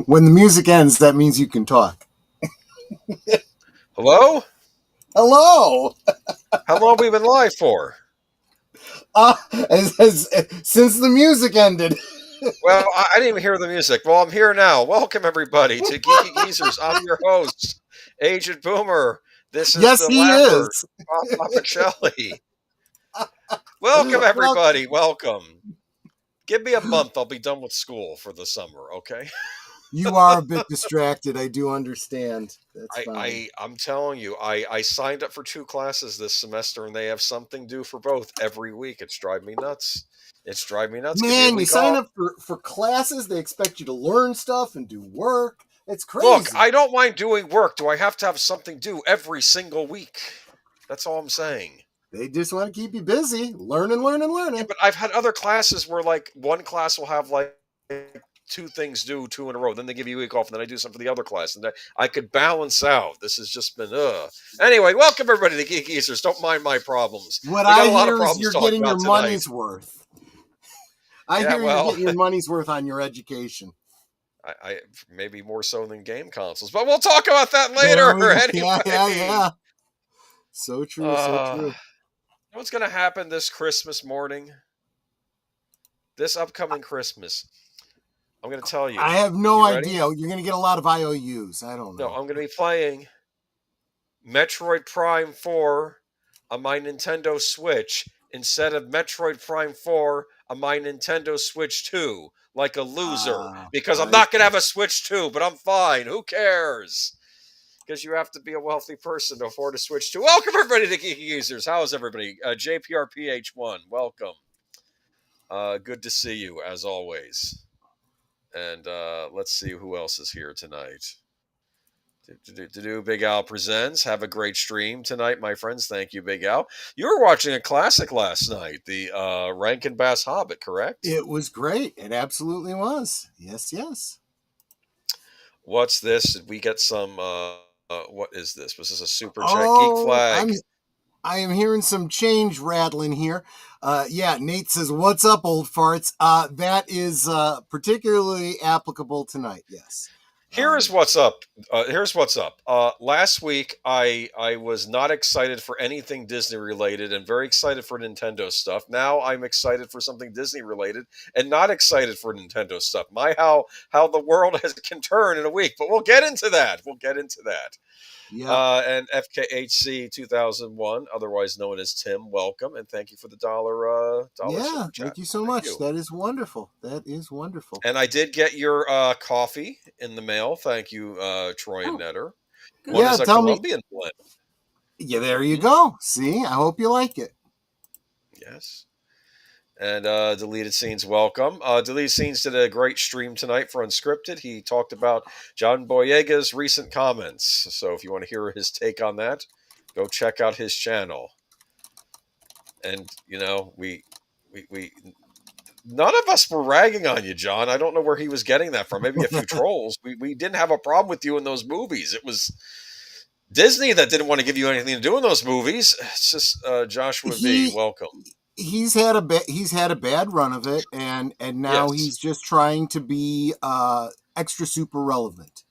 When the music ends, that means you can talk. Hello? Hello. How long have we been live for? Since the music ended. Well, I didn't even hear the music. Well, I'm here now. Welcome, everybody, to Geeky Geezers. I'm your host, Agent Boomer. This is Yes, the he Laugher, is. Pacelli. Welcome, everybody. Welcome. Give me a month. I'll be done with school for the summer, okay? You are a bit distracted. I do understand. That's fine. I'm telling you, I signed up for 2 classes this semester, and they have something due for both every week. It's driving me nuts. It's driving me nuts. Give me a Man, you week sign off. up for classes. They expect you to learn stuff and do work. It's Look, crazy. I don't mind doing work. Do I have to have something due every single week? That's all I'm saying. They just want to keep you busy, learning. Yeah, but I've had other classes where, like, one class will have, like, 2 things due, 2 in a row. Then they give you a week off, and then I do something for the other class. And I could balance out. This has just been, Anyway, welcome, everybody, to Geeky Geezers. Don't mind my problems. What We got I a lot of hear is problems you're to talk getting your about tonight. money's worth. I Yeah, hear well, you're getting your money's worth on your education. I maybe more so than game consoles, but we'll talk about that later. Anyway. Yeah. So true, so true. You know what's going to happen this Christmas morning? This upcoming Christmas. I'm going to tell you. I have no You ready? idea. You're going to get a lot of IOUs. I don't know. No, I'm going to be playing Metroid Prime 4 on my Nintendo Switch instead of Metroid Prime 4 on my Nintendo Switch 2, like a loser. Because I'm not going to have a Switch 2, but I'm fine. Who cares? Because you have to be a wealthy person to afford a Switch 2. Welcome, everybody, to Geeky Users. How is everybody? JPRPH1, welcome. Good to see you, as always. And let's see who else is here tonight. Big Al presents. Have a great stream tonight, my friends. Thank you, Big Al. You were watching a classic last night, the Rankin Bass Hobbit, correct? It was great. It absolutely was. Yes. What's this? Did we get some? What is this? Was this a super chat? Geek flag. I am hearing some change rattling here. Yeah, Nate says, "What's up, old farts?" That is particularly applicable tonight. Yes. Here's what's up. Last week, I was not excited for anything Disney related and very excited for Nintendo stuff. Now I'm excited for something Disney related and not excited for Nintendo stuff. How the world can turn in a week. But we'll get into that. Yeah. And FKHC 2001, otherwise known as Tim, welcome and thank you for the dollar. Yeah, thank you so much. That is wonderful. And I did get your coffee in the mail. Thank you, Troy and Netter. One is a Colombian blend. Yeah, there you go. See, I hope you like it. Yes. And Deleted Scenes, welcome. Deleted Scenes did a great stream tonight for Unscripted. He talked about John Boyega's recent comments. So if you want to hear his take on that, go check out his channel. And, we none of us were ragging on you, John. I don't know where he was getting that from. Maybe a few trolls. We didn't have a problem with you in those movies. It was Disney that didn't want to give you anything to do in those movies. It's just Joshua V. Welcome. He's had a bad run of it, and now he's just trying to be extra super relevant.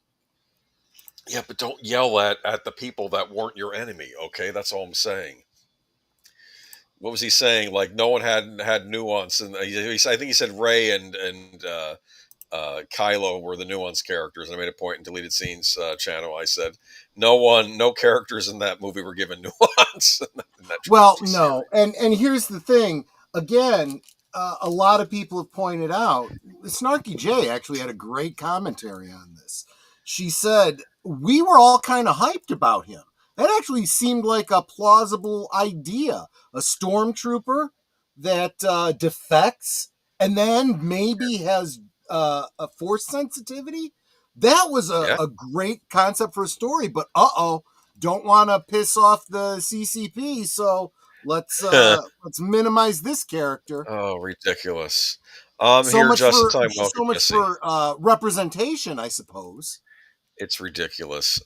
Yeah, but don't yell at the people that weren't your enemy. Okay, that's all I'm saying. What was he saying? Like no one had nuance, and I think he said Rey and Kylo were the nuanced characters. And I made a point in Deleted Scenes channel. I said no characters in that movie were given nuance. Well, no, and here's the thing. Again, a lot of people have pointed out. Snarky J actually had a great commentary on this. She said we were all kind of hyped about him. That actually seemed like a plausible idea. A stormtrooper that defects and then maybe has a force sensitivity. That was a great concept for a story, but don't want to piss off the CCP, so let's minimize this character. Oh, ridiculous! So much for representation, I suppose. It's ridiculous.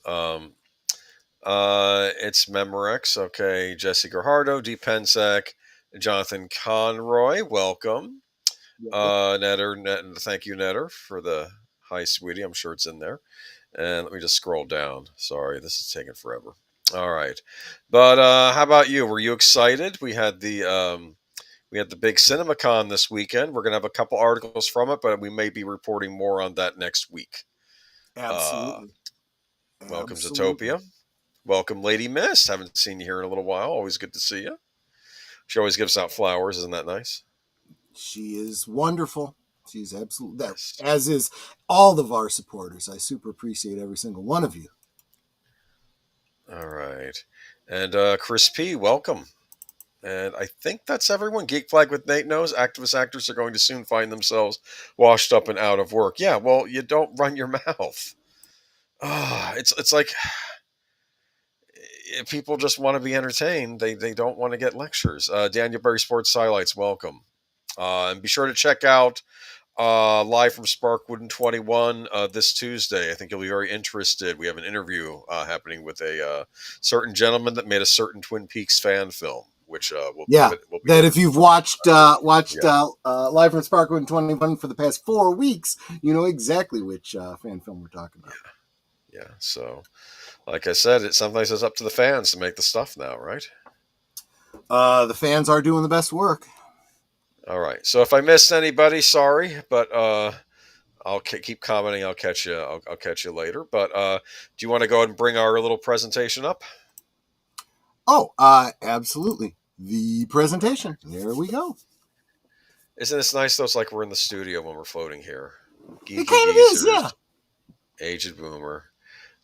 It's Memorex. Okay, Jesse Gerhardo, D. Pensek, Jonathan Conroy. Welcome. Netter, thank you, Netter, for the Hi, sweetie. I'm sure it's in there. And let me just scroll down. Sorry, this is taking forever. All right. But how about you? Were you excited? We had the big CinemaCon this weekend. We're going to have a couple articles from it, but we may be reporting more on that next week. Absolutely. Welcome, Absolutely. Zootopia. Welcome, Lady Mist. Haven't seen you here in a little while. Always good to see you. She always gives out flowers. Isn't that nice? She is wonderful. She's absolutely that, Yes. as is all the VAR supporters. I super appreciate every single one of you. All right. And Chris P., welcome. And I think that's everyone. Geek Flag with Nate knows activist actors are going to soon find themselves washed up and out of work. Yeah, well, you don't run your mouth. It's like people just want to be entertained. They don't want to get lectures. Daniel Berry Sports Highlights, welcome. And be sure to check out live from Sparkwood in 21 this Tuesday. I think you'll be very interested. We have an interview happening with a certain gentleman that made a certain Twin Peaks fan film, which will be that if you've watched yeah. Live from Sparkwood in 21 for the past 4 weeks, you know exactly which fan film we're talking about. Yeah. So, like I said, sometimes it's up to the fans to make the stuff now, right? The fans are doing the best work. All right. So if I missed anybody, sorry, but I'll keep commenting. I'll catch you. I'll catch you later. But do you want to go ahead and bring our little presentation up? Oh, absolutely. The presentation. There we go. Isn't this nice though? It's like we're in the studio when we're floating here. Geeky it kind of is, yeah. Aged Boomer.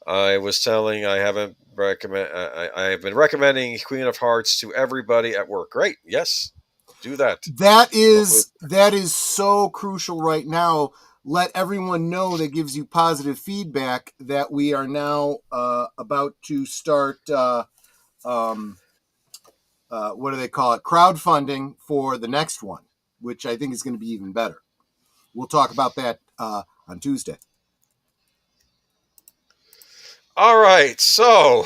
I was telling I have been recommending Queen of Hearts to everybody at work. Great. Yes. Do that. That is so crucial right now. Let everyone know that gives you positive feedback that we are now about to start what do they call it? Crowdfunding for the next one, which I think is going to be even better. We'll talk about that on Tuesday. All right, so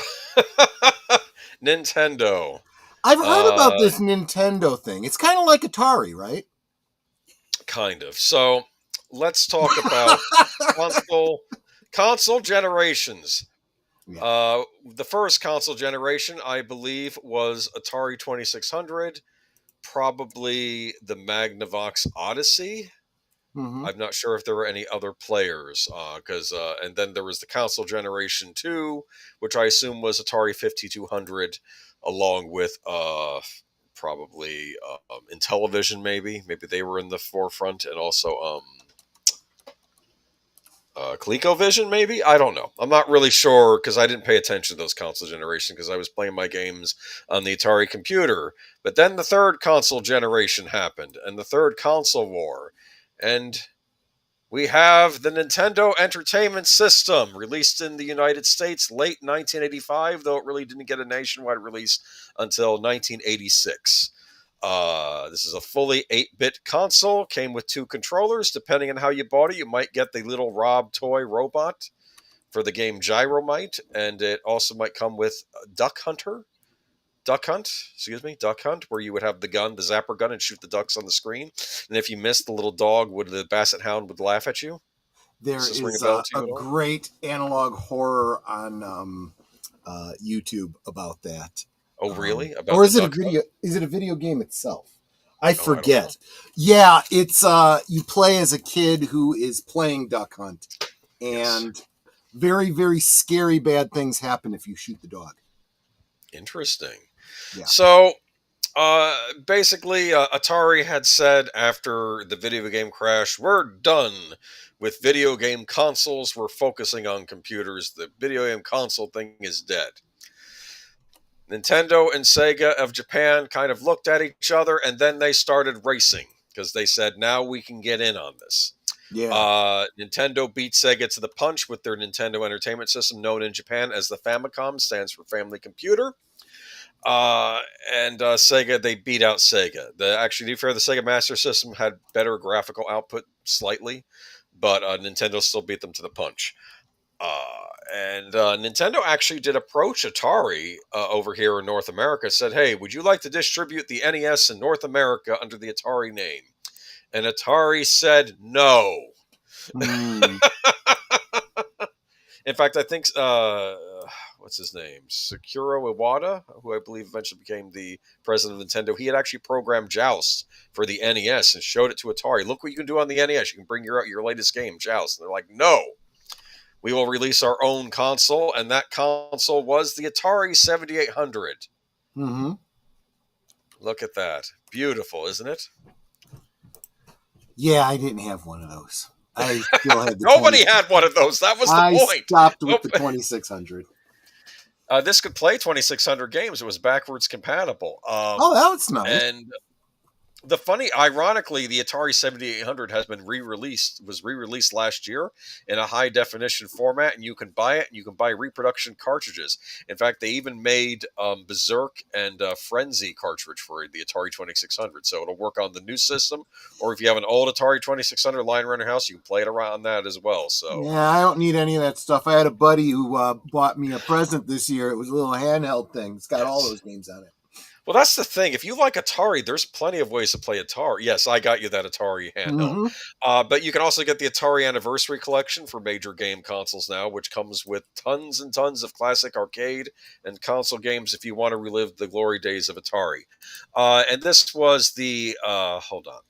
Nintendo. I've heard about this Nintendo thing. It's kind of like Atari, right? Kind of. So let's talk about console generations. Yeah. The first console generation, I believe, was Atari 2600, probably the Magnavox Odyssey. Mm-hmm. I'm not sure if there were any other players, and then there was the console generation 2, which I assume was Atari 5200, along with probably Intellivision, maybe they were in the forefront, and also ColecoVision, maybe? I don't know. I'm not really sure because I didn't pay attention to those console generations because I was playing my games on the Atari computer. But then the third console generation happened, and the third console war. And we have the Nintendo Entertainment System, released in the United States late 1985, though it really didn't get a nationwide release until 1986. This is a fully 8-bit console, came with 2 controllers. Depending on how you bought it, you might get the little Rob toy robot for the game Gyromite, and it also might come with Duck Hunt, where you would have the gun, the zapper gun, and shoot the ducks on the screen. And if you missed, the little dog, the basset hound would laugh at you. There is a great analog horror on YouTube about that. Oh, really? Or is it a video? Hunt? Is it a video game itself? I forget. Yeah, it's you play as a kid who is playing Duck Hunt, and very, very scary bad things happen if you shoot the dog. Interesting. Yeah. So, basically, Atari had said after the video game crash, we're done with video game consoles. We're focusing on computers. The video game console thing is dead. Nintendo and Sega of Japan kind of looked at each other, and then they started racing because they said, now we can get in on this. Yeah. Nintendo beat Sega to the punch with their Nintendo Entertainment System, known in Japan as the Famicom, stands for Family Computer. And Sega, they beat out Sega. Actually, to be fair, the Sega Master System had better graphical output slightly, but Nintendo still beat them to the punch. And Nintendo actually did approach Atari over here in North America, said, hey, would you like to distribute the NES in North America under the Atari name? And Atari said no. Hmm. In fact, I think what's his name, Sakuro Iwata, who I believe eventually became the president of Nintendo. He had actually programmed Joust for the NES and showed it to Atari. Look what you can do on the NES. You can bring your latest game, Joust. And they're like, no, we will release our own console, and that console was the Atari 7800. Mm-hmm. Look at that. Beautiful, isn't it? Yeah, I didn't have one of those. I still had the Nobody had one of those. That was the I point. stopped with the 2600. This could play 2600 games. It was backwards compatible. Oh, that was nice. And ironically, the Atari 7800 has been was re-released last year in a high definition format, and you can buy it, and you can buy reproduction cartridges. In fact, they even made Berserk and Frenzy cartridge for the Atari 2600, so it'll work on the new system, or if you have an old Atari 2600 lying around your house, you can play it around that as well. So yeah, I don't need any of that stuff. I had a buddy who bought me a present this year. It was a little handheld thing. It's got all those games on it. Well, that's the thing. If you like Atari, there's plenty of ways to play Atari. Yes, I got you that Atari handheld. Mm-hmm. But you can also get the Atari Anniversary Collection for major game consoles now, which comes with tons and tons of classic arcade and console games if you want to relive the glory days of Atari. And this was the... hold on.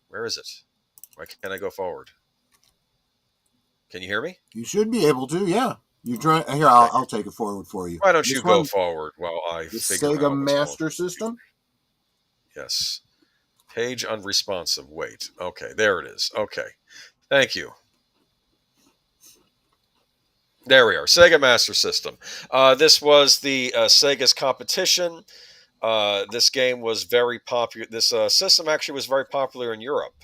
Where is it? Why can't I go forward? Can you hear me? You should be able to, yeah. You try here. I'll take it forward for you. Why don't you go forward while I the figure Sega out Master System? Yes. Page unresponsive. Wait. Okay, there it is. Okay. Thank you. There we are. Sega Master System. This was the Sega's competition. This game was very popular. This system actually was very popular in Europe.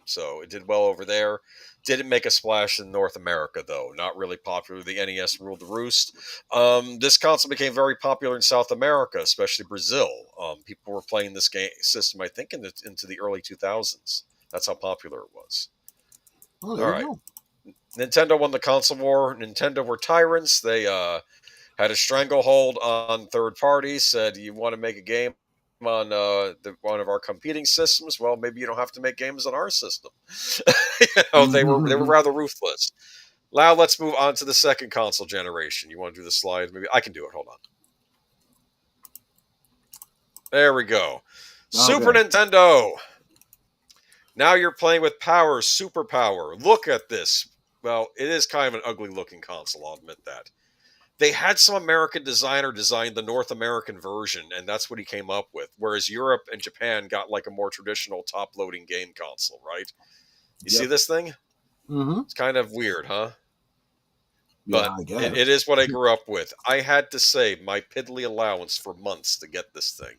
So it did well over there. Didn't make a splash in North America, though. Not really popular. The NES ruled the roost. This console became very popular in South America, especially Brazil. People were playing this game system, I think, into the early 2000s. That's how popular it was. Oh, there you go. Nintendo won the console war. Nintendo were tyrants. They had a stranglehold on third parties, said, you want to make a game on one of our competing systems? Well, maybe you don't have to make games on our system. They were rather ruthless. Now let's move on to the second console generation. You want to do the slide? Maybe I can do it. Hold on. There we go. Okay. Super Nintendo. Now you're playing with power, superpower. Look at this. Well, it is kind of an ugly looking console, I'll admit that. They had some American designer design the North American version, and that's what he came up with. Whereas Europe and Japan got like a more traditional top-loading game console, right? You see this thing? Mm-hmm. It's kind of weird, huh? Yeah, but it is what I grew up with. I had to save my piddly allowance for months to get this thing.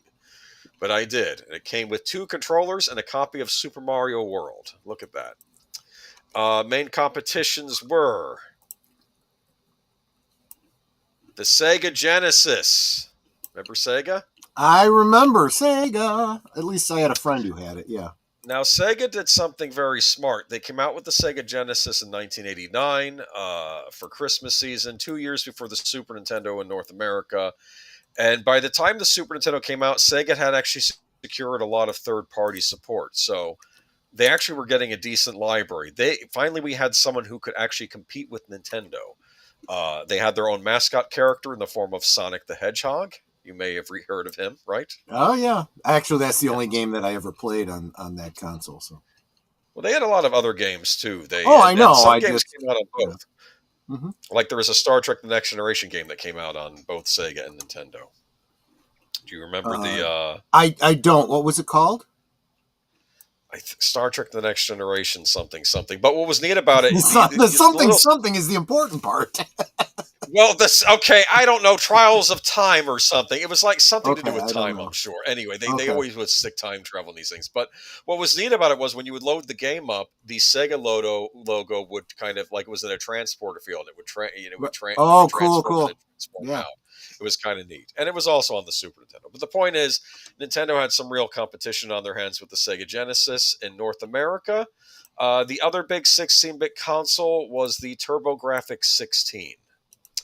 But I did. And it came with 2 controllers and a copy of Super Mario World. Look at that. Main competitions were the Sega Genesis. Remember Sega? I remember Sega. At least I had a friend who had it, yeah. Now, Sega did something very smart. They came out with the Sega Genesis in 1989 for Christmas season, 2 years before the Super Nintendo in North America. And by the time the Super Nintendo came out, Sega had actually secured a lot of third-party support. So they actually were getting a decent library. Finally, we had someone who could actually compete with Nintendo. They had their own mascot character in the form of Sonic the Hedgehog. You may have heard of him, right? Oh, yeah. Actually, that's the only game that I ever played on that console. So, well, they had a lot of other games, too. I know. Some games came out on both. Yeah. Mm-hmm. Like there was a Star Trek The Next Generation game that came out on both Sega and Nintendo. Do you remember the... I don't. What was it called? Star Trek The Next Generation something. But what was neat about it... something is the important part. Well, I don't know, Trials of Time or something. It was like something to do with time, I'm sure. Anyway, they always would stick time travel in these things. But what was neat about it was when you would load the game up, the Sega logo would kind of, like it was in a transporter field. It would cool. Yeah. Out. It was kind of neat. And it was also on the Super Nintendo. But the point is, Nintendo had some real competition on their hands with the Sega Genesis in North America. The other big 16-bit console was the TurboGrafx 16.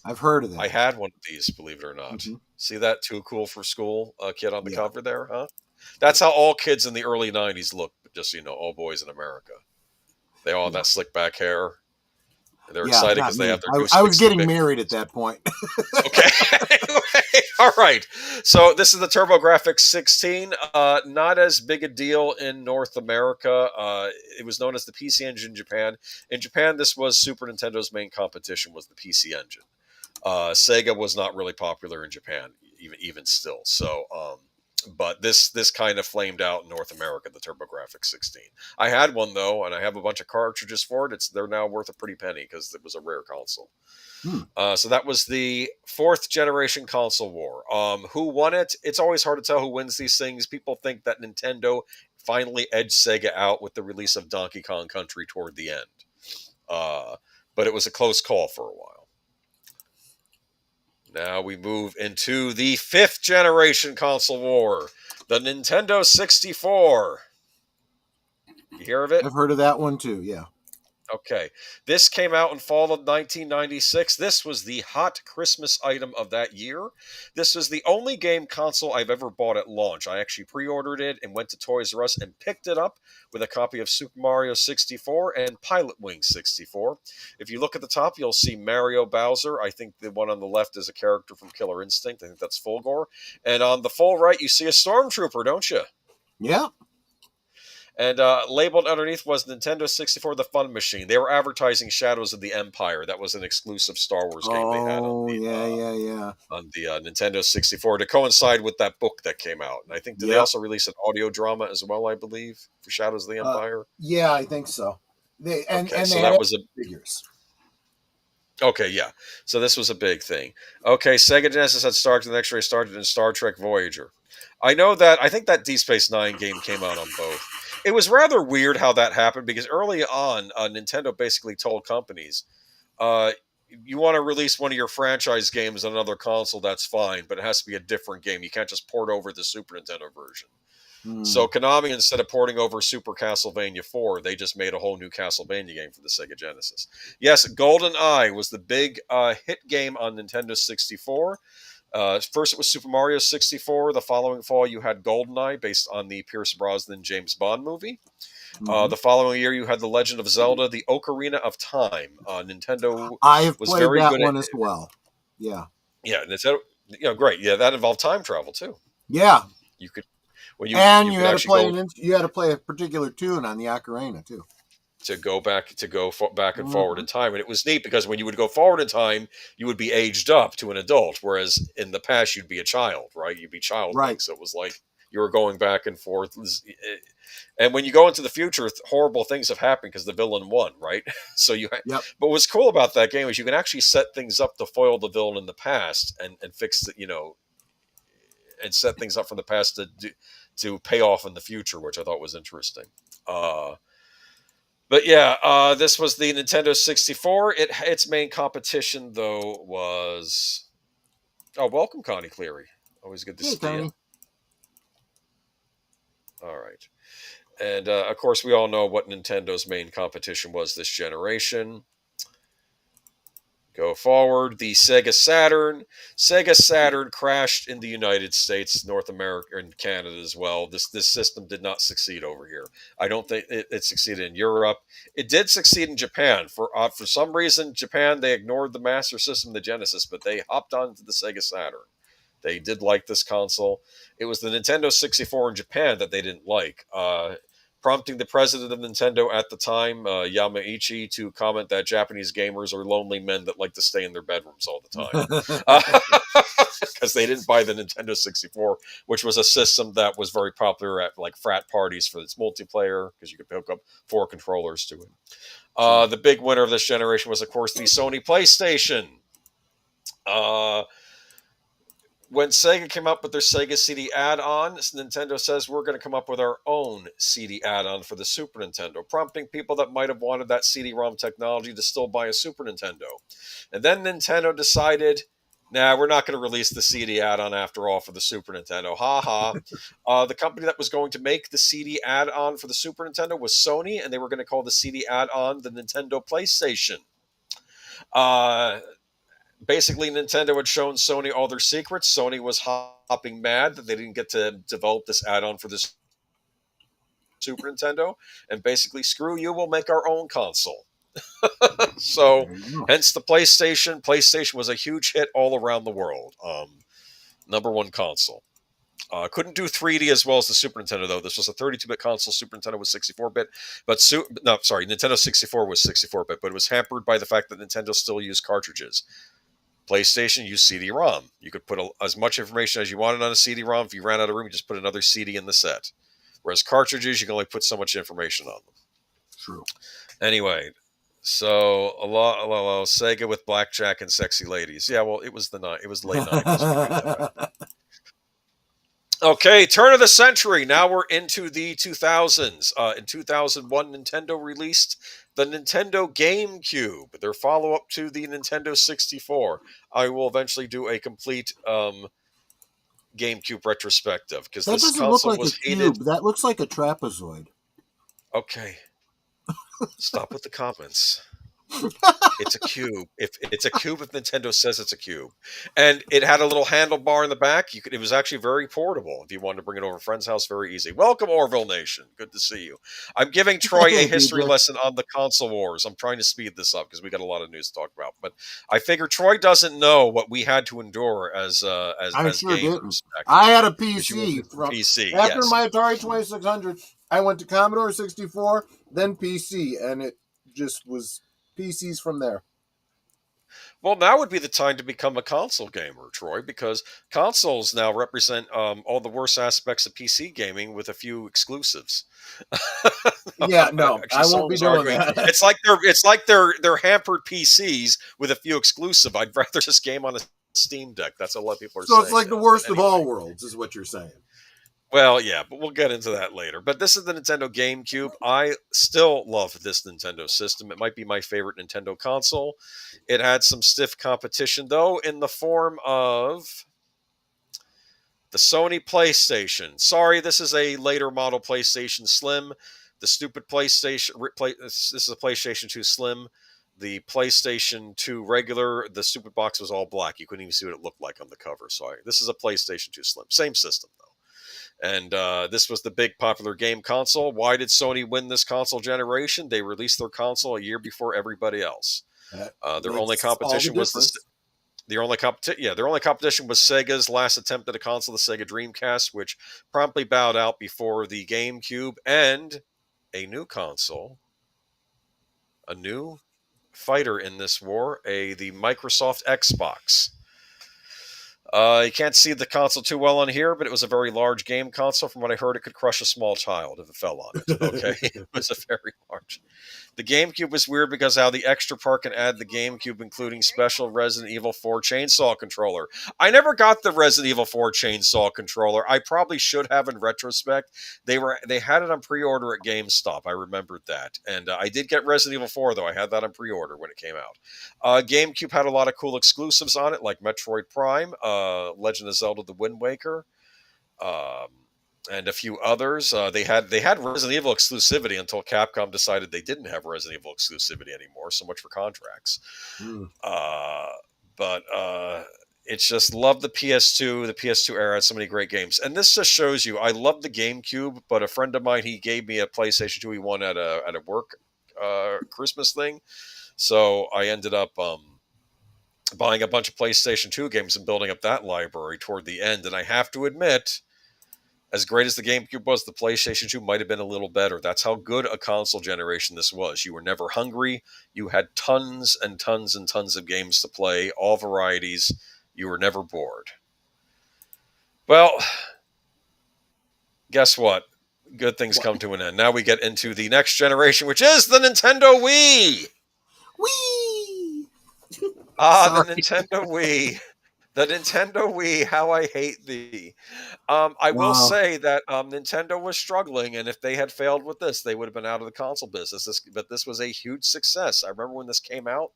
I've heard of that. I had one of these, believe it or not. Mm-hmm. See that Too Cool for School kid on the cover there, huh? That's how all kids in the early 90s looked, just so you know, all boys in America. They all have that slick back hair. They're Yeah, excited not because they me. have their new I was 60 getting bit. married at that point. Okay. All right. So this is the TurboGrafx 16. Not as big a deal in North America. It was known as the PC Engine in Japan. In Japan, this was Super Nintendo's main competition, was the PC Engine. Sega was not really popular in Japan, even still. So, but this kind of flamed out in North America, the TurboGrafx 16. I had one though, and I have a bunch of cartridges for it. They're now worth a pretty penny because it was a rare console. So that was the fourth generation console war. Who won it? It's always hard to tell who wins these things. People think that Nintendo finally edged Sega out with the release of Donkey Kong Country toward the end. But it was a close call for a while. Now we move into the fifth generation console war, the Nintendo 64. You hear of it? I've heard of that one too, yeah. Okay. This came out in fall of 1996. This was the hot Christmas item of that year. This was the only game console I've ever bought at launch. I actually pre-ordered it and went to Toys R Us and picked it up with a copy of Super Mario 64 and Pilot Wings 64. If you look at the top, you'll see Mario Bowser. I think the one on the left is a character from Killer Instinct. I think that's Fulgore. And on the full right, you see a Stormtrooper, don't you? Yeah. And labeled underneath was Nintendo 64 The Fun Machine. They were advertising Shadows of the Empire. That was an exclusive Star Wars game they had on the Nintendo 64 to coincide with that book that came out. And I think, did they also release an audio drama as well, I believe, for Shadows of the Empire? Yeah, I think so. They that was figures. Okay, yeah. So this was a big thing. Okay, Sega Genesis had Star Trek The Next Ray started in Star Trek Voyager. I think that Deep Space Nine game came out on both. It was rather weird how that happened because early on, Nintendo basically told companies, you want to release one of your franchise games on another console, that's fine, but it has to be a different game. You can't just port over the Super Nintendo version. So Konami, instead of porting over Super Castlevania 4, they just made a whole new Castlevania game for the Sega Genesis. Yes, GoldenEye was the big hit game on Nintendo 64. First, it was Super Mario 64. The following fall, you had GoldenEye, based on the Pierce Brosnan James Bond movie. The following year, you had The Legend of Zelda: The Ocarina of Time. Nintendo I have was played very that good one at, as well. Yeah. Yeah, Nintendo. Great. Yeah, that involved time travel too. Yeah. You could. You had to play a particular tune on the ocarina too. To go back and forward in time. And it was neat because when you would go forward in time, you would be aged up to an adult, whereas in the past you'd be a child, right? You'd be childlike. Right. So it was like you were going back and forth. And when you go into the future, horrible things have happened because the villain won, right? So but what's cool about that game is you can actually set things up to foil the villain in the past and fix it, and set things up from the past to pay off in the future, which I thought was interesting. But yeah, this was the Nintendo 64. Its main competition, though, was... Oh, welcome, Connie Cleary. Always good to see you. All right. And, of course, we all know what Nintendo's main competition was this generation. Go forward, the Sega Saturn. Sega Saturn crashed in the United States, North America, and Canada as well. This system did not succeed over here. I don't think it succeeded in Europe. It did succeed in Japan. For some reason, Japan, they ignored the Master System, the Genesis, but they hopped onto the Sega Saturn. They did like this console. It was the Nintendo 64 in Japan that they didn't like. Prompting the president of Nintendo at the time, Yamauchi, to comment that Japanese gamers are lonely men that like to stay in their bedrooms all the time. Because they didn't buy the Nintendo 64, which was a system that was very popular at like frat parties for its multiplayer, because you could hook up 4 controllers to it. The big winner of this generation was, of course, the Sony PlayStation. When Sega came up with their Sega CD add-on, Nintendo says we're going to come up with our own CD add-on for the Super Nintendo, prompting people that might have wanted that CD-ROM technology to still buy a Super Nintendo. And then Nintendo decided, nah, we're not going to release the CD add-on after all for the Super Nintendo. Ha ha. The company that was going to make the CD add-on for the Super Nintendo was Sony, and they were going to call the CD add-on the Nintendo PlayStation. Basically, Nintendo had shown Sony all their secrets. Sony was hopping mad that they didn't get to develop this add-on for this Super Nintendo, and basically, screw you, we'll make our own console. So, hence the PlayStation. PlayStation was a huge hit all around the world. #1 console. Couldn't do 3D as well as the Super Nintendo, though. This was a 32-bit console. Super Nintendo was 64-bit. Nintendo 64 was 64-bit, but it was hampered by the fact that Nintendo still used cartridges. PlayStation used CD-ROM. You could put as much information as you wanted on a CD-ROM. If you ran out of room, you just put another CD in the set. Whereas cartridges, you can only put so much information on them. True. Anyway, so a lot Sega with blackjack and sexy ladies. Yeah, well, it was late 90s. Okay, turn of the century. Now we're into the 2000s. In 2001, Nintendo released the Nintendo GameCube, their follow-up to the Nintendo 64. I will eventually do a complete GameCube retrospective because this doesn't console look like was a cube. That looks like a trapezoid. Okay, stop with the comments. It's a cube. If it's a cube, if Nintendo says it's a cube, and it had a little handlebar in the back, it was actually very portable. If you wanted to bring it over a friend's house, very easy. Welcome, Orville Nation. Good to see you. I'm giving Troy a history lesson on the console wars. I'm trying to speed this up because we got a lot of news to talk about. But I figure Troy doesn't know what we had to endure as sure gamers. I had a PC. PC after my Atari 2600. I went to Commodore 64, then PC, and it just was PCs from there. Well, now would be the time to become a console gamer, Troy, because consoles now represent all the worst aspects of PC gaming with a few exclusives. Yeah, no, I won't be doing that. It's like they're hampered PCs with a few exclusive. I'd rather just game on a Steam Deck. That's what a lot of people are saying. So it's like the worst of all worlds, is what you're saying. Well, yeah, but we'll get into that later. But this is the Nintendo GameCube. I still love this Nintendo system. It might be my favorite Nintendo console. It had some stiff competition, though, in the form of the Sony PlayStation. Sorry, this is a later model PlayStation Slim. The stupid PlayStation... This is a PlayStation 2 Slim. The PlayStation 2 regular, the stupid box was all black. You couldn't even see what it looked like on the cover. Sorry. This is a PlayStation 2 Slim. Same system, though. And this was the big popular game console. Why did Sony win this console generation? They released their console a year before everybody else. Their only competition was their only competition was Sega's last attempt at a console, the Sega Dreamcast, which promptly bowed out before the GameCube and a new console, a new fighter in this war, the Microsoft Xbox. You can't see the console too well on here, but it was a very large game console. From what I heard, it could crush a small child if it fell on it. Okay, it was a very large. The GameCube was weird because how the extra part can add the GameCube, including special Resident Evil 4 chainsaw controller. I never got the Resident Evil 4 chainsaw controller. I probably should have in retrospect. They had it on pre-order at GameStop. I remembered that. And I did get Resident Evil 4, though. I had that on pre-order when it came out. GameCube had a lot of cool exclusives on it, like Metroid Prime, Legend of Zelda: The Wind Waker, and a few others. They had Resident Evil exclusivity until Capcom decided they didn't have Resident Evil exclusivity anymore. So much for contracts. But it's just love the PS2. The PS2 era had so many great games. And this just shows you, I love the GameCube, but a friend of mine, he gave me a PlayStation 2 he won at a work Christmas thing. So I ended up buying a bunch of PlayStation 2 games and building up that library toward the end. And I have to admit, as great as the GameCube was, the PlayStation 2 might have been a little better. That's how good a console generation this was. You were never hungry. You had tons and tons and tons of games to play, all varieties. You were never bored. Well, guess what? Good things come to an end. Now we get into the next generation, which is the Nintendo Wii. Wii! The Nintendo Wii. The Nintendo Wii, how I hate thee. I will say that Nintendo was struggling, and if they had failed with this, they would have been out of the console business. But this was a huge success. I remember when this came out,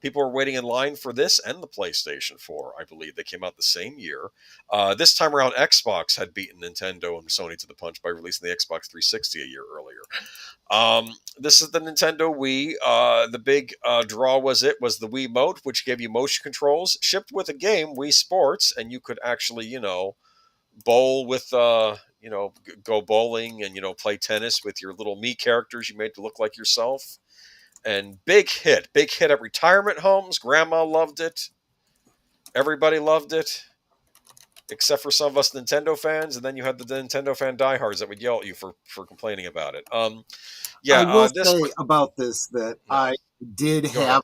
people were waiting in line for this and the PlayStation 4, I believe. They came out the same year. This time around, Xbox had beaten Nintendo and Sony to the punch by releasing the Xbox 360 a year earlier. This is the Nintendo Wii. The big draw was the Wiimote, which gave you motion controls, shipped with a game, Wii Sports, and you could actually, bowl with, go bowling and play tennis with your little me characters you made to look like yourself. And big hit at retirement homes. Grandma loved it. Everybody loved it, except for some of us Nintendo fans. And then you had the Nintendo fan diehards that would yell at you for complaining about it. I will This say was about this that no. did Go ahead. have.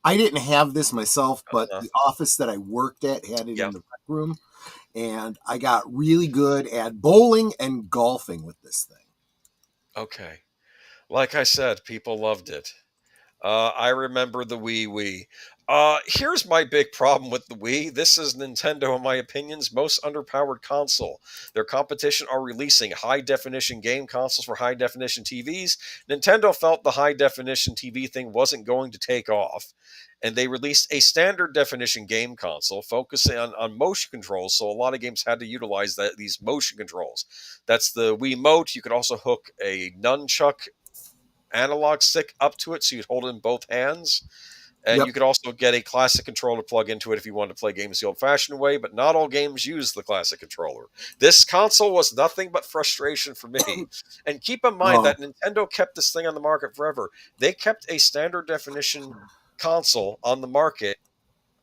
I didn't have this myself, but Uh-huh. the office that I worked at had it Yeah. in the rec room, and I got really good at bowling and golfing with this thing. Okay. Like I said, people loved it. I remember the Wii. Here's my big problem with the Wii. This is Nintendo, in my opinion's most underpowered console. Their competition are releasing high-definition game consoles for high-definition TVs. Nintendo felt the high-definition TV thing wasn't going to take off, and they released a standard definition game console focusing on motion controls, so a lot of games had to utilize these motion controls. That's the Wiimote. You could also hook a nunchuck analog stick up to it so you'd hold it in both hands. And you could also get a classic controller plug into it if you wanted to play games the old-fashioned way, but not all games use the classic controller. This console was nothing but frustration for me. And keep in mind that Nintendo kept this thing on the market forever. They kept a standard definition console on the market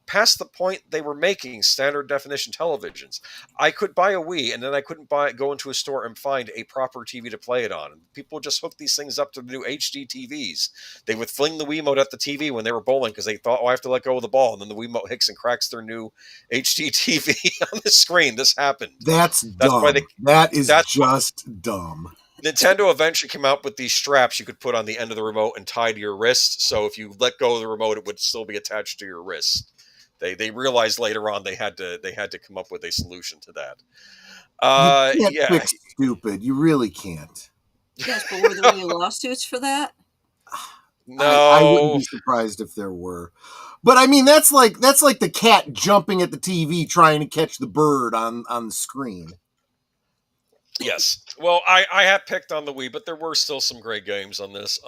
past the point they were making standard definition televisions. I could buy a Wii, and then I couldn't go into a store and find a proper TV to play it on. People just hooked these things up to the new HD TVs. They would fling the Wiimote at the TV when they were bowling because they thought, I have to let go of the ball. And then the Wiimote hits and cracks their new HD TV on the screen. This happened. That's dumb. Why that's just dumb. Nintendo eventually came out with these straps you could put on the end of the remote and tie to your wrist. So if you let go of the remote, it would still be attached to your wrist. They realized later on they had to come up with a solution to that. You can't fix stupid. You really can't. Yes, but were there any lawsuits for that? No, I wouldn't be surprised if there were. But I mean, that's like the cat jumping at the TV trying to catch the bird on the screen. Yes. Well, I have picked on the Wii, but there were still some great games on this.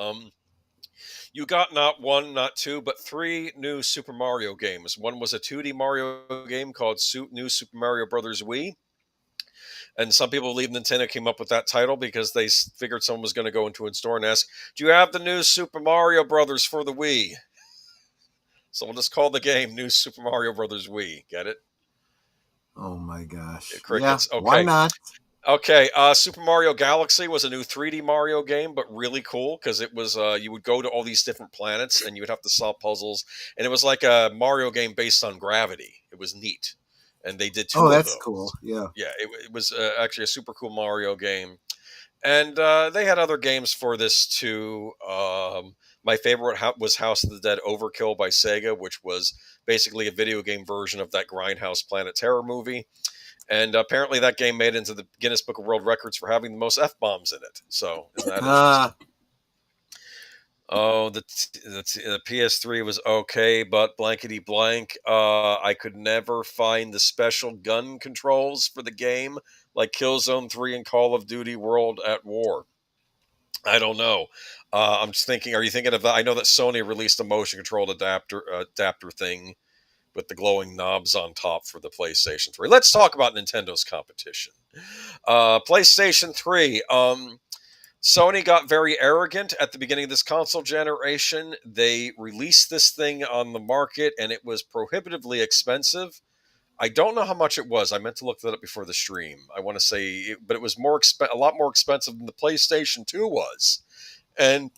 You got not one, not two, but three new Super Mario games. One was a 2D Mario game called New Super Mario Brothers Wii. And some people believe Nintendo came up with that title because they figured someone was going to go into a store and ask, do you have the new Super Mario Brothers for the Wii? So we'll just call the game New Super Mario Brothers Wii. Get it? Oh my gosh. Crickets. Yeah, okay. Why not? Okay, Super Mario Galaxy was a new 3D Mario game, but really cool because it was you would go to all these different planets and you would have to solve puzzles, and it was like a Mario game based on gravity. It was neat, and they did two of those. Oh, that's cool. Yeah, it was actually a super cool Mario game, and they had other games for this too. My favorite was House of the Dead Overkill by Sega, which was basically a video game version of that Grindhouse Planet Terror movie. And apparently that game made it into the Guinness Book of World Records for having the most F-bombs in it. So, isn't that interesting? Oh, the PS3 was okay, but blankety blank. I could never find the special gun controls for the game like Killzone 3 and Call of Duty World at War. I don't know. I'm just thinking, are you thinking of that? I know that Sony released a motion control adapter thing with the glowing knobs on top for the PlayStation 3. Let's talk about Nintendo's competition. PlayStation 3. Sony got very arrogant at the beginning of this console generation. They released this thing on the market, and it was prohibitively expensive. I don't know how much it was. I meant to look that up before the stream. I want to say, but it was a lot more expensive than the PlayStation 2 was. And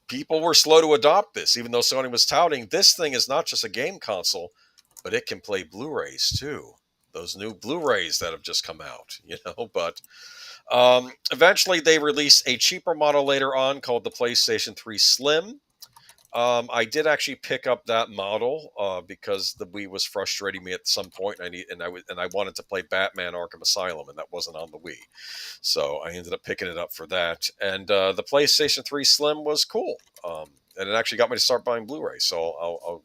people were slow to adopt this, even though Sony was touting, this thing is not just a game console, but it can play Blu-rays too. Those new Blu-rays that have just come out, But eventually they released a cheaper model later on called the PlayStation 3 Slim. I did actually pick up that model because the Wii was frustrating me at some point, and I wanted to play Batman Arkham Asylum, and that wasn't on the Wii, so I ended up picking it up for that. And the PlayStation 3 Slim was cool, and it actually got me to start buying Blu-ray. So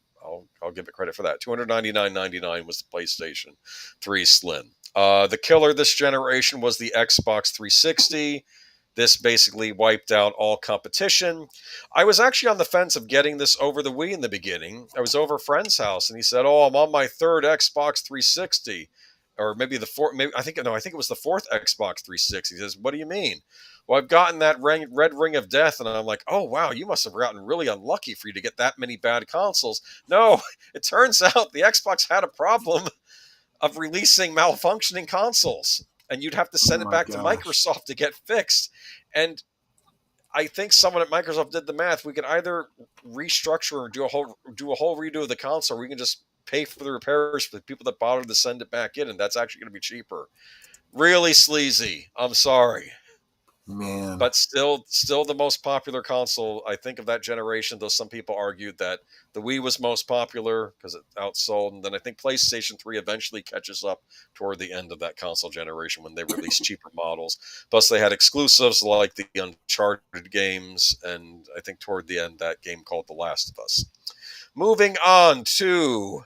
I'll give it credit for that. $299.99 was the PlayStation 3 Slim. The killer this generation was the Xbox 360. This basically wiped out all competition. I was actually on the fence of getting this over the Wii in the beginning. I was over a friend's house, and he said, I'm on my third Xbox 360. or maybe the fourth. Maybe I think it was the fourth Xbox 360. He says, "What do you mean?" Well, I've gotten that red ring of death, and I'm like, "Oh wow, you must have gotten really unlucky for you to get that many bad consoles." No, it turns out the Xbox had a problem of releasing malfunctioning consoles, and you'd have to send it back to Microsoft to get fixed. And I think someone at Microsoft did the math. We could either restructure or do a whole redo of the console, or we can just pay for the repairs for the people that bother to send it back in, and that's actually going to be cheaper. Really sleazy. I'm sorry. Man. But still the most popular console, I think, of that generation, though some people argued that the Wii was most popular because it outsold. And then I think PlayStation 3 eventually catches up toward the end of that console generation when they released cheaper models. Plus, they had exclusives like the Uncharted games, and I think toward the end, that game called The Last of Us. Moving on to...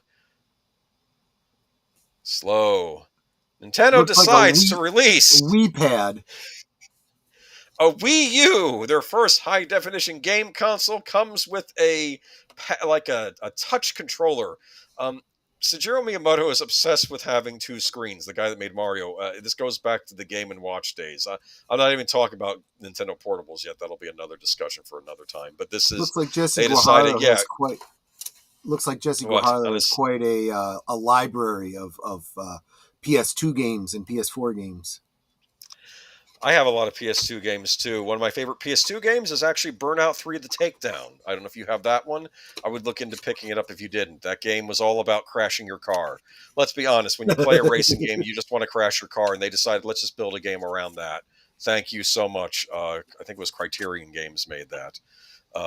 Slow. Nintendo decides to release... Wii Pad. A Wii U, their first high-definition game console, comes with a touch controller. Shigeru Miyamoto is obsessed with having two screens, the guy that made Mario. This goes back to the Game & Watch days. I'm not even talking about Nintendo portables yet. That'll be another discussion for another time. But this is... Looks like Jesse Guajardo has quite a library of PS2 games and PS4 games. I have a lot of PS2 games too. One of my favorite PS2 games is actually Burnout 3 The Takedown. I don't know if you have that one. I would look into picking it up if you didn't. That game was all about crashing your car. Let's be honest, when you play a racing game, you just want to crash your car, and they decided, let's just build a game around that. Thank you so much. I think it was Criterion Games made that.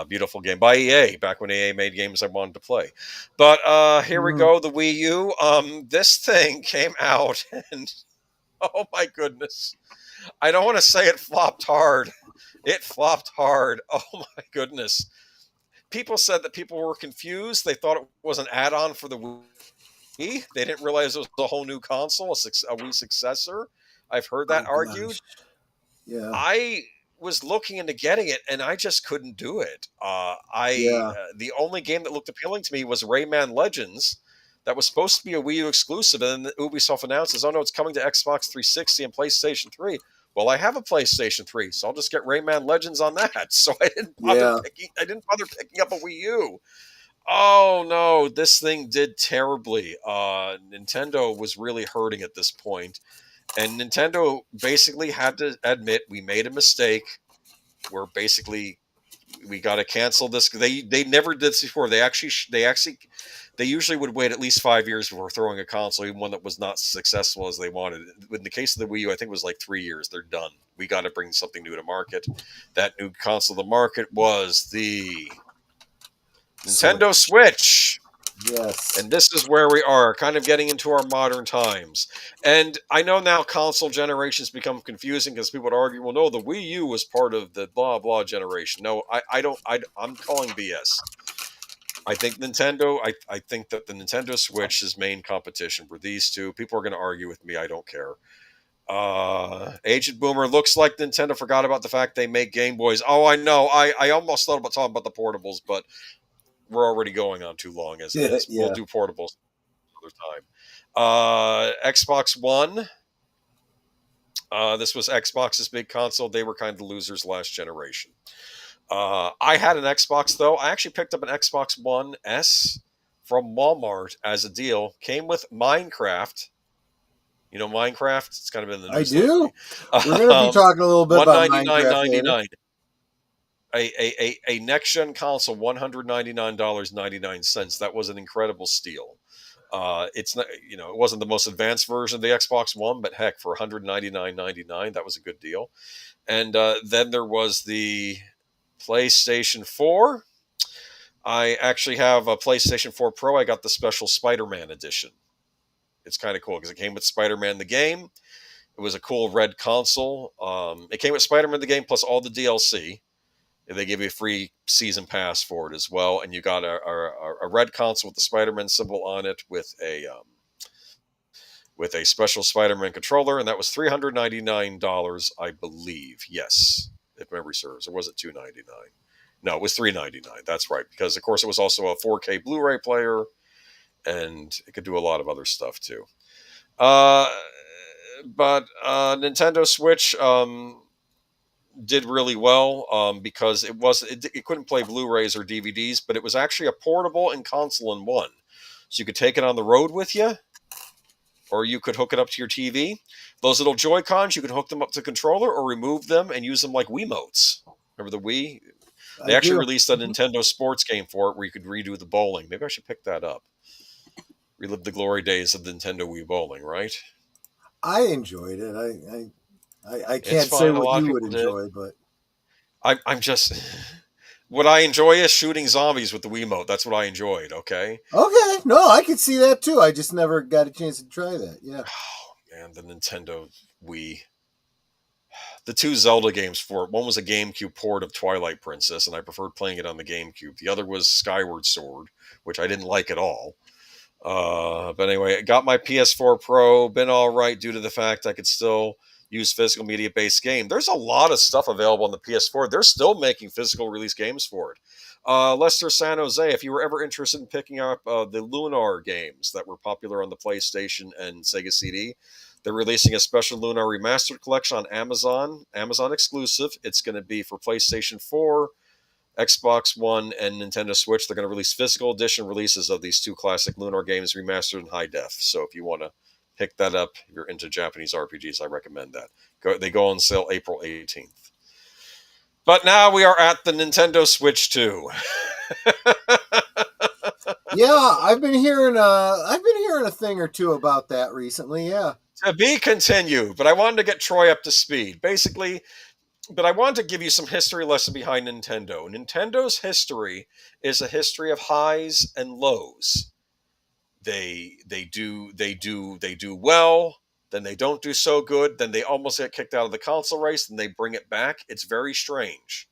Beautiful game by EA, back when EA made games I wanted to play. But here we go, the Wii U. This thing came out, and oh my goodness. I don't want to say it flopped hard. It flopped hard. Oh my goodness. People said that people were confused. They thought it was an add-on for the Wii. They didn't realize it was a whole new console, a Wii successor. I've heard that argued. Yeah. I was looking into getting it, and I just couldn't do it. The only game that looked appealing to me was Rayman Legends. That was supposed to be a Wii U exclusive, and then Ubisoft announces, oh no, it's coming to Xbox 360 and PlayStation 3. Well, I have a PlayStation 3, so I'll just get Rayman Legends on that. So I didn't bother picking up a Wii U. Oh no, this thing did terribly. Nintendo was really hurting at this point, and Nintendo basically had to admit, we made a mistake. We got to cancel this. They never did this before. They usually would wait at least 5 years before throwing a console, even one that was not successful as they wanted. In the case of the Wii U, I think it was like 3 years. They're done. We got to bring something new to market. That new console to market was the Nintendo Switch. Yes. And this is where we are, kind of getting into our modern times. And I know now console generations become confusing because people would argue, well, no, the Wii U was part of the blah, blah generation. No, I'm calling BS. I think I think that the Nintendo Switch's main competition were these two. People are going to argue with me. I don't care. Agent Boomer, looks like Nintendo forgot about the fact they make Game Boys. Oh, I know. I almost thought about talking about the portables, but we're already going on too long as it is. Yeah. We'll do portables another time. Xbox One. This was Xbox's big console. They were kind of the losers last generation. I had an Xbox, though. I actually picked up an Xbox One S from Walmart as a deal. Came with Minecraft. You know Minecraft? It's kind of in the news. I do. We're going to be talking a little bit about Minecraft. A next-gen console, $199.99. That was an incredible steal. It's not, it wasn't the most advanced version of the Xbox One, but heck, for $199.99, that was a good deal. And then there was the PlayStation 4. I actually have a PlayStation 4 Pro. I got the special Spider-Man edition. It's kind of cool because it came with Spider-Man the game. It was a cool red console. It came with Spider-Man the game plus all the DLC. They give you a free season pass for it as well, and you got a red console with the Spider-Man symbol on it with a special Spider-Man controller, and that was $399, I believe. Yes, if memory serves, or was it $299? No, it was $399. That's right, because of course it was also a 4K Blu-ray player, and it could do a lot of other stuff too. But Nintendo Switch did really well because it couldn't play Blu-rays or DVDs, but it was actually a portable and console in one. So you could take it on the road with you, or you could hook it up to your TV. Those little Joy-Cons, you could hook them up to the controller or remove them and use them like Wiimotes. Remember the Wii? They actually released a Nintendo sports game for it where you could redo the bowling. Maybe I should pick that up. Relive the glory days of the Nintendo Wii bowling, right? I enjoyed it. I can't It's say fun. A what lot of you would people did. enjoy, but I'm just what I enjoy is shooting zombies with the Wiimote. That's what I enjoyed. Okay. okay. No, I could see that too. I just never got a chance to try that. Yeah. Oh man, the Nintendo Wii. The two Zelda games for it. One was a GameCube port of Twilight Princess, and I preferred playing it on the GameCube. The other was Skyward Sword, which I didn't like at all. But anyway, I got my PS4 Pro. Been all right due to the fact I could still use physical media based game. There's a lot of stuff available on the PS4. They're still making physical release games for it. Lester San Jose, if you were ever interested in picking up the Lunar games that were popular on the PlayStation and Sega CD, they're releasing a special Lunar Remastered collection on Amazon exclusive. It's going to be for PlayStation 4, Xbox One, and Nintendo Switch. They're going to release physical edition releases of these two classic Lunar games remastered in high def. So if you want to pick that up, if you're into Japanese RPGs, I recommend that. They go on sale April 18th. But now we are at the Nintendo Switch 2. Yeah, I've been hearing a thing or two about that recently. Yeah. To be continued, but I wanted to get Troy up to speed. Basically, but I wanted to give you some history lesson behind Nintendo. Nintendo's history is a history of highs and lows. They do well, then they don't do so good, then they almost get kicked out of the console race, then they bring it back. It's very strange.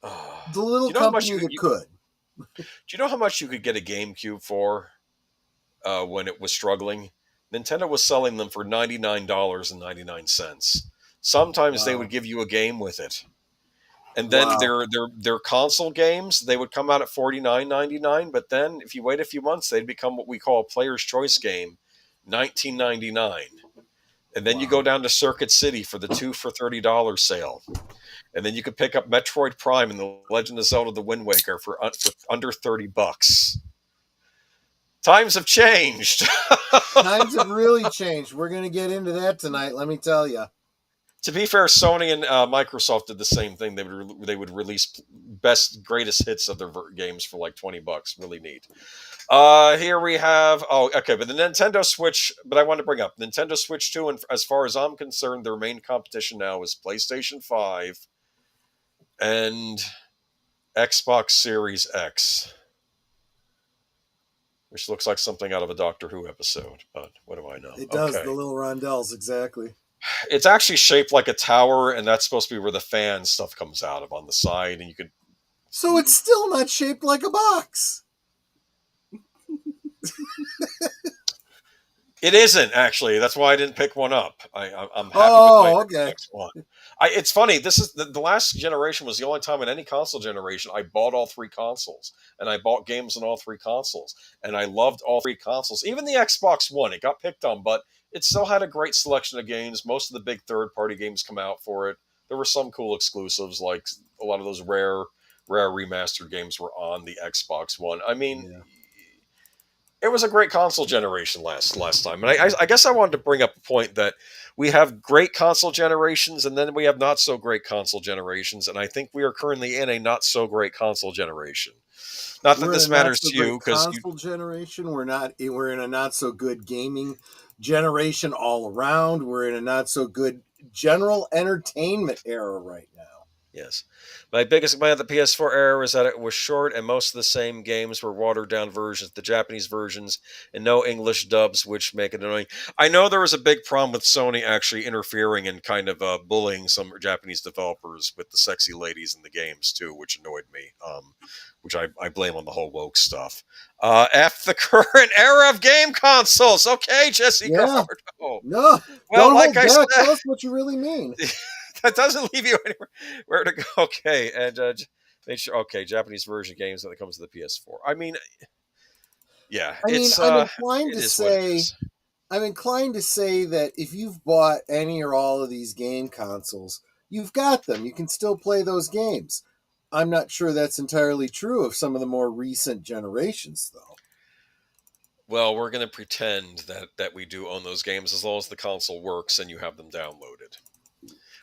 The little company that could. Do you know how much you could get a GameCube for when it was struggling? Nintendo was selling them for $99.99. Sometimes they would give you a game with it. And then their console games, they would come out at $49.99, but then if you wait a few months, they'd become what we call a player's choice game, $19.99. And then you go down to Circuit City for the 2 for $30 sale. And then you could pick up Metroid Prime and The Legend of Zelda: The Wind Waker for under $30. Times have changed. Times have really changed. We're going to get into that tonight, let me tell you. To be fair, Sony and Microsoft did the same thing. They would release greatest hits of their games for like $20. Really neat. Here we have but the Nintendo Switch. But I want to bring up Nintendo Switch 2, and as far as I'm concerned, their main competition now is PlayStation 5 and Xbox Series X, which looks like something out of a Doctor Who episode. But what do I know? It does. The little rondelles, exactly. It's actually shaped like a tower, and that's supposed to be where the fan stuff comes out of on the side, and you could. So it's still not shaped like a box. It isn't, actually. That's why I didn't pick one up. I'm happy with my next one. It's funny. This is the last generation was the only time in any console generation I bought all three consoles, and I bought games on all three consoles, and I loved all three consoles. Even the Xbox One, it got picked on, but it still had a great selection of games. Most of the big third-party games come out for it. There were some cool exclusives, like a lot of those rare remastered games were on the Xbox One. I mean, it was a great console generation last time. And I guess I wanted to bring up a point that we have great console generations, and then we have not so great console generations. And I think we are currently in a not so great console generation. Not that this matters to you, because console generation, we're in a not so good gaming generation all around. We're in a not so good general entertainment era right now. Yes. My biggest complaint of the PS4 era was that it was short, and most of the same games were watered-down versions, the Japanese versions, and no English dubs, which make it annoying. I know there was a big problem with Sony actually interfering and kind of bullying some Japanese developers with the sexy ladies in the games, too, which annoyed me, which I blame on the whole woke stuff. F the current era of game consoles. Okay, Jesse Gardo. No, well, don't hold back. Tell us what you really mean. That doesn't leave you anywhere to go. Okay, and make sure. Okay, Japanese version games when it comes to the PS4. I mean, yeah, I'm inclined to say I'm inclined to say that if you've bought any or all of these game consoles, you've got them. You can still play those games. I'm not sure that's entirely true of some of the more recent generations, though. Well, we're going to pretend that we do own those games as long as the console works and you have them downloaded.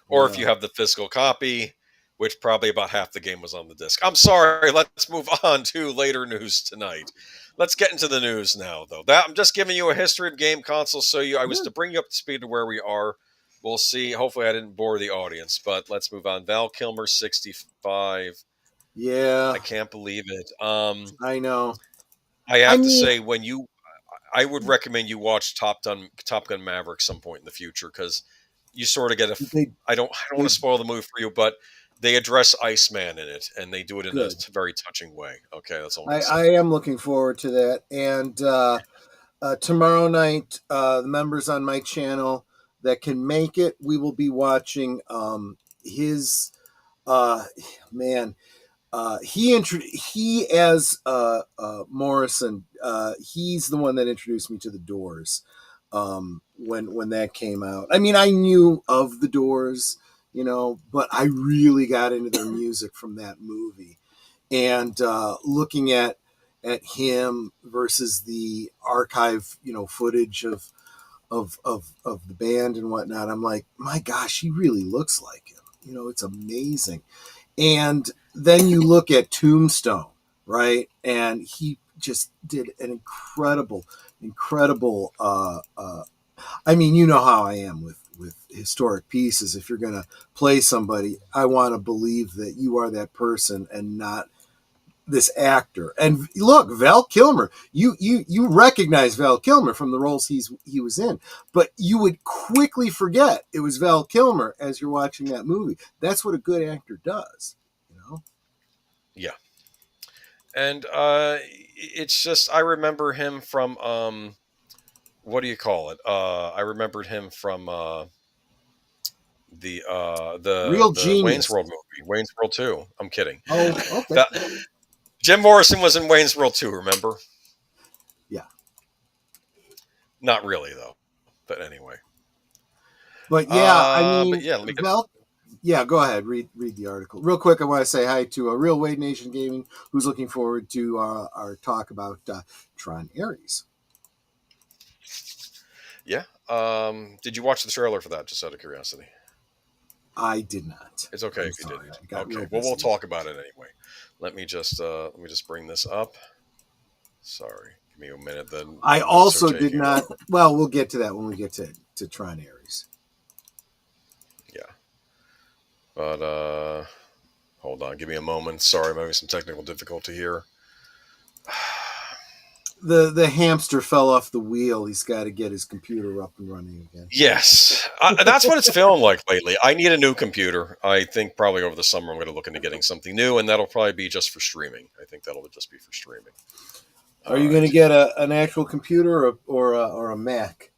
Or if you have the physical copy, which probably about half the game was on the disc. I'm sorry, let's move on to later news tonight. Let's get into the news now, though. I'm just giving you a history of game consoles, so I was to bring you up to speed to where we are. We'll see. Hopefully I didn't bore the audience, but let's move on. Val Kilmer, 65. Yeah. I can't believe it. I know. I have to say, I would recommend you watch Top Gun Maverick some point in the future, because you sort of get I don't want to spoil the movie for you, but they address Iceman in it, and they do it in a very touching way. Okay, that's all I am looking forward to that. And tomorrow night, the members on my channel that can make it, we will be watching his man. He as Morrison. He's the one that introduced me to the Doors. When that came out, I mean, I knew of the Doors, but I really got into their music from that movie. And looking at him versus the archive, footage of the band and whatnot, I'm like, my gosh, he really looks like him. It's amazing. And then you look at Tombstone, right? And he just did an incredible. I mean, you know how I am with historic pieces. If you're going to play somebody, I want to believe that you are that person and not this actor. And look, Val Kilmer, you recognize Val Kilmer from the roles he was in, but you would quickly forget it was Val Kilmer as you're watching that movie. That's what a good actor does, Yeah. And it's just, I remember him from what do you call it? I remembered him from the Real Genius. Wayne's World movie, Wayne's World 2. I'm kidding. Oh, okay. Jim Morrison was in Wayne's World 2, remember? Yeah. Not really, though. But anyway. But yeah, I mean, but yeah, let me yeah, go ahead. Read the article. Real quick, I want to say hi to Real Wade Nation Gaming, who's looking forward to our talk about Tron Ares. Yeah. Did you watch the trailer for that, just out of curiosity? I did not. It's okay if you didn't. Okay. Well, we'll talk about it anyway. Let me just bring this up. Sorry. Give me a minute then. I also did not. Well, we'll get to that when we get to Tron Ares. Yeah. But hold on, give me a moment. Sorry, I'm having some technical difficulty here. The hamster fell off the wheel. He's got to get his computer up and running again. Yes, that's what it's feeling like lately. I need a new computer. I think probably over the summer I'm going to look into getting something new, and that'll probably be just for streaming. I think that'll just be for streaming. Are you going to get an actual computer or a Mac?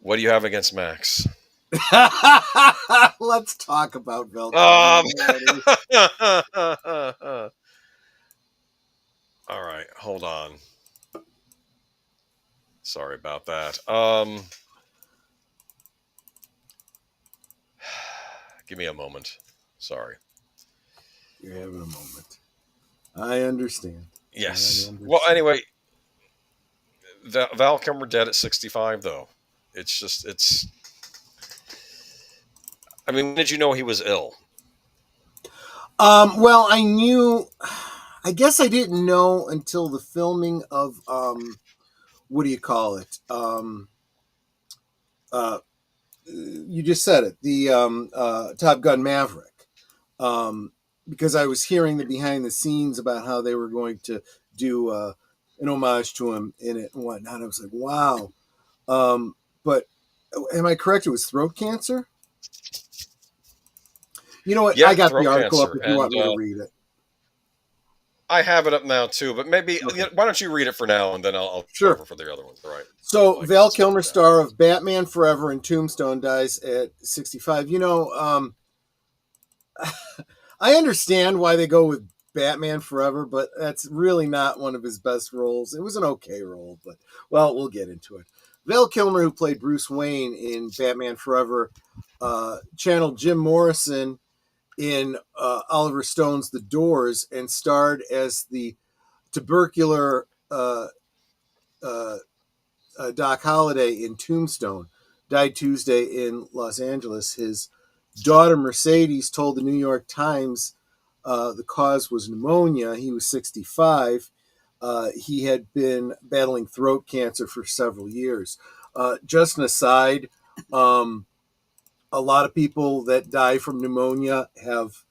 What do you have against Macs? Let's talk about Velcro. All right, hold on. Sorry about that. Give me a moment. Sorry. You're having a moment. I understand. Yes. Well, anyway, Val Kilmer dead at 65, though. It's. I mean, when did you know he was ill? Well, I knew. I guess I didn't know until the filming of what do you call it? You just said it. The Top Gun Maverick. Because I was hearing the behind the scenes about how they were going to do an homage to him in it and whatnot. I was like, wow. But am I correct? It was throat cancer? You know what? Yeah, I got the article up if you want me to read it. I have it up now too, but maybe why don't you read it for now, and then I'll sure for the other ones. All right. So Val Kilmer, star of Batman Forever and Tombstone, dies at 65. I understand why they go with Batman Forever, but that's really not one of his best roles. It was an okay role, but, well, we'll get into it. Val Kilmer, who played Bruce Wayne in Batman Forever, channeled Jim Morrison in Oliver Stone's The Doors and starred as the tubercular Doc Holliday in Tombstone. Died Tuesday in Los Angeles. His daughter Mercedes told the New York Times the cause was pneumonia. He was 65. He had been battling throat cancer for several years. Just an aside, a lot of people that die from pneumonia have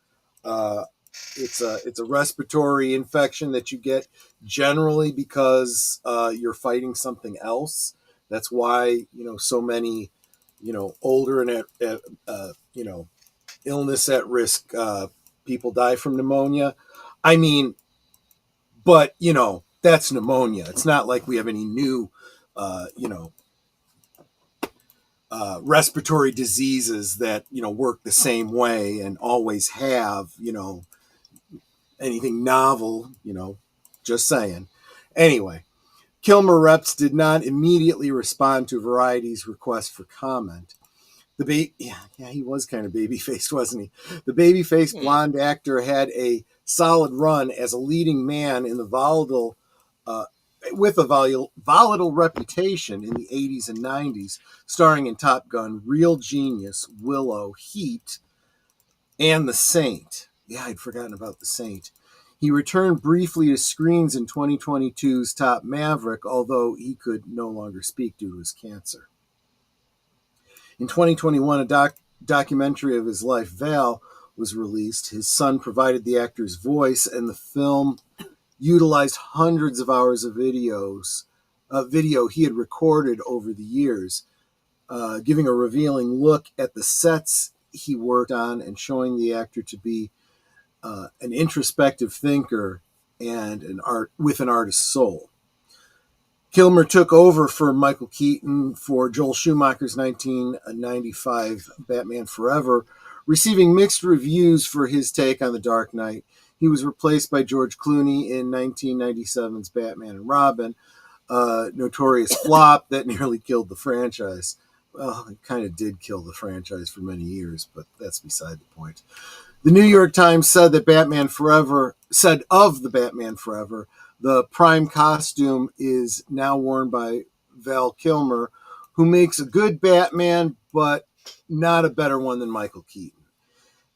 it's a respiratory infection that you get generally because you're fighting something else. That's why so many older and at illness at risk people die from pneumonia. I mean, but that's pneumonia. It's not like we have any new respiratory diseases that work the same way and always have anything novel, just saying. Anyway, Kilmer reps did not immediately respond to Variety's request for comment. Yeah, he was kind of baby-faced, wasn't he? The baby-faced blonde actor had a solid run as a leading man in the volatile reputation in the 80s and 90s, starring in Top Gun, Real Genius, Willow, Heat, and The Saint. Yeah, I'd forgotten about The Saint. He returned briefly to screens in 2022's Top Maverick, although he could no longer speak due to his cancer. In 2021, a documentary of his life, Val, was released. His son provided the actor's voice, and the film utilized hundreds of hours of video he had recorded over the years, giving a revealing look at the sets he worked on and showing the actor to be an introspective thinker and with an artist's soul. Kilmer took over for Michael Keaton for Joel Schumacher's 1995 Batman Forever, receiving mixed reviews for his take on The Dark Knight. He was replaced by George Clooney in 1997's Batman and Robin, a notorious flop that nearly killed the franchise. Well, it kind of did kill the franchise for many years, but that's beside the point. The New York Times said of the Batman Forever, the prime costume is now worn by Val Kilmer, who makes a good Batman, but not a better one than Michael Keaton.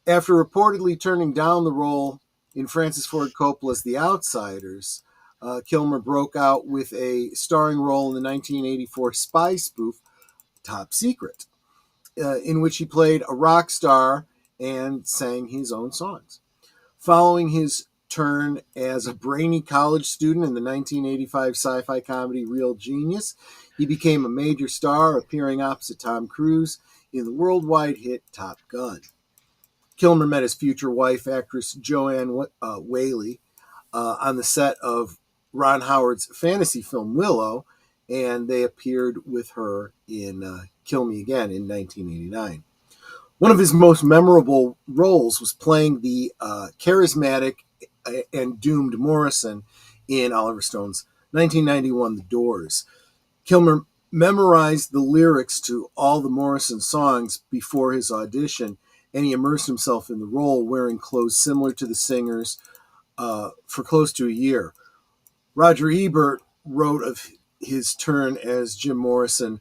After reportedly turning down the role in Francis Ford Coppola's The Outsiders, Kilmer broke out with a starring role in the 1984 spy spoof Top Secret, in which he played a rock star and sang his own songs. Following his turn as a brainy college student in the 1985 sci-fi comedy Real Genius, he became a major star, appearing opposite Tom Cruise in the worldwide hit Top Gun. Kilmer met his future wife, actress Joanne Whaley, on the set of Ron Howard's fantasy film Willow, and they appeared with her in Kill Me Again in 1989. One of his most memorable roles was playing the charismatic and doomed Morrison in Oliver Stone's 1991 The Doors. Kilmer memorized the lyrics to all the Morrison songs before his audition, and he immersed himself in the role, wearing clothes similar to the singers for close to a year. Roger Ebert wrote of his turn as Jim Morrison,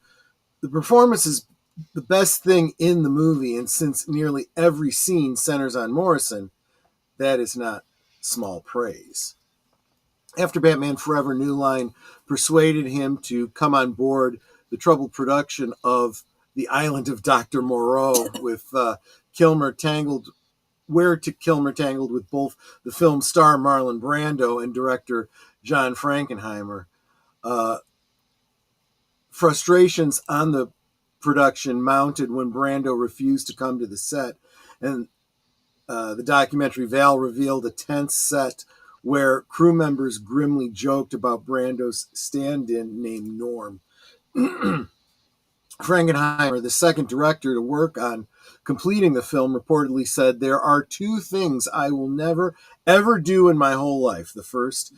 "The performance is the best thing in the movie, and since nearly every scene centers on Morrison, that is not small praise." After Batman Forever, New Line persuaded him to come on board the troubled production of The Island of Dr. Moreau, with Kilmer tangled with both the film star Marlon Brando and director John Frankenheimer. Frustrations on the production mounted when Brando refused to come to the set, and the documentary Val revealed a tense set where crew members grimly joked about Brando's stand-in named Norm. Frankenheimer, the second director to work on completing the film, reportedly said, "There are two things I will never, ever do in my whole life. The first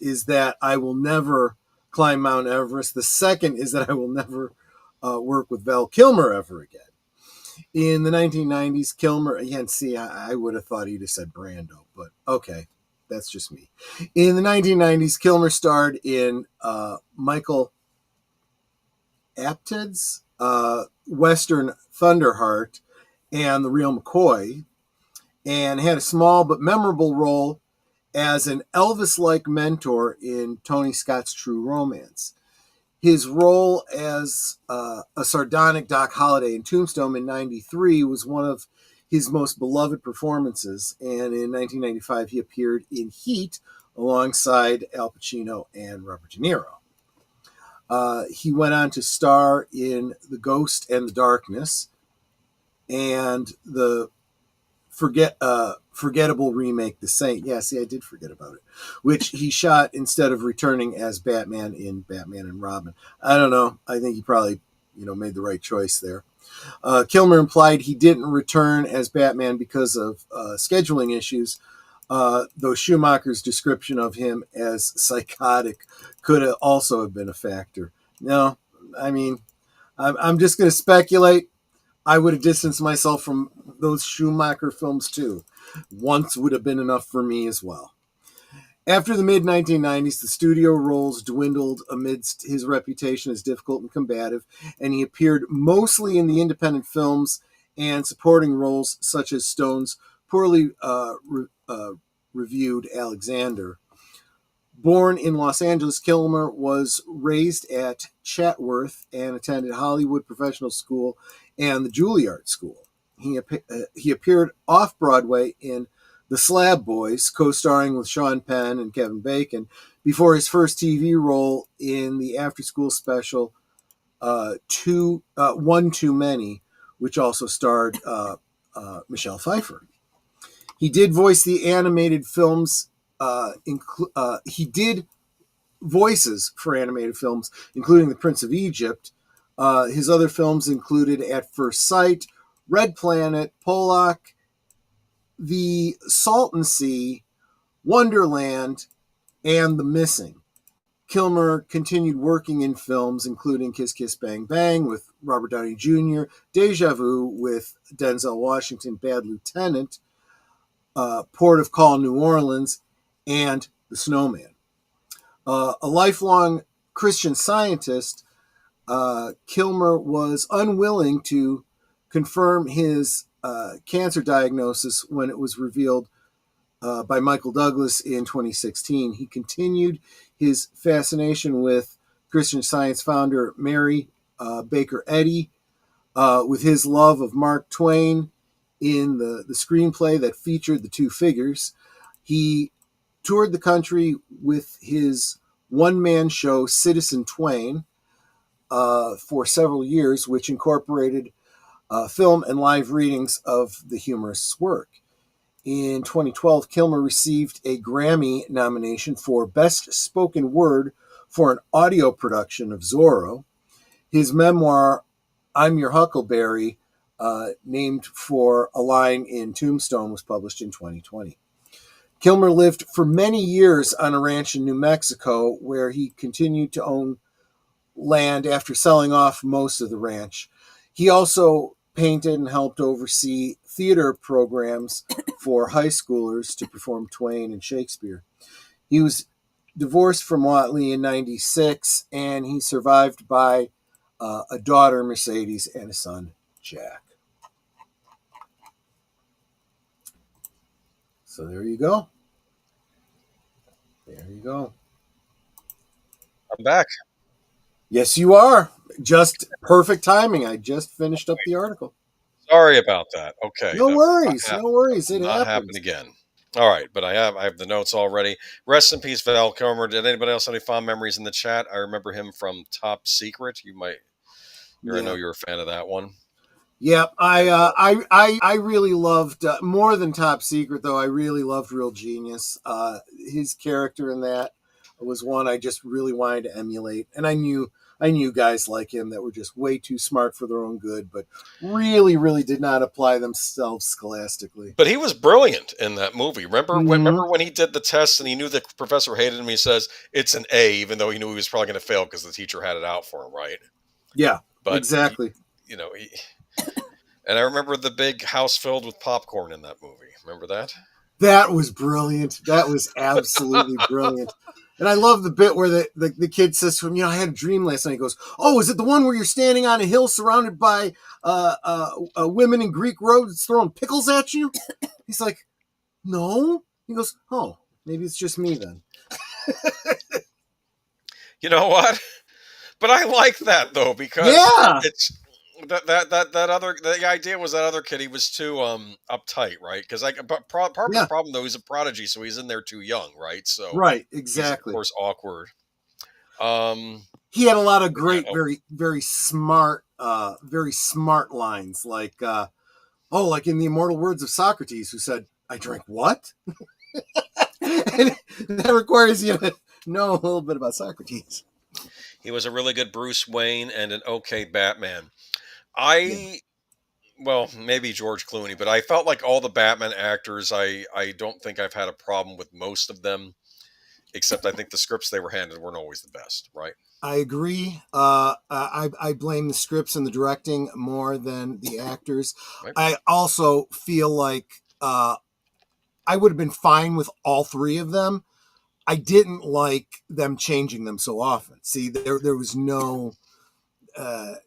is that I will never climb Mount Everest. The second is that I will never work with Val Kilmer ever again." In the 1990s, Kilmer, again, see, I would have thought he'd have said Brando, but okay, that's just me. In the 1990s, Kilmer starred in Michael Apted's Western Thunderheart and The Real McCoy, and had a small but memorable role as an Elvis-like mentor in Tony Scott's True Romance. His role as a sardonic Doc Holliday in Tombstone in '93 was one of his most beloved performances, and in 1995 he appeared in Heat alongside Al Pacino and Robert De Niro. He went on to star in The Ghost and the Darkness and the forgettable remake The Saint. Yeah, see, I did forget about it, which he shot instead of returning as Batman in Batman and Robin. I don't know. I think he probably, made the right choice there. Kilmer implied he didn't return as Batman because of scheduling issues, though Schumacher's description of him as psychotic could also have been a factor. No, I mean, I'm just going to speculate. I would have distanced myself from those Schumacher films too. Once would have been enough for me as well. After the mid-1990s, the studio roles dwindled amidst his reputation as difficult and combative, and he appeared mostly in the independent films and supporting roles such as Stone's poorly reviewed Alexander. Born in Los Angeles, Kilmer was raised at Chatworth and attended Hollywood Professional School and the Juilliard School. He appeared off-Broadway in The Slab Boys, co-starring with Sean Penn and Kevin Bacon, before his first TV role in the after-school special One Too Many, which also starred Michelle Pfeiffer. He did voice the animated films. He did voices for animated films, including The Prince of Egypt. His other films included At First Sight, Red Planet, Pollock, The Salton Sea, Wonderland, and The Missing. Kilmer continued working in films, including Kiss Kiss Bang Bang with Robert Downey Jr., Deja Vu with Denzel Washington, Bad Lieutenant, Port of Call, New Orleans, and The Snowman. A lifelong Christian Scientist, Kilmer was unwilling to confirm his cancer diagnosis when it was revealed by Michael Douglas in 2016. He continued his fascination with Christian Science founder Mary Baker Eddy, with his love of Mark Twain in the screenplay that featured the two figures. He toured the country with his one-man show Citizen Twain for several years, which incorporated film and live readings of the humorist's work. In 2012, Kilmer received a Grammy nomination for Best Spoken Word for an audio production of Zorro. His memoir, I'm Your Huckleberry, named for a line in Tombstone, was published in 2020. Kilmer lived for many years on a ranch in New Mexico, where he continued to own land after selling off most of the ranch. He also painted and helped oversee theater programs for high schoolers to perform Twain and Shakespeare. He was divorced from Watley in '96, and he's survived by a daughter, Mercedes, and a son, Jack. So there you go. There you go. I'm back. Yes, you are. Just perfect timing. I just finished up the article. Sorry about that. Okay. No worries. No worries. It not happens. happen again. All right, but I have the notes already. Rest in peace, Val Kilmer. Did anybody else have any fond memories in the chat? I remember him from Top Secret. You might. I know you're a fan of that one. Yeah, I really loved more than Top Secret, though. I really loved Real Genius. His character in that was one I just really wanted to emulate, and I knew guys like him that were just way too smart for their own good, but really, really did not apply themselves scholastically. But he was brilliant in that movie. Remember Mhm. when he did the test and he knew the professor hated him? He says it's an A, even though he knew he was probably going to fail because the teacher had it out for him, right? Yeah, But exactly. And I remember the big house filled with popcorn in that movie. Remember that? That was brilliant. That was absolutely brilliant. And I love the bit where the kid says to him, I had a dream last night. He goes, oh, is it the one where you're standing on a hill surrounded by women in Greek robes throwing pickles at you? He's like, no. He goes, oh, maybe it's just me then. You know what? But I like that though, because it's the idea was that other kid, he was too uptight, right? Because part of the problem though, he's a prodigy, so he's in there too young, right? So right, exactly. He's of course awkward. He had a lot of great, very, very smart lines, like like in the immortal words of Socrates, who said, "I drank what?" And that requires you to know a little bit about Socrates. He was a really good Bruce Wayne and an okay Batman. Well, maybe George Clooney, but I felt like all the Batman actors, I don't think I've had a problem with most of them, except I think the scripts they were handed weren't always the best, right? I agree. I blame the scripts and the directing more than the actors. Right. I also feel like I would have been fine with all three of them. I didn't like them changing them so often. See, there was no, there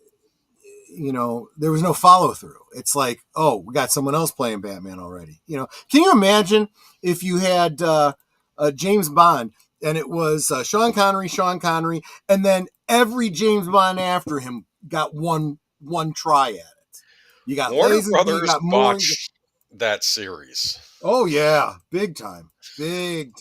was no follow through. It's like, oh, we got someone else playing Batman already. Can you imagine if you had James Bond and it was Sean Connery, and then every James Bond after him got one try at it. You got Warner Lazenby, Brothers you got botched that series. Oh yeah, big time. He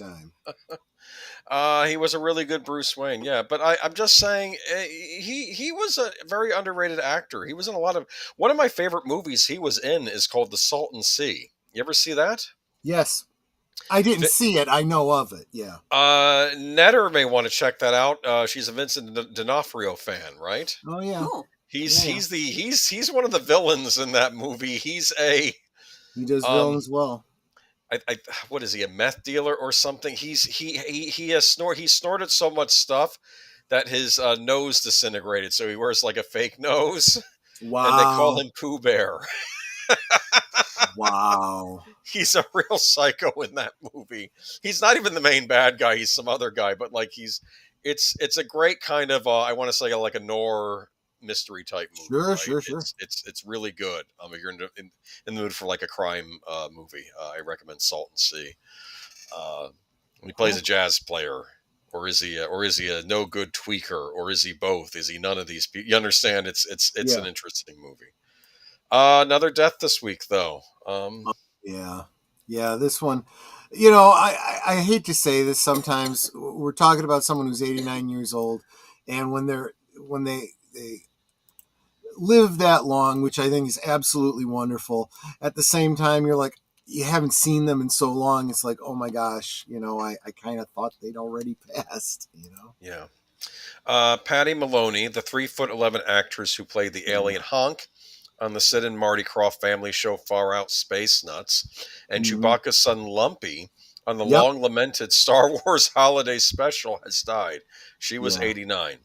was a really good Bruce Wayne, yeah. But I'm just saying, he was a very underrated actor. He was in a lot of. One of my favorite movies he was in is called The Salton Sea. You ever see that? Yes. I didn't see it. I know of it. Yeah. Netter may want to check that out. She's a Vincent D'Onofrio fan, right? Oh yeah. Oh. He's one of the villains in that movie. He does villains well. What is he, a meth dealer or something? He snorted so much stuff that his nose disintegrated, so he wears like a fake nose. Wow. And they call him Pooh Bear. Wow. He's a real psycho in that movie. He's not even the main bad guy. He's some other guy, but like it's a great kind of I want to say like a noir mystery type movie. Sure. It's really good. If you're in the mood for like a crime movie, I recommend Salton Sea. He plays a jazz player, or is he a no good tweaker, or is he both? Is he none of these people? You understand? It's an interesting movie. Another death this week, though. Yeah. This one, I hate to say this. Sometimes we're talking about someone who's 89 years old, and when they live that long, which I think is absolutely wonderful. At the same time, you're like, you haven't seen them in so long. It's like, oh my gosh, I kind of thought they'd already passed, Yeah. Patty Maloney, the 3'11" actress who played the alien Honk on the Sid and Marty Krofft family show Far Out Space Nuts, and Chewbacca's son Lumpy on the long lamented Star Wars Holiday Special, has died. She was 89.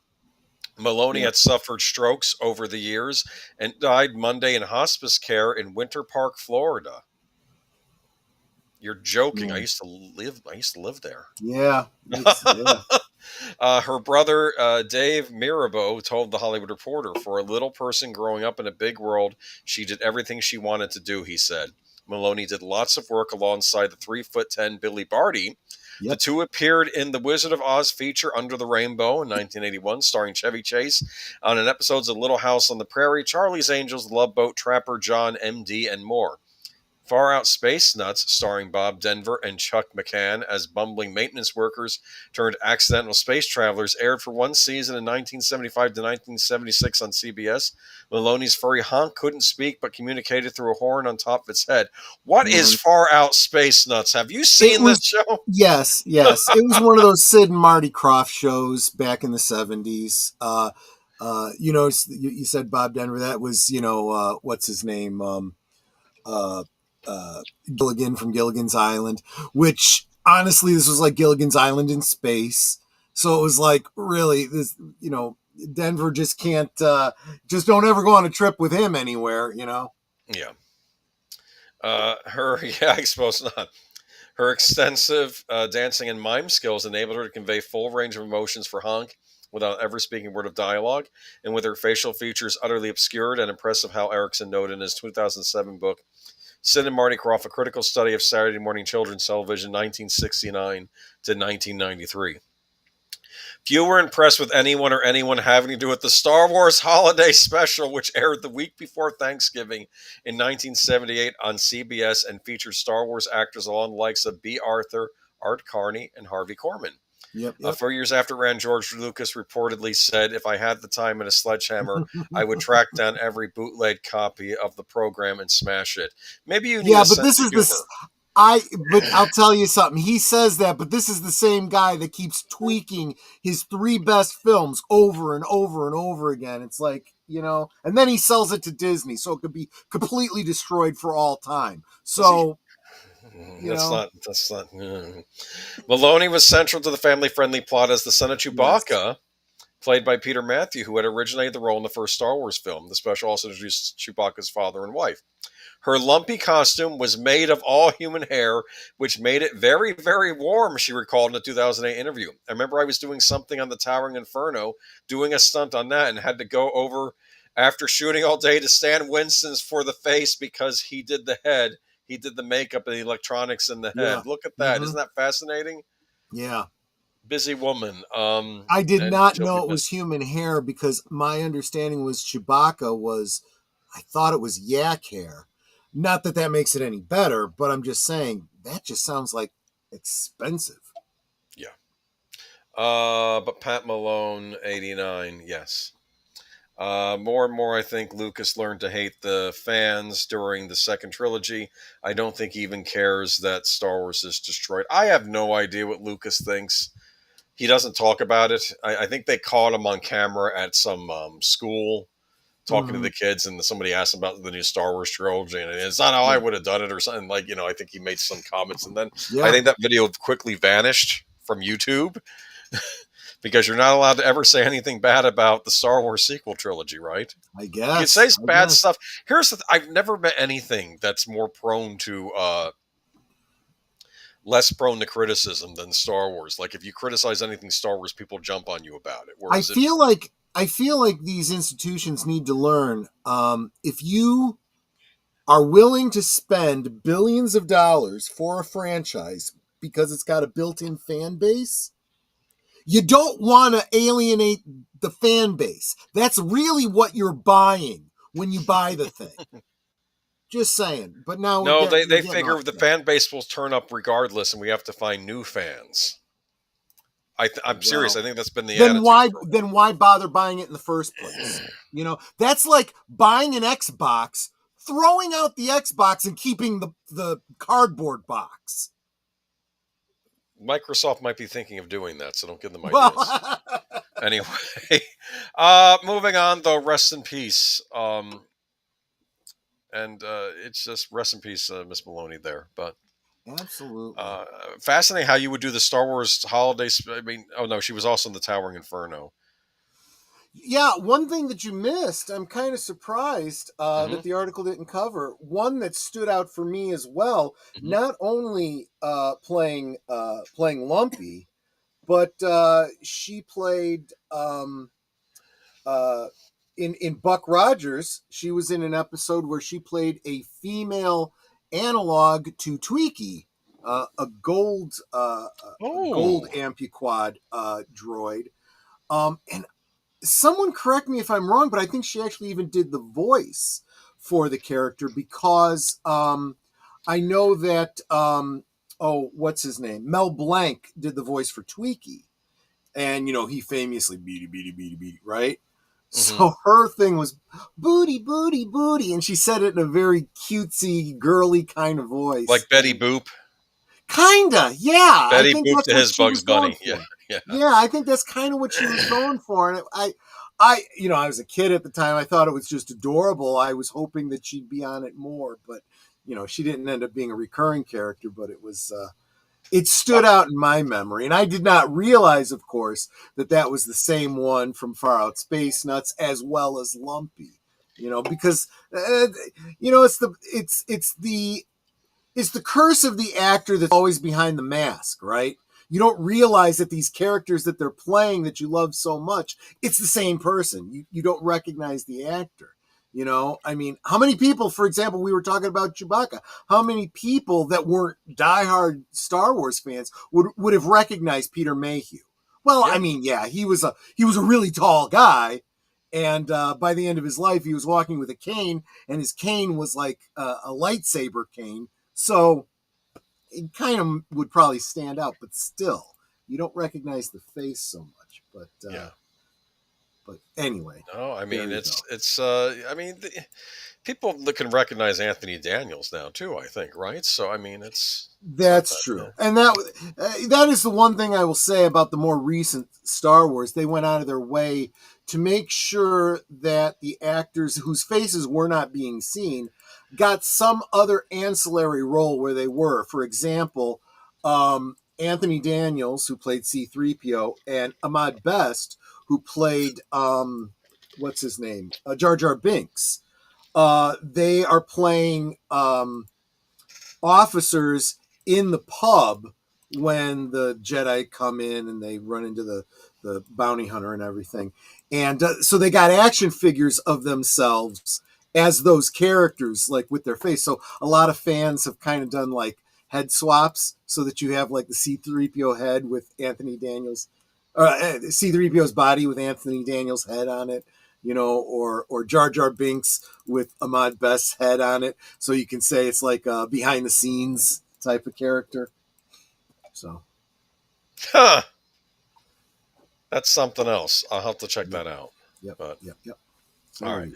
Maloney had suffered strokes over the years and died Monday in hospice care in Winter Park, Florida. You're joking. I used to live there. Yeah. Her brother, Dave Mirabeau, told The Hollywood Reporter, for a little person growing up in a big world, she did everything she wanted to do, he said. Maloney did lots of work alongside the 3'10" Billy Barty. The two appeared in the Wizard of Oz feature Under the Rainbow in 1981, starring Chevy Chase, on an episodes of Little House on the Prairie, Charlie's Angels, Love Boat, Trapper John, MD, and more. Far Out Space Nuts, starring Bob Denver and Chuck McCann as bumbling maintenance workers turned accidental space travelers, aired for one season in 1975 to 1976 on CBS. Maloney's furry honk couldn't speak but communicated through a horn on top of its head. What is Far Out Space Nuts? Have you seen this show? Yes. It was one of those Sid and Marty Krofft shows back in the 70s. You said Bob Denver. That was, what's his name? Gilligan from Gilligan's Island, which honestly, this was like Gilligan's Island in space. So it was like, really, this, Denver just can't, just don't ever go on a trip with him anywhere, Yeah. I suppose not. Her extensive dancing and mime skills enabled her to convey full range of emotions for Honk without ever speaking a word of dialogue, and with her facial features utterly obscured and impressive, Hal Erickson noted in his 2007 book, Sid and Marty Krofft, A Critical Study of Saturday Morning Children's Television, 1969 to 1993. Few were impressed with anyone having to do with the Star Wars Holiday Special, which aired the week before Thanksgiving in 1978 on CBS and featured Star Wars actors along the likes of B. Arthur, Art Carney, and Harvey Korman. Yep. 4 years after it ran, George Lucas reportedly said, "If I had the time and a sledgehammer, I would track down every bootleg copy of the program and smash it." Maybe you need a sense of humor. But I'll tell you something. He says that, but this is the same guy that keeps tweaking his 3 best films over and over and over again. It's like, and then he sells it to Disney, so it could be completely destroyed for all time. So, That's not. Maloney was central to the family-friendly plot as the son of Chewbacca, played by Peter Matthew, who had originated the role in the first Star Wars film. The special also introduced Chewbacca's father and wife. Her lumpy costume was made of all human hair, which made it very, very warm, she recalled in a 2008 interview. I remember I was doing something on the Towering Inferno, doing a stunt on that, and had to go over after shooting all day to Stan Winston's for the face because he did the head. He did the makeup and the electronics in the head. Yeah. Look at that. Mm-hmm. Isn't that fascinating? Yeah. Busy woman. I did not know it was human hair because my understanding was Chewbacca I thought it was yak hair. Not that makes it any better, but I'm just saying that just sounds like expensive. Yeah. But Pat Malone, 89, yes. More and more, I think Lucas learned to hate the fans during the second trilogy. I don't think he even cares that Star Wars is destroyed. I have no idea what Lucas thinks. He doesn't talk about it. I think they caught him on camera at some school talking to the kids, and somebody asked him about the new Star Wars trilogy, and it's not how I would have done it or something. I think he made some comments, and then I think that video quickly vanished from YouTube because you're not allowed to ever say anything bad about the Star Wars sequel trilogy, right? I guess. You can say bad stuff. I've never met anything that's more prone to less prone to criticism than Star Wars. Like if you criticize anything Star Wars, people jump on you about it. I feel like these institutions need to learn, if you are willing to spend billions of dollars for a franchise because it's got a built-in fan base, you don't want to alienate the fan base. That's really what you're buying when you buy the thing. Just saying. But now they figure the fan base will turn up regardless, and we have to find new fans. I'm serious. I think that's been the attitude. Then why bother buying it in the first place? That's like buying an Xbox, throwing out the Xbox, and keeping the cardboard box. Microsoft might be thinking of doing that, so don't give them ideas. Anyway, moving on, though, rest in peace. And it's just rest in peace, Miss Maloney there. But absolutely fascinating how you would do the Star Wars holiday. She was also in the Towering Inferno. Yeah, one thing that you missed, I'm kind of surprised that the article didn't cover. One that stood out for me as well, not only playing Lumpy, but she played in Buck Rogers. She was in an episode where she played a female analog to Tweaky, a gold Ampuquad droid, and someone correct me if I'm wrong, but I think she actually even did the voice for the character because I know that what's his name? Mel Blanc did the voice for Tweaky. And he famously beady, right? So her thing was booty, booty, booty, and she said it in a very cutesy, girly kind of voice. Like Betty Boop. Kinda, yeah. Betty I think Boop that's to what his she was Bugs going Bunny. for. Yeah. Yeah, I think that's kind of what she was going for. And I was a kid at the time. I thought it was just adorable. I was hoping that she'd be on it more, but she didn't end up being a recurring character. But it was. It stood out in my memory, and I did not realize, of course, that was the same one from Far Out Space Nuts as well as Lumpy. Because it's the curse of the actor that's always behind the mask, right? You don't realize that these characters that they're playing that you love so much, it's the same person. You don't recognize the actor. I mean, how many people, for example, we were talking about Chewbacca, how many people that weren't diehard Star Wars fans would have recognized Peter Mayhew? Well, yeah. I mean, yeah, he was a really tall guy. And by the end of his life, he was walking with a cane, and his cane was like a lightsaber cane. So it kind of would probably stand out, but still, you don't recognize the face so much. But But anyway. No, I mean people that can recognize Anthony Daniels now too, I think, right? So I mean, that's true, yeah. And that is the one thing I will say about the more recent Star Wars. They went out of their way to make sure that the actors whose faces were not being seen got some other ancillary role where they were. For example, Anthony Daniels, who played C-3PO, and Ahmad Best, who played what's his name, Jar Jar Binks. They are playing officers in the pub when the Jedi come in and they run into the bounty hunter and everything. And so they got action figures of themselves as those characters, like with their face. So a lot of fans have kind of done like head swaps so that you have like the C-3PO head with Anthony Daniels, C-3PO's body with Anthony Daniels' head on it, or Jar Jar Binks with Ahmad Best's head on it. So you can say it's like a behind the scenes type of character. So. Huh. That's something else. I'll have to check that out. Yep. Yep. All right.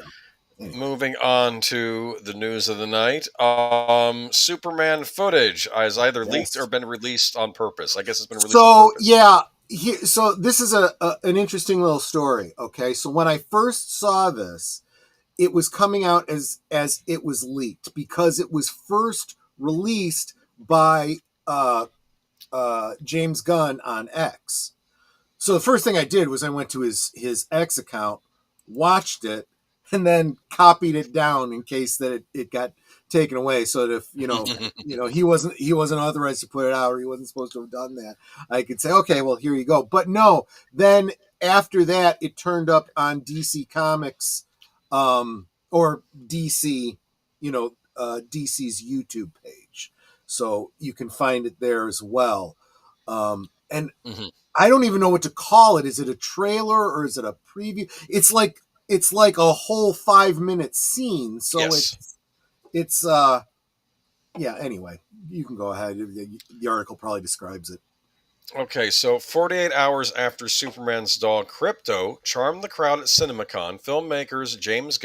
Anyway. Moving on to the news of the night. Superman footage has either leaked or been released on purpose. I guess it's been released on purpose. Yeah. So this is an interesting little story. Okay. So when I first saw this, it was coming out as it was leaked because it was first released by James Gunn on X. So the first thing I did was I went to his X account, watched it, and then copied it down in case that it got taken away. So that if he wasn't authorized to put it out, or he wasn't supposed to have done that, I could say, okay, well, here you go. But no, then after that, it turned up on DC Comics, or DC, DC's YouTube page. So you can find it there as well. And I don't even know what to call it. Is it a trailer or is it a preview? It's like a whole 5-minute scene. So yes. it's anyway, you can go ahead. The article probably describes it. Okay, so 48 hours after Superman's dog Krypto charmed the crowd at CinemaCon, filmmaker James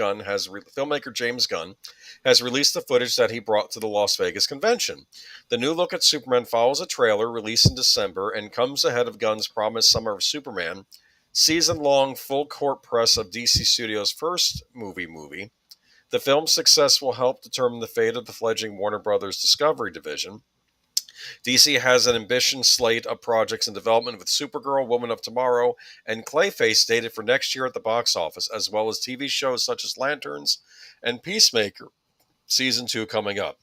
Gunn has released the footage that he brought to the Las Vegas convention. The new look at Superman follows a trailer released in December and comes ahead of Gunn's promised Summer of Superman, season-long full-court press of DC Studios' first movie. The film's success will help determine the fate of the fledgling Warner Brothers Discovery division. DC has an ambitious slate of projects in development with Supergirl, Woman of Tomorrow, and Clayface dated for next year at the box office, as well as TV shows such as Lanterns and Peacemaker Season 2 coming up.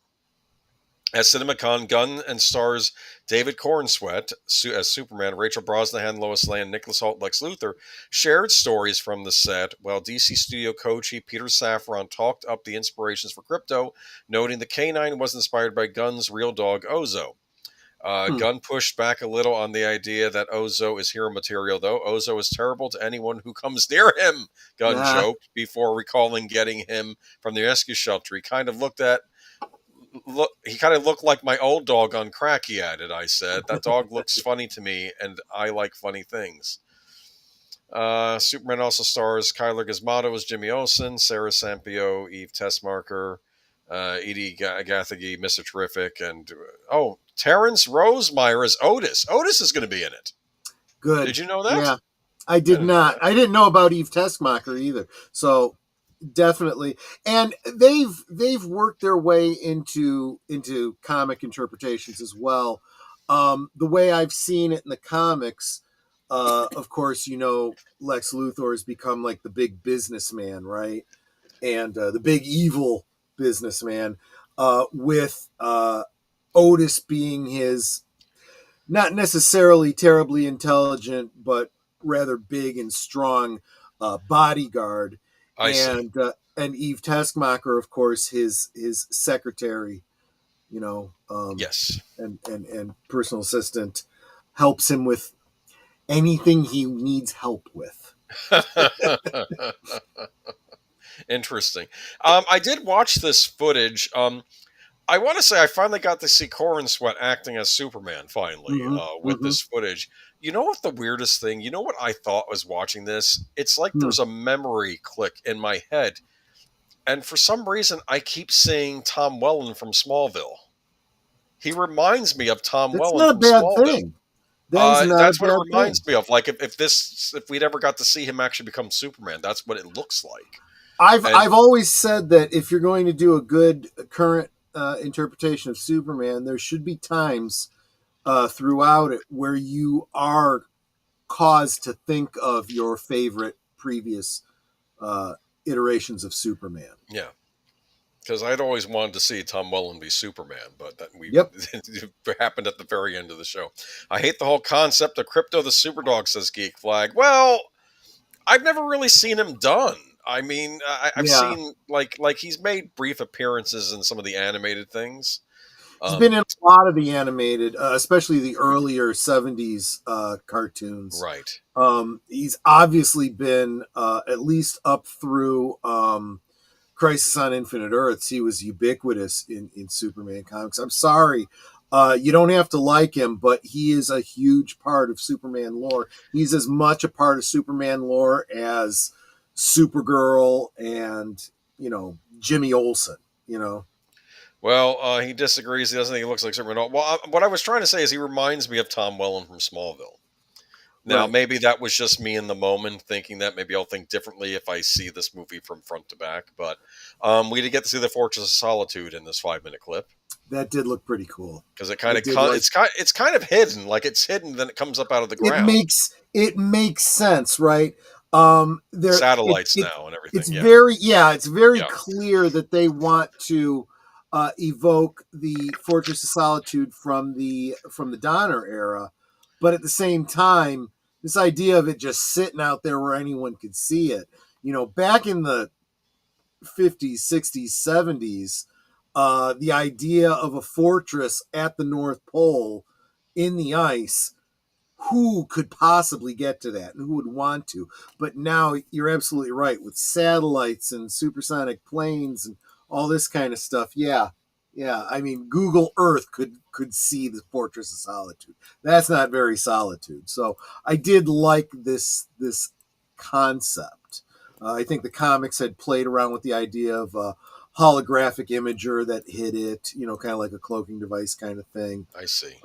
At CinemaCon, Gunn and stars David Corenswet as Superman, Rachel Brosnahan, Lois Lane, Nicholas Hoult, Lex Luthor shared stories from the set, while DC Studio co-chief Peter Safran talked up the inspirations for Krypto, noting the canine was inspired by Gunn's real dog, Ozo. Gunn pushed back a little on the idea that Ozo is hero material, though. Ozo is terrible to anyone who comes near him, Gunn joked, before recalling getting him from the rescue shelter. He kind of looked looked like my old dog on crack. He added, I said, that dog looks funny to me, and I like funny things. Superman also stars Kyler Gizmodo as Jimmy Olsen, Sarah Sampio, Eve Tessmarker, Edie Gathegi, Mr. Terrific, and Terrence Rosemeyer as Otis. Otis is going to be in it. Good. Did you know that? Yeah, I did not. I didn't know about Eve Tessmacher either. So definitely, and they've worked their way into comic interpretations as well. The way I've seen it in the comics, of course, Lex Luthor has become like the big businessman, right? And the big evil businessman, with Otis being his not necessarily terribly intelligent, but rather big and strong bodyguard. I see. And Eve Tessmacher, of course, his secretary, Yes. and personal assistant, helps him with anything he needs help with. Interesting. I did watch this footage. I want to say I finally got to see Corin Sweat acting as Superman finally with this footage. You know what the weirdest thing? You know what I thought was watching this? It's like there's a memory click in my head. And for some reason, I keep seeing Tom Welling from Smallville. He reminds me of Tom Welling from Smallville. That's not a bad thing. That's what it reminds me of. Like if we'd ever got to see him actually become Superman, that's what it looks like. I've always said that if you're going to do a good current interpretation of Superman, there should be times throughout it where you are caused to think of your favorite previous iterations of Superman. Yeah, because I'd always wanted to see Tom Welling be Superman, but it happened at the very end of the show. I hate the whole concept of Crypto the Superdog, says Geek Flag. Well, I've never really seen him done. I mean, I've seen like he's made brief appearances in some of the animated things. He's been in a lot of the animated, especially the earlier 70s cartoons. Right. He's obviously been at least up through Crisis on Infinite Earths. He was ubiquitous in Superman comics. I'm sorry. You don't have to like him, but he is a huge part of Superman lore. He's as much a part of Superman lore as Supergirl and, Jimmy Olsen, Well, he disagrees. He doesn't think he looks like Superman. Well, what I was trying to say is he reminds me of Tom Welling from Smallville. Now, maybe that was just me in the moment thinking that. Maybe I'll think differently if I see this movie from front to back. But we did get to see the Fortress of Solitude in this 5-minute clip. That did look pretty cool because it kind of it's kind of hidden, like it's hidden, then it comes up out of the ground. It makes sense, right? Satellites now and everything. It's very clear that they want to evoke the Fortress of Solitude from the Donner era, but at the same time, this idea of it just sitting out there where anyone could see it, back in the 50s, 60s, 70s, the idea of a fortress at the North Pole in the ice, who could possibly get to that and who would want to? But now you're absolutely right with satellites and supersonic planes and all this kind of stuff. Yeah. I mean, Google Earth could see the Fortress of Solitude. That's not very solitude. So I did like this concept. I think the comics had played around with the idea of a holographic imager that hid it, kind of like a cloaking device kind of thing. I see.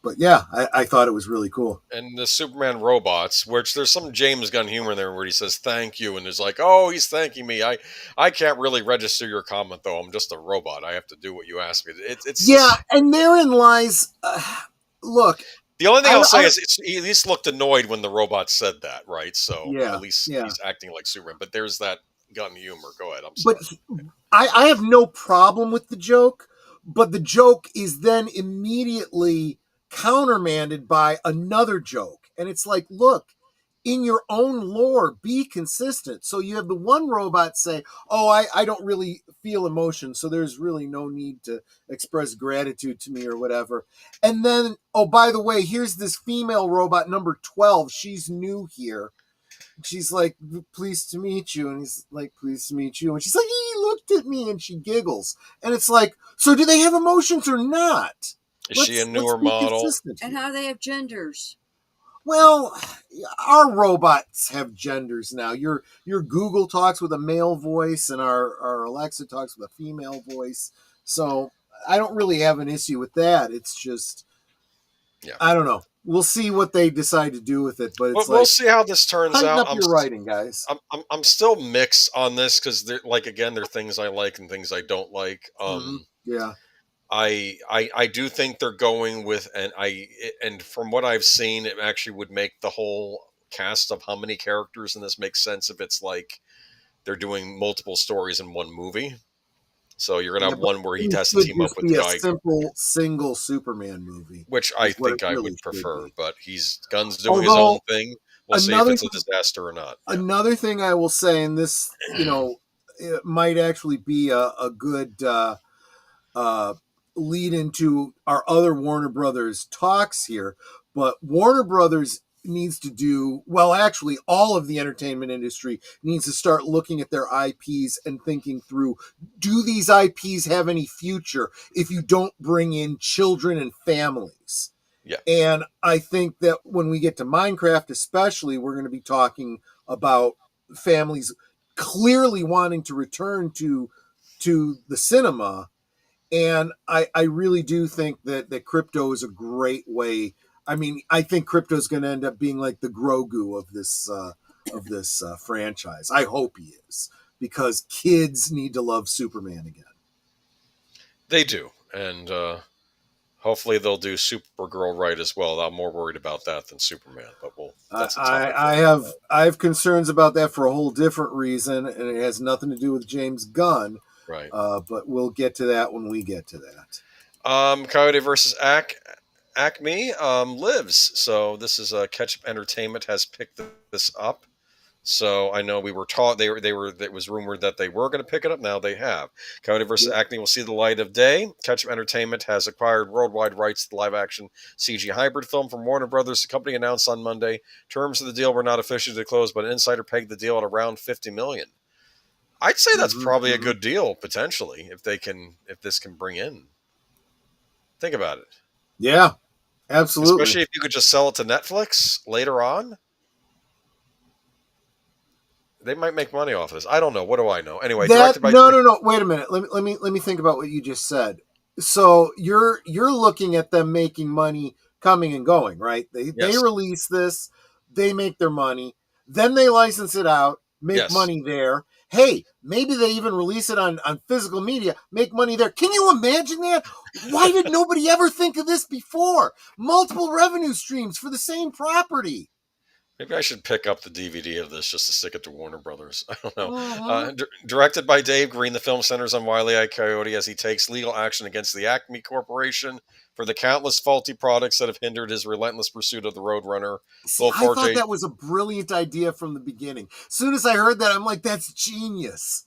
But yeah, I thought it was really cool. And the Superman robots, which there's some James Gunn humor in there where he says thank you, and there's like, oh, he's thanking me. I can't really register your comment though. I'm just a robot. I have to do what you ask me. And therein lies. Look, the only thing I'll say is he at least looked annoyed when the robot said that, right? So at least he's acting like Superman. But there's that Gunn humor. Go ahead. I'm sorry. But I have no problem with the joke, but the joke is then immediately countermanded by another joke. And it's like, look, in your own lore, be consistent. So you have the one robot say, oh, I don't really feel emotion, so there's really no need to express gratitude to me or whatever. And then, oh, by the way, here's this female robot, number 12. She's new here. She's like, pleased to meet you. And he's like, pleased to meet you. And she's like, looked at me and she giggles. And it's like, so do they have emotions or not? Is she a newer be model? consistent And here. how do they have genders? Well, our robots have genders now. Your Google talks with a male voice, and our Alexa talks with a female voice. So I don't really have an issue with that. It's just, I don't know. We'll see what they decide to do with it. But it's we'll see how this turns tighten out. up your writing, guys. I'm still mixed on this because there are things I like and things I don't like. Yeah. I do think they're going with and from what I've seen, it actually would make the whole cast of how many characters in this make sense if it's like they're doing multiple stories in one movie. So you're gonna have one where he has to team up with the guy, a simple single Superman movie, which I think I would prefer. But Gunn's doing his own thing. We'll see if it's a disaster or not. Yeah. Another thing I will say, and this, it might actually be a good lead into our other Warner Brothers talks here, but Warner Brothers needs to do, well, actually all of the entertainment industry needs to start looking at their IPs and thinking through, do these IPs have any future if you don't bring in children and families? Yeah. And I think that when we get to Minecraft especially, we're going to be talking about families clearly wanting to return to the cinema. And I really do think that crypto is a great way. I mean, I think crypto is going to end up being like the Grogu of this franchise. I hope he is, because kids need to love Superman again. They do, and hopefully they'll do Supergirl right as well. I'm more worried about that than Superman, but I have concerns about that for a whole different reason, and it has nothing to do with James Gunn. Right. But we'll get to that when we get to that. Coyote versus Acme lives. So this is Ketchup Entertainment has picked this up. So I know we were taught it was rumored that they were going to pick it up. Now they have. Coyote versus Acme will see the light of day. Ketchup Entertainment has acquired worldwide rights to the live-action CG hybrid film from Warner Brothers. The company announced on Monday terms of the deal were not officially disclosed, but an insider pegged the deal at around $50 million. I'd say that's probably a good deal potentially if this can bring in. Think about it. Yeah, absolutely. Especially if you could just sell it to Netflix later on. They might make money off of this. I don't know. What do I know? Anyway, directed by no. Wait a minute. Let me think about what you just said. So you're looking at them making money coming and going, right? They release this, they make their money, then they license it out, make money there. Hey, maybe they even release it on physical media, make money there. Can you imagine that? Why did nobody ever think of this before? Multiple revenue streams for the same property. Maybe I should pick up the DVD of this just to stick it to Warner Brothers. I don't know. Directed by Dave Green, the film centers on Wile E. Coyote as he takes legal action against the Acme Corporation for the countless faulty products that have hindered his relentless pursuit of the Roadrunner. I thought that was a brilliant idea from the beginning. As soon as I heard that, I'm like, that's genius.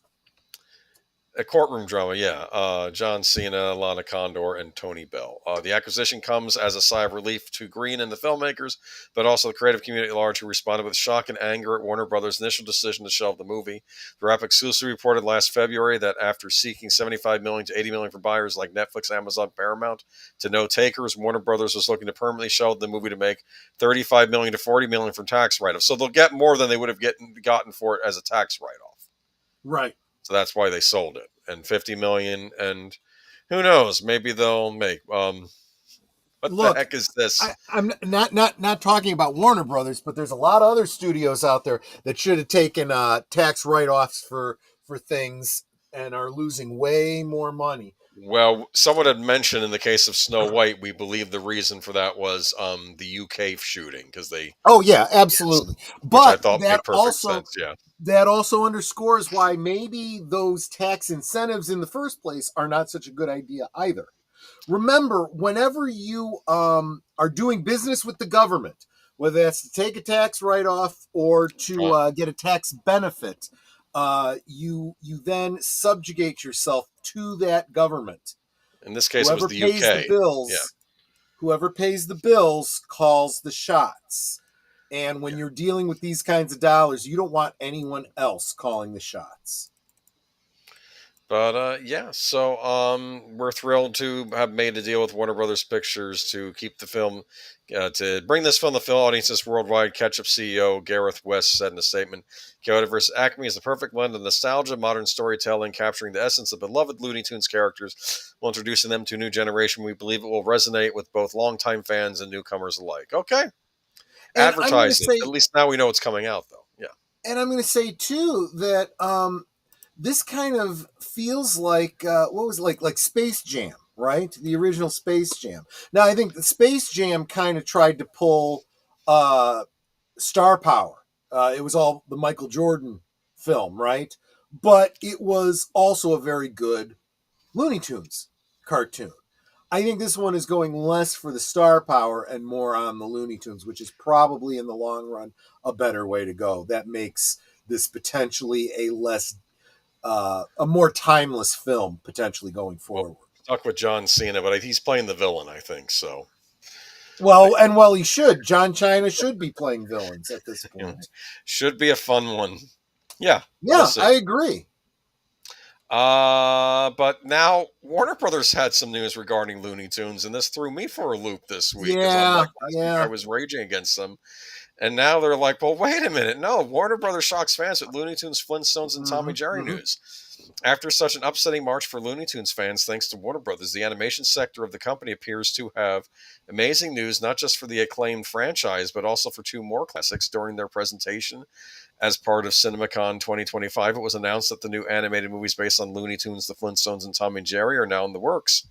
A courtroom drama, yeah. John Cena, Lana Condor, and Tony Bell. The acquisition comes as a sigh of relief to Green and the filmmakers, but also the creative community at large, who responded with shock and anger at Warner Brothers' initial decision to shelve the movie. The Rap exclusively reported last February that after seeking $75 million to $80 million from buyers like Netflix, Amazon, Paramount, to no takers, Warner Brothers was looking to permanently shelve the movie to make $35 million to $40 million from tax write-offs. So they'll get more than they would have gotten for it as a tax write-off. Right. So that's why they sold it. And $50 million, and who knows? Maybe they'll make. What the heck is this? I'm not talking about Warner Brothers, but there's a lot of other studios out there that should have taken tax write-offs for things and are losing way more money. Well, someone had mentioned in the case of Snow White, we believe the reason for that was the UK shooting because they. Oh yeah, absolutely. Yes, but which I thought made perfect sense. Yeah. That also underscores why maybe those tax incentives in the first place are not such a good idea either. Remember, whenever you are doing business with the government, whether that's to take a tax write-off or to get a tax benefit, you then subjugate yourself to that government. In this case, it was the UK. The bills, Whoever pays the bills calls the shots. And when you're dealing with these kinds of dollars, you don't want anyone else calling the shots. But yeah, so we're thrilled to have made a deal with Warner Brothers Pictures to keep the film, to bring this film to film audiences worldwide. Ketchup CEO Gareth West said in a statement, "Kyoto vs. Acme is the perfect blend of nostalgia, modern storytelling, capturing the essence of beloved Looney Tunes characters, while introducing them to a new generation. We believe it will resonate with both longtime fans and newcomers alike." Okay, And I'm going to advertise it. say, At least now we know it's coming out, though. Yeah. and I'm going to say too that this kind of feels like what was it, like Space Jam, right? The original Space Jam. Now I think the Space Jam kind of tried to pull star power. It was all the Michael Jordan film, right? But it was also a very good Looney Tunes cartoon. I think this one is going less for the star power and more on the Looney Tunes, which is probably in the long run a better way to go. That makes this potentially a more timeless film potentially going forward. Stuck with John Cena, but he's playing the villain, I think. So, Well, he should. John China should be playing villains at this point. Should be a fun one. Yeah, yeah, we'll I agree. But now Warner Brothers had some news regarding Looney Tunes, and this threw me for a loop this week. Yeah, last week I was raging against them. And now they're like, well, wait a minute. No, Warner Brothers shocks fans with Looney Tunes, Flintstones, and Tom and Jerry news. After such an upsetting March for Looney Tunes fans, thanks to Warner Brothers, the animation sector of the company appears to have amazing news, not just for the acclaimed franchise, but also for two more classics. During their presentation as part of CinemaCon 2025, it was announced that the new animated movies based on Looney Tunes, the Flintstones, and Tom and Jerry are now in the works.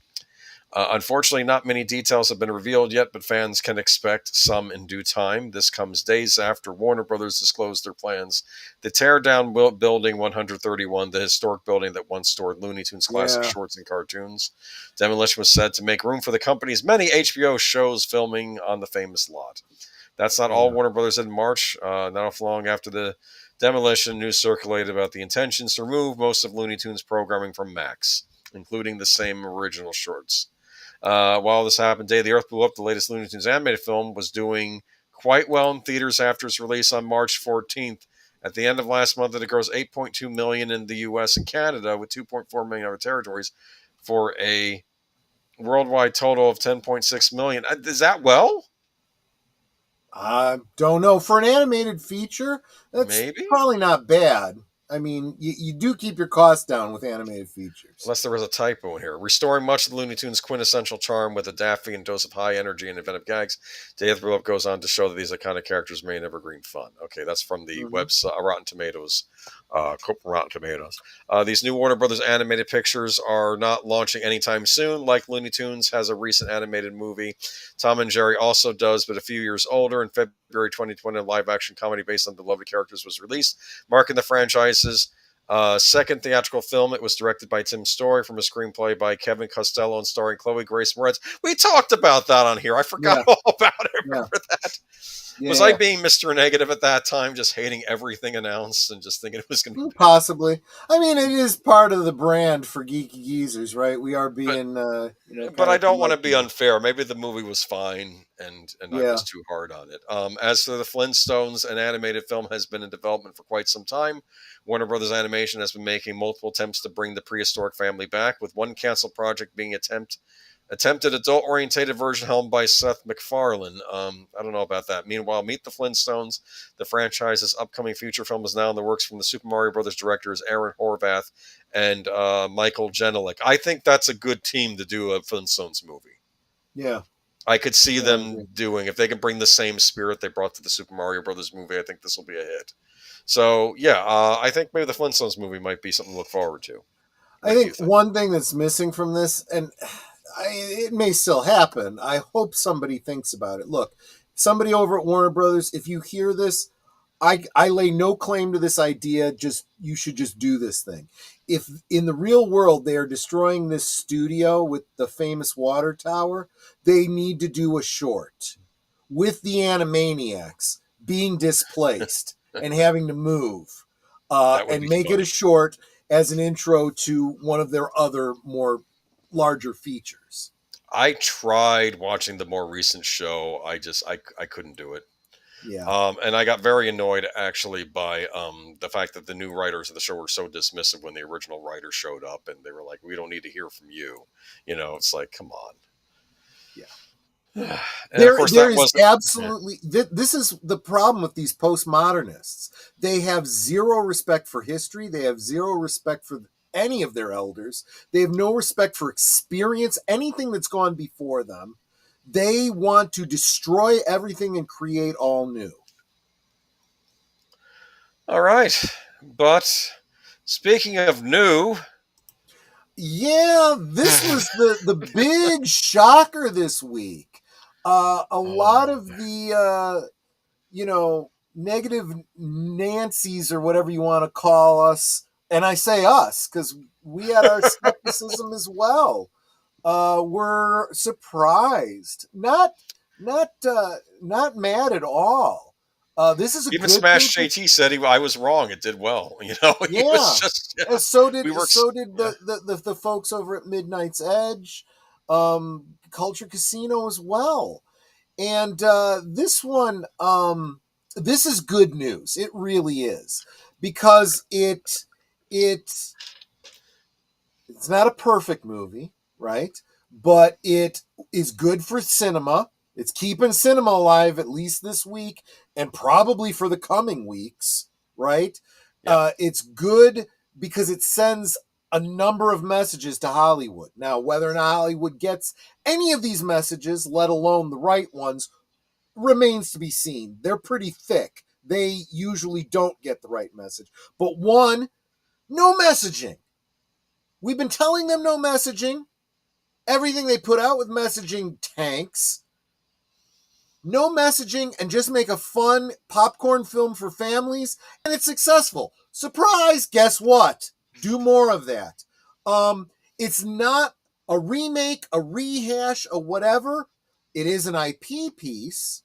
Unfortunately, not many details have been revealed yet, but fans can expect some in due time. This comes days after Warner Brothers disclosed their plans to tear down Building 131, the historic building that once stored Looney Tunes classic shorts and cartoons. Demolition was said to make room for the company's many HBO shows filming on the famous lot. That's not all Warner Brothers did in March. Not long after the demolition, news circulated about the intentions to remove most of Looney Tunes programming from Max, including the same original shorts. While this happened, Day the Earth Blew Up, the latest Looney Tunes animated film, was doing quite well in theaters after its release on March 14th. At the end of last month, it grossed $8.2 million in the U.S. and Canada, with $2.4 million in other territories, for a worldwide total of $10.6 million. Is that well? I don't know. For an animated feature, that's probably not bad. I mean, you do keep your costs down with animated features. Unless there was a typo in here. Restoring much of the Looney Tunes' quintessential charm with a daffy and dose of high energy and inventive gags, Day of the Blow Up goes on to show that these iconic characters remain evergreen fun. Okay, that's from the website Rotten Tomatoes. These new Warner Brothers animated pictures are not launching anytime soon. Like Looney Tunes has a recent animated movie. Tom and Jerry also does, but a few years older. In February 2020, a live-action comedy based on beloved characters was released, marking the franchise's second theatrical film. It was directed by Tim Story from a screenplay by Kevin Costello and starring Chloe Grace Moretz. We talked about that on here. I forgot all about it. Remember that? Was I being Mr. Negative at that time, just hating everything announced and just thinking it was going to be possibly? I mean, it is part of the brand for Geeky Geezers, right? We are being, but I don't want to be unfair. Maybe the movie was fine, and I was too hard on it. As for the Flintstones, an animated film has been in development for quite some time. Warner Brothers Animation has been making multiple attempts to bring the prehistoric family back, with one canceled project being attempted adult-orientated version helmed by Seth MacFarlane. I don't know about that. Meanwhile, Meet the Flintstones, the franchise's upcoming feature film, is now in the works from the Super Mario Brothers directors Aaron Horvath and Michael Genelick. I think that's a good team to do a Flintstones movie. Yeah. I could see them doing, if they can bring the same spirit they brought to the Super Mario Brothers movie, I think this will be a hit. So, I think maybe the Flintstones movie might be something to look forward to. I think one thing that's missing from this, and it may still happen, I hope somebody thinks about it. Look, somebody over at Warner Brothers, if you hear this, I lay no claim to this idea. You should just do this thing. If in the real world they are destroying this studio with the famous water tower, they need to do a short with the Animaniacs being displaced and having to move, and make it a short as an intro to one of their other more larger features. I tried watching the more recent show. I couldn't do it. Yeah. And I got very annoyed actually by the fact that the new writers of the show were so dismissive when the original writers showed up, and they were like, "We don't need to hear from you." It's like, come on. Yeah. And of course, There that is wasn't. absolutely this is the problem with these postmodernists. They have zero respect for history. They have zero respect for any of their elders. They have no respect for experience, anything that's gone before them. They want to destroy everything and create all new. All right, but speaking of new, yeah, this was the big shocker this week. A lot of the negative Nancy's or whatever you want to call us, and I say us because we had our skepticism as well. Were surprised, not mad at all. This is a even good Smash thing. JT said I was wrong. It did well. He Yeah. was just. Yeah. So did We were- the folks over at Midnight's Edge, Culture Casino as well. And this one, this is good news. It really is, because it's not a perfect movie, right? But it is good for cinema. It's keeping cinema alive at least this week and probably for the coming weeks, right? Yeah. It's good because it sends a number of messages to Hollywood. Now, whether or not Hollywood gets any of these messages, let alone the right ones, remains to be seen. They're pretty thick. They usually don't get the right message. But one, no messaging. We've been telling them no messaging. Everything they put out with messaging tanks. No messaging, and just make a fun popcorn film for families, and it's successful. Surprise! Guess what? Do more of that. It's not a remake, a rehash, a whatever. It is an IP piece,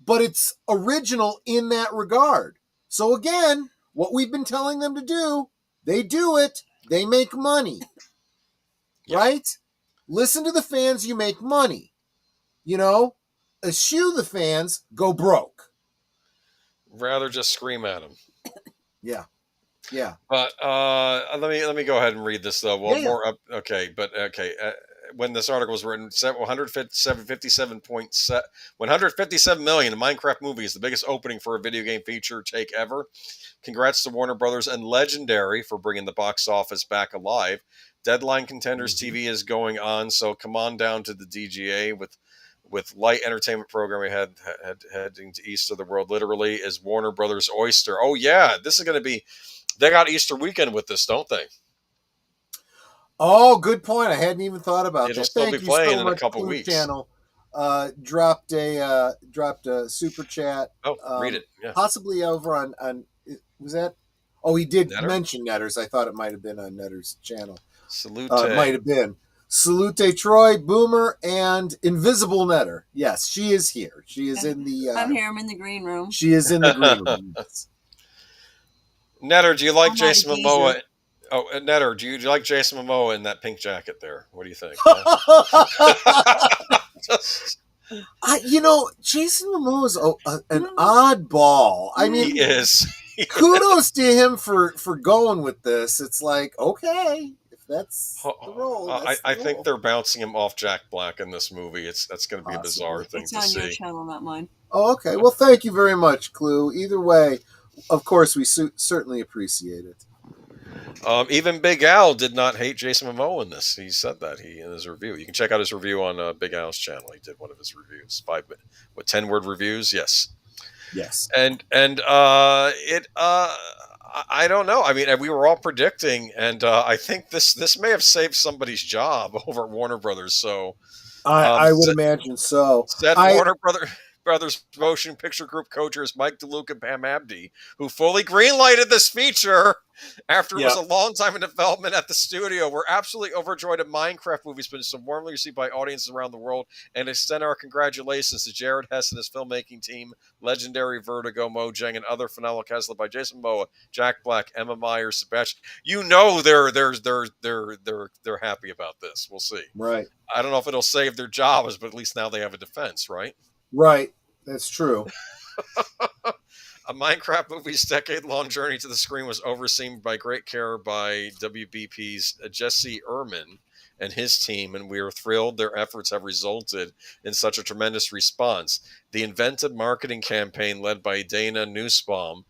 but it's original in that regard. So again, what we've been telling them to do, they do it. They make money. Yeah. Right? Listen to the fans, you make money. Eschew the fans, go broke. Rather just scream at him. Yeah. But let me go ahead and read this though. Well, Yeah. more up. Okay, but okay. When this article was written, 157 million. The Minecraft movie is the biggest opening for a video game feature take ever. Congrats to Warner Brothers and Legendary for bringing the box office back alive. Deadline Contenders TV is going on, so come on down to the DGA with light entertainment programming heading to east of the world. Literally is Warner Brothers oyster. Oh yeah, this is going to be. They got Easter weekend with this, don't they? Oh, good point. I hadn't even thought about It'll that. still Thank be you playing so in much, a couple Clue weeks. Channel. Dropped a super chat. Oh, read it. Yeah. Possibly over on was that? Oh, he did Netter? mention Netters. I thought it might have been on Netter's channel. Salute. Might have been. Salute Troy, Boomer, and Invisible Netter. Yes, she is here. She is in the. I'm here. I'm in the green room. She is in the green room. Netter, do you like I'm not a Jason geezer. Momoa? Oh, Netter, do you like Jason Momoa in that pink jacket there? What do you think? Jason Momoa is an oddball. I mean, he is. Kudos to him for going with this. It's like, okay, if that's the role. I think they're bouncing him off Jack Black in this movie. That's going to be a bizarre thing It's to on see. your channel, not mine. Oh, okay. Well, thank you very much, Clue. Either way, of course, we certainly appreciate it. Even Big Al did not hate Jason Momoa in this. He said that in his review. You can check out his review on Big Al's channel. He did one of his reviews, 10-word reviews. Yes. And I don't know. I mean, we were all predicting, and I think this may have saved somebody's job over at Warner Brothers. So I would imagine so. Said Warner Brothers Motion Picture Group co-chairs Mike DeLuca and Pam Abdi, who fully greenlighted this feature after it was a long time in development at the studio. We're absolutely overjoyed. A Minecraft movie has been so warmly received by audiences around the world, and extend our congratulations to Jared Hess and his filmmaking team, Legendary, Vertigo, Mojang, and other phenomenal cast led by Jason Momoa, Jack Black, Emma Myers, Sebastian. They're happy about this. We'll see. Right. I don't know if it'll save their jobs, but at least now they have a defense, right? Right. That's true. A Minecraft movie's decade-long journey to the screen was overseen by great care by WBP's Jesse Ehrman and his team, and we are thrilled their efforts have resulted in such a tremendous response. The inventive marketing campaign led by Dana Nussbaum,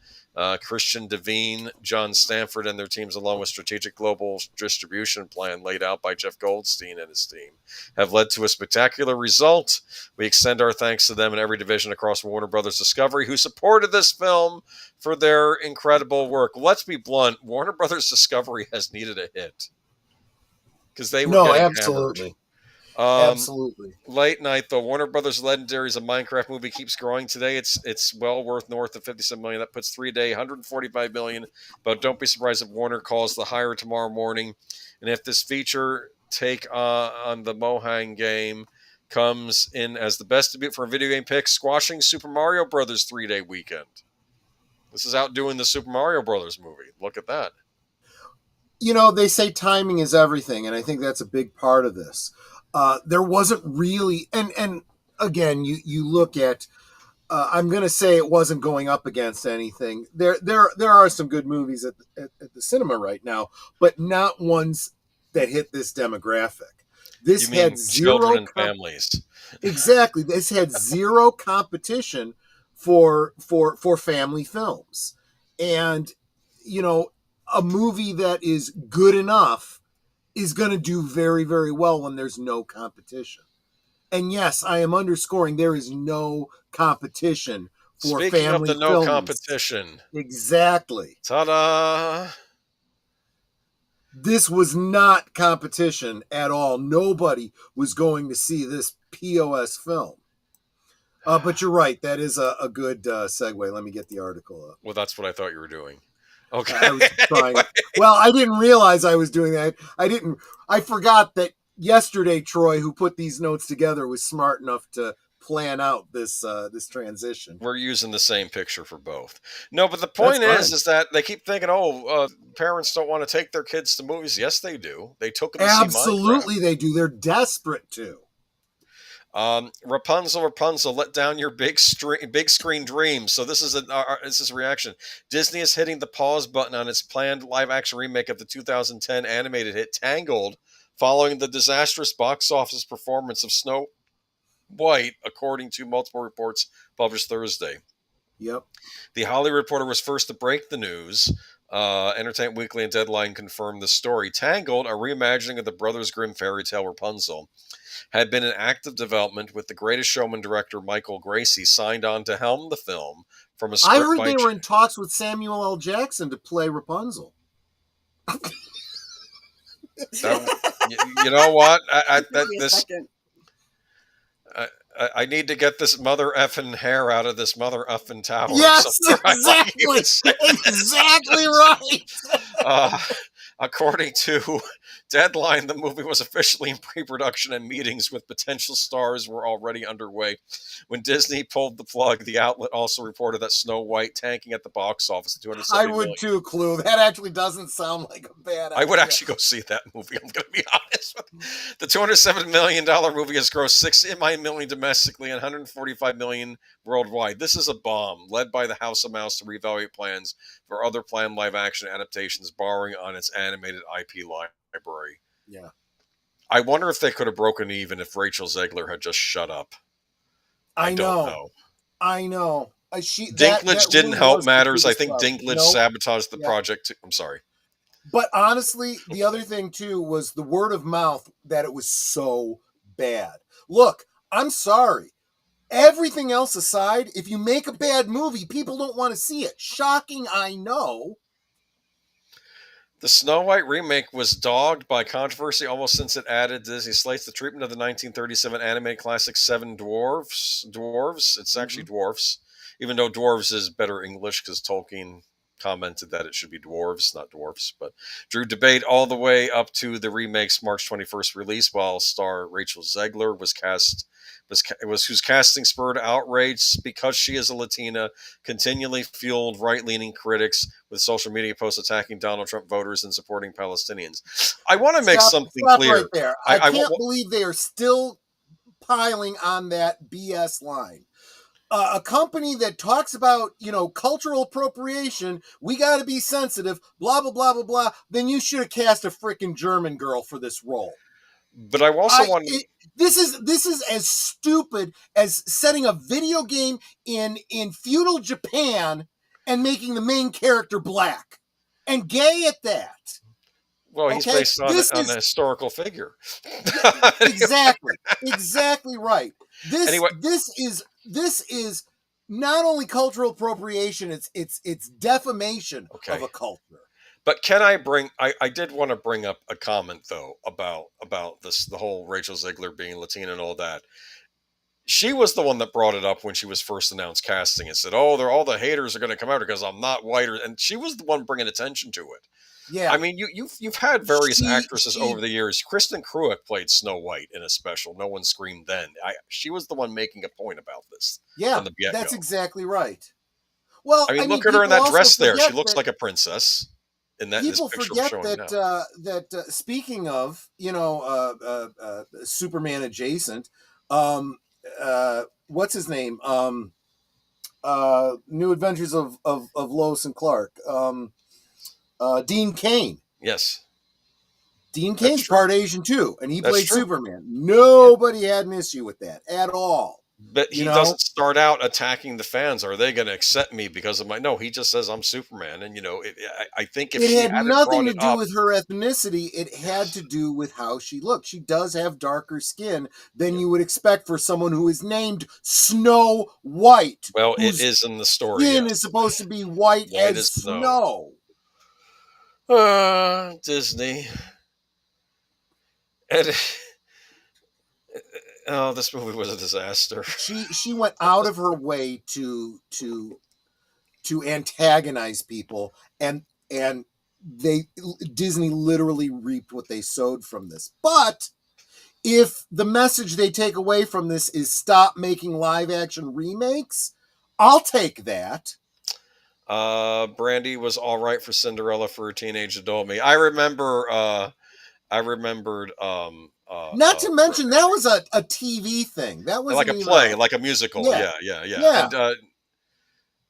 Christian Devine, John Stanford, and their teams, along with strategic global distribution plan laid out by Jeff Goldstein and his team, have led to a spectacular result. We extend our thanks to them in every division across Warner Brothers Discovery who supported this film for their incredible work. Let's be blunt, Warner Brothers Discovery has needed a hit because they were getting absolutely. hammered. Absolutely. Late night, though, Warner Brothers' Legendaries, a Minecraft movie, keeps growing today. It's well worth north of $57 million. That puts 3-day, $145 million. But don't be surprised if Warner calls the higher tomorrow morning. And if this feature take on the Mohang game comes in as the best debut for a video game pick, squashing Super Mario Brothers 3-day weekend. This is outdoing the Super Mario Brothers movie. Look at that. You know, they say timing is everything, and I think that's a big part of this. There wasn't really, and again, you look at, I'm going to say it wasn't going up against anything. There are some good movies at the cinema right now, but not ones that hit this demographic. This had zero children and families. Exactly. This had zero competition for family films. And, you know, a movie that is good enough is going to do very, very well when there's no competition. And yes, I am underscoring there is no competition for Speaking family of the no films. competition. Exactly. Ta-da! This was not competition at all. Nobody was going to see this POS film. But you're right. That is a good segue. Let me get the article up. Well, that's what I thought you were doing. Okay. I was trying. Well, I didn't realize I was doing that. I forgot that yesterday, Troy, who put these notes together, was smart enough to plan out this transition. We're using the same picture for both. No, but the point is that they keep thinking, parents don't want to take their kids to movies. Yes, they do. They took them to see Minecraft. Absolutely, they do. They're desperate to. Rapunzel, let down your big screen dreams. So this is a reaction. Disney is hitting the pause button on its planned live-action remake of the 2010 animated hit Tangled, following the disastrous box office performance of Snow White, according to multiple reports published Thursday. Yep. The Hollywood Reporter was first to break the news. Entertainment Weekly and Deadline confirmed the story. Tangled, a reimagining of the Brothers Grimm fairy tale Rapunzel, had been in active development with the Greatest Showman director Michael Gracie signed on to helm the film from a script. I heard they were in talks with Samuel L. Jackson to play Rapunzel. You know what? I need to get this mother effing hair out of this mother effing tower. Yes, exactly. Exactly right. According to Deadline, the movie was officially in pre-production and meetings with potential stars were already underway. When Disney pulled the plug, the outlet also reported that Snow White tanking at the box office at $270 million. I would too, Clue. That actually doesn't sound like a bad idea. I would actually go see that movie, I'm going to be honest with you. The $207 million movie has grossed $69 million domestically and $145 million worldwide. This is a bomb, led by the House of Mouse to reevaluate plans for other planned live-action adaptations, borrowing on its animated IP library. Yeah. I wonder if they could have broken even if Rachel Zegler had just shut up. I don't know. Dinklage didn't help matters. I think Dinklage sabotaged the project too. I'm sorry. But honestly, the other thing too was the word of mouth that it was so bad. Look, I'm sorry. Everything else aside, if you make a bad movie, people don't want to see it. Shocking, I know. The Snow White remake was dogged by controversy almost since it added Disney slates the treatment of the 1937 animated classic Seven Dwarfs. It's actually dwarfs, even though dwarves is better English because Tolkien commented that it should be dwarves, not dwarfs, but drew debate all the way up to the remake's March 21st release, while star Rachel Zegler whose casting spurred outrage because she is a Latina, continually fueled right-leaning critics with social media posts attacking Donald Trump voters and supporting Palestinians. I want to make something clear. Right there. I can't believe they are still piling on that BS line. a company that talks about, cultural appropriation, we got to be sensitive, blah, blah, blah, blah, blah, then you should have cast a freaking German girl for this role. But I also want... This is as stupid as setting a video game in feudal Japan and making the main character black and gay at that. Well, he's based on a historical figure. Exactly right. This is not only cultural appropriation, it's defamation of a culture. But can I bring? I did want to bring up a comment though about this, the whole Rachel Ziegler being Latina and all that. She was the one that brought it up when she was first announced casting and said, "Oh, all the haters are going to come out because I'm not white," and she was the one bringing attention to it. Yeah, I mean, you've had various actresses over the years. Kristen Cruick played Snow White in a special. No one screamed then. She was the one making a point about this. Yeah, that's exactly right. Well, I mean, look at her in that dress there. She looks like a princess. People forget that speaking of, Superman adjacent, what's his name? New Adventures of Lois and Clark. Dean Cain. Yes. Dean Cain's part Asian too, and he played Superman. Nobody had an issue with that at all. But he doesn't start out attacking the fans. Are they going to accept me because of my... No, he just says I'm Superman. And, I think if it had nothing to do with her ethnicity, it had to do with how she looked. She does have darker skin than you would expect for someone who is named Snow White. Well, it is in the story. Skin is supposed to be white as snow. Disney. And... Oh, this movie was a disaster. She went out of her way to antagonize people, and Disney literally reaped what they sowed from this. But if the message they take away from this is stop making live action remakes, I'll take that. Brandy was all right for Cinderella for a teenage adult me. I remembered. Not to mention that was a TV thing. That was like a play, like a musical. Yeah. And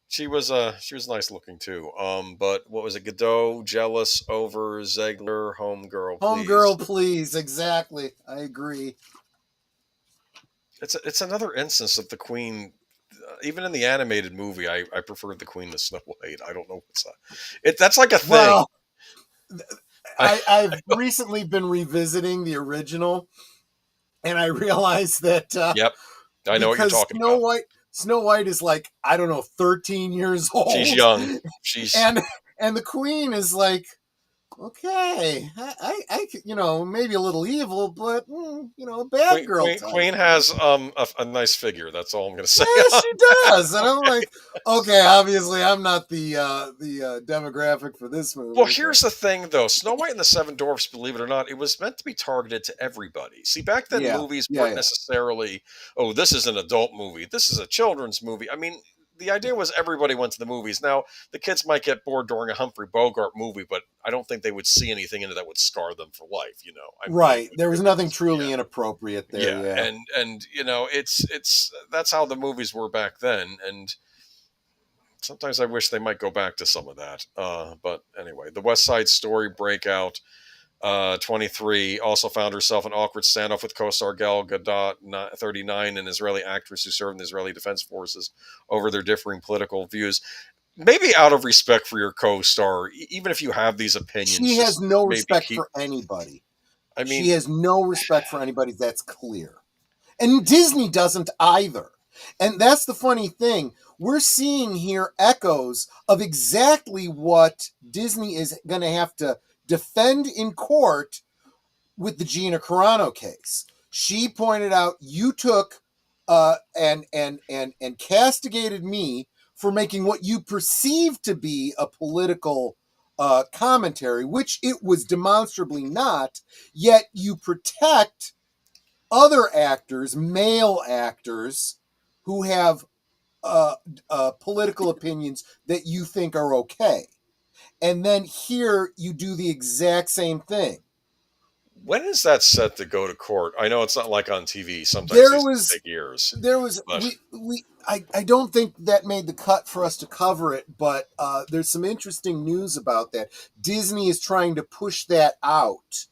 she was nice looking too. But what was it? Godot jealous over Ziegler. Homegirl, please. Exactly. I agree. It's another instance of the Queen. Even in the animated movie, I preferred the Queen to Snow White. I don't know what's that. That's like a thing. Well, I've recently been revisiting the original, and I realized that. Yep, I know what you're talking about. Snow White is like, I don't know, 13 years old. She's young. And the Queen is like, okay, I maybe a little evil, but a bad girl. Queen has a nice figure. That's all I'm going to say. Yeah, she does, and I'm like, okay, obviously I'm not the demographic for this movie. Well, here's the thing, though: Snow White and the Seven Dwarfs, believe it or not, it was meant to be targeted to everybody. See, back then movies weren't necessarily, oh, this is an adult movie, this is a children's movie. I mean, the idea was everybody went to the movies. Now, the kids might get bored during a Humphrey Bogart movie, but I don't think they would see anything in it that would scar them for life, Right. There was nothing truly inappropriate there. Yeah. And it's that's how the movies were back then. And sometimes I wish they might go back to some of that. But anyway, the West Side Story breakout. 23 also found herself an awkward standoff with co-star Gal Gadot, 39, an Israeli actress who served in the Israeli Defense Forces, over their differing political views. Maybe out of respect for your co-star, even if you have these opinions. She has no respect for anybody. I mean, she has no respect for anybody. That's clear. And Disney doesn't either. And that's the funny thing. We're seeing here echoes of exactly what Disney is going to have to defend in court with the Gina Carano case. She pointed out, you took and castigated me for making what you perceived to be a political commentary, which it was demonstrably not, yet you protect other actors, male actors, who have political opinions that you think are okay. And then here you do the exact same thing. When is that set to go to court? I know it's not like on TV. Sometimes There these was take years. But I don't think that made the cut for us to cover it, but there's some interesting news about that. Disney is trying to push that out.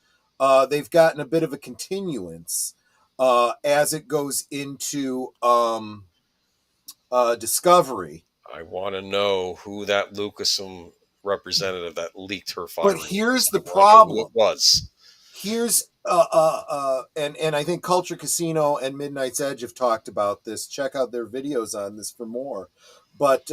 They've gotten a bit of a continuance as it goes into Discovery. I want to know who that Lucasfilm representative that leaked her But findings. here's the I want to know who problem. it was. Here's and I think Culture Casino and Midnight's Edge have talked about this. Check out their videos on this for more. But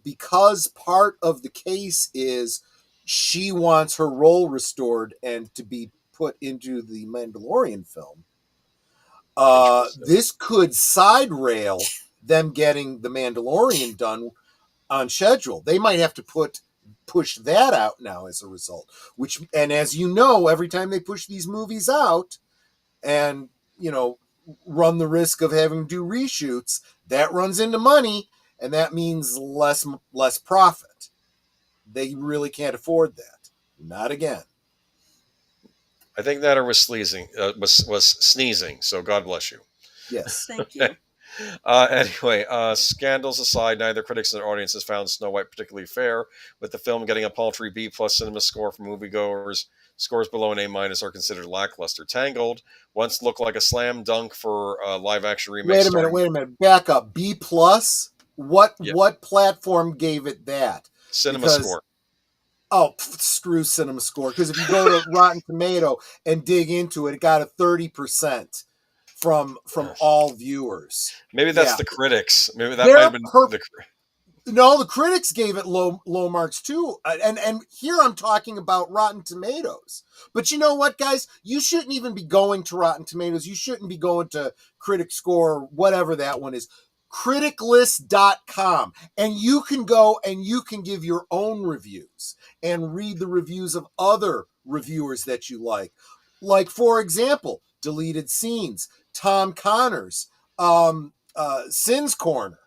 because part of the case is she wants her role restored and to be put into the Mandalorian film, this could side rail them getting the Mandalorian done on schedule. They might have to push that out now as a result, and as you know, every time they push these movies out and run the risk of having to do reshoots, that runs into money, and that means less profit. They really can't afford that. Not again. I think that was sneezing. Was sneezing. So God bless you. Yes. Thank you. Anyway, scandals aside, neither critics nor audiences found Snow White particularly fair, with the film getting a paltry B+ cinema score from moviegoers. Scores below an A- are considered lackluster. Tangled once looked like a slam dunk for live action remake. Wait a minute. Back up. B+. What platform gave it that? Cinema score. Oh, screw Cinema Score. Because if you go to Rotten Tomato and dig into it, it got a 30% from all viewers. Maybe that's the critics. Maybe that might have been the. No, the critics gave it low marks too. And here I'm talking about Rotten Tomatoes. But you know what, guys? You shouldn't even be going to Rotten Tomatoes. You shouldn't be going to Critic Score or whatever that one is. Criticlist.com. And you can go and you can give your own reviews and read the reviews of other reviewers that you like. Like, for example, Deleted Scenes, Tom Connors, Sin's Corner,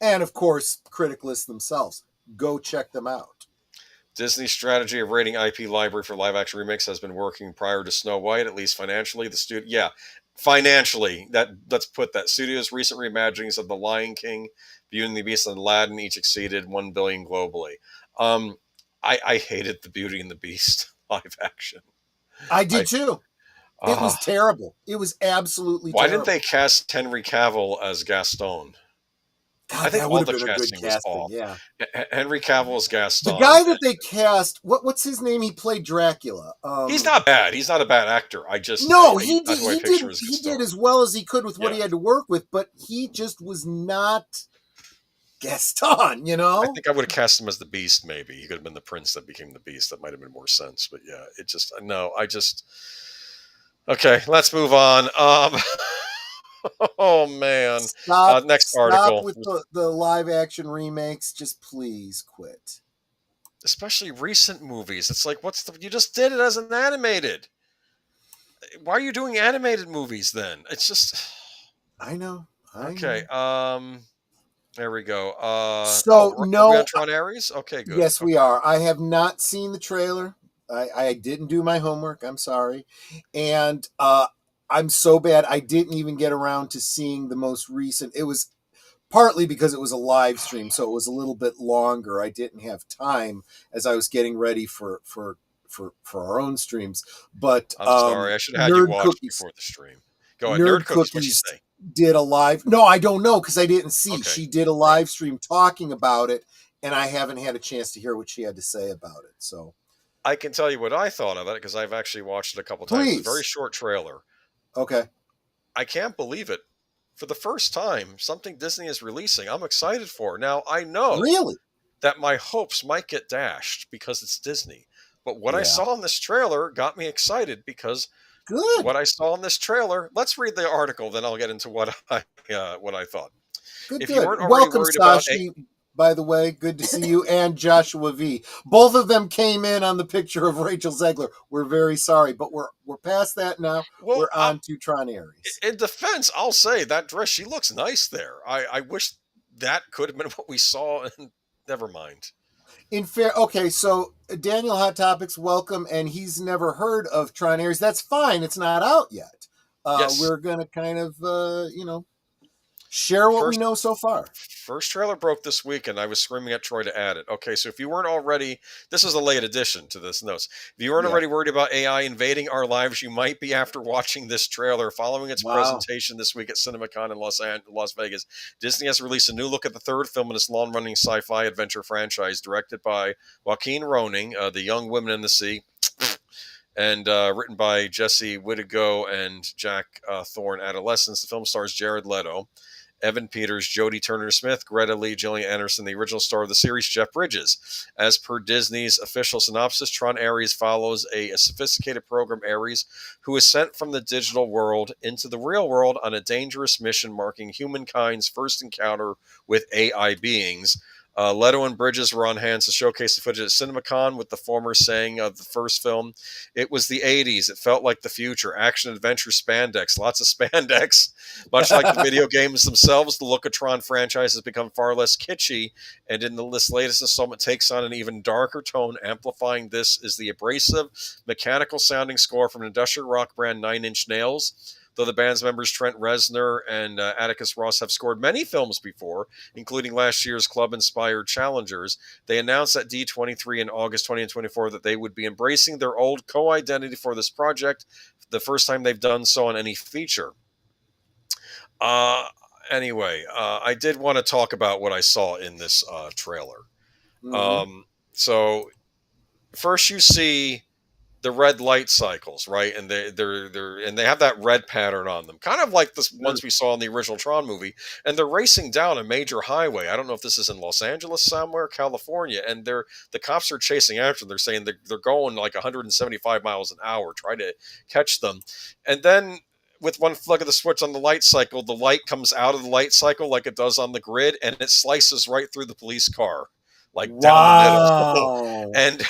and of course, Critic List themselves. Go check them out. Disney's strategy of rating IP library for live action remakes has been working prior to Snow White, at least financially. Financially, let's put that. Studio's recent reimaginings of The Lion King, Beauty and the Beast, and Aladdin each exceeded $1 billion globally. I hated the Beauty and the Beast live action. I did too. It was terrible. It was absolutely terrible. Why didn't they cast Henry Cavill as Gaston? God, I think that would have been a good casting. Yeah, Henry Cavill as Gaston. The guy that they cast, what's his name? He played Dracula. He's not bad. He's not a bad actor. He did as well as he could with what he had to work with, but he just was not Gaston. I think I would have cast him as the Beast. Maybe he could have been the prince that became the Beast. That might have been more sense. But yeah, okay. Let's move on. Oh man! Next article. Stop with the live action remakes. Just please quit. Especially recent movies. It's like, you just did it as an animated. Why are you doing animated movies then? It's just. I know. Okay. There we go. Are we on Tron Ares? Okay, good. Yes, we are. I have not seen the trailer. I didn't do my homework. I'm sorry, and I'm so bad I didn't even get around to seeing the most recent. It was partly because it was a live stream, so it was a little bit longer. I didn't have time as I was getting ready for our own streams. But I'm sorry, I should have had you watch before the stream. Go ahead, Nerd Cookies. What you say? Did a live? No, I don't know because I didn't see. Okay. She did a live stream talking about it, and I haven't had a chance to hear what she had to say about it. So I can tell you what I thought of it because I've actually watched it a couple times. It's a very short trailer. Okay. I can't believe it. For the first time, something Disney is releasing, I'm excited for. Now, I know that my hopes might get dashed because it's Disney. But what I saw in this trailer got me excited because what I saw in this trailer, let's read the article, then I'll get into what I thought. Good. You weren't already worried Sashi. By the way, good to see you, and Joshua V. Both of them came in on the picture of Rachel Zegler. We're very sorry, but we're past that now. We're on to Tron Ares. In defense, I'll say that dress, she looks nice there. I wish that could have been what we saw, and never mind. Okay, so Daniel Hot Topics, welcome, and he's never heard of Tron Ares. That's fine. It's not out yet. Yes. We're going to kind of, share what we know so far. First trailer broke this week, and I was screaming at Troy to add it. Okay, so if you weren't already, this is a late addition to this notes. If you weren't already worried about AI invading our lives, you might be after watching this trailer. Following its presentation this week at CinemaCon in Las Vegas, Disney has released a new look at the third film in its long-running sci-fi adventure franchise, directed by Joaquin Roning, The Young Women in the Sea, and written by Jesse Whittago and Jack Thorne. Adolescence. The film stars Jared Leto, Evan Peters, Jodie Turner-Smith, Greta Lee, Gillian Anderson, the original star of the series, Jeff Bridges. As per Disney's official synopsis, Tron Ares follows a sophisticated program, Ares, who is sent from the digital world into the real world on a dangerous mission marking humankind's first encounter with AI beings. Leto and Bridges were on hand to showcase the footage at CinemaCon, with the former saying of the first film, "It was the 80s. It felt like the future. Action, adventure, spandex. Lots of spandex." Much like the video games themselves, the look of Tron franchise has become far less kitschy, and in this latest installment takes on an even darker tone. Amplifying this is the abrasive, mechanical-sounding score from industrial rock brand Nine Inch Nails. Though the band's members Trent Reznor and Atticus Ross have scored many films before, including last year's club-inspired Challengers, they announced at D23 in August 2024 that they would be embracing their old co-identity for this project, the first time they've done so on any feature. Anyway, I did want to talk about what I saw in this trailer. So first you see the red light cycles, right? And they have that red pattern on them, kind of like the ones we saw in the original Tron movie. And they're racing down a major highway. I don't know if this is in Los Angeles somewhere, California, and the cops are chasing after them. They're saying they're going like 175 miles an hour, trying to catch them. And then with one flick of the switch on the light cycle, the light comes out of the light cycle like it does on the grid, and it slices right through the police car, like down the middle. And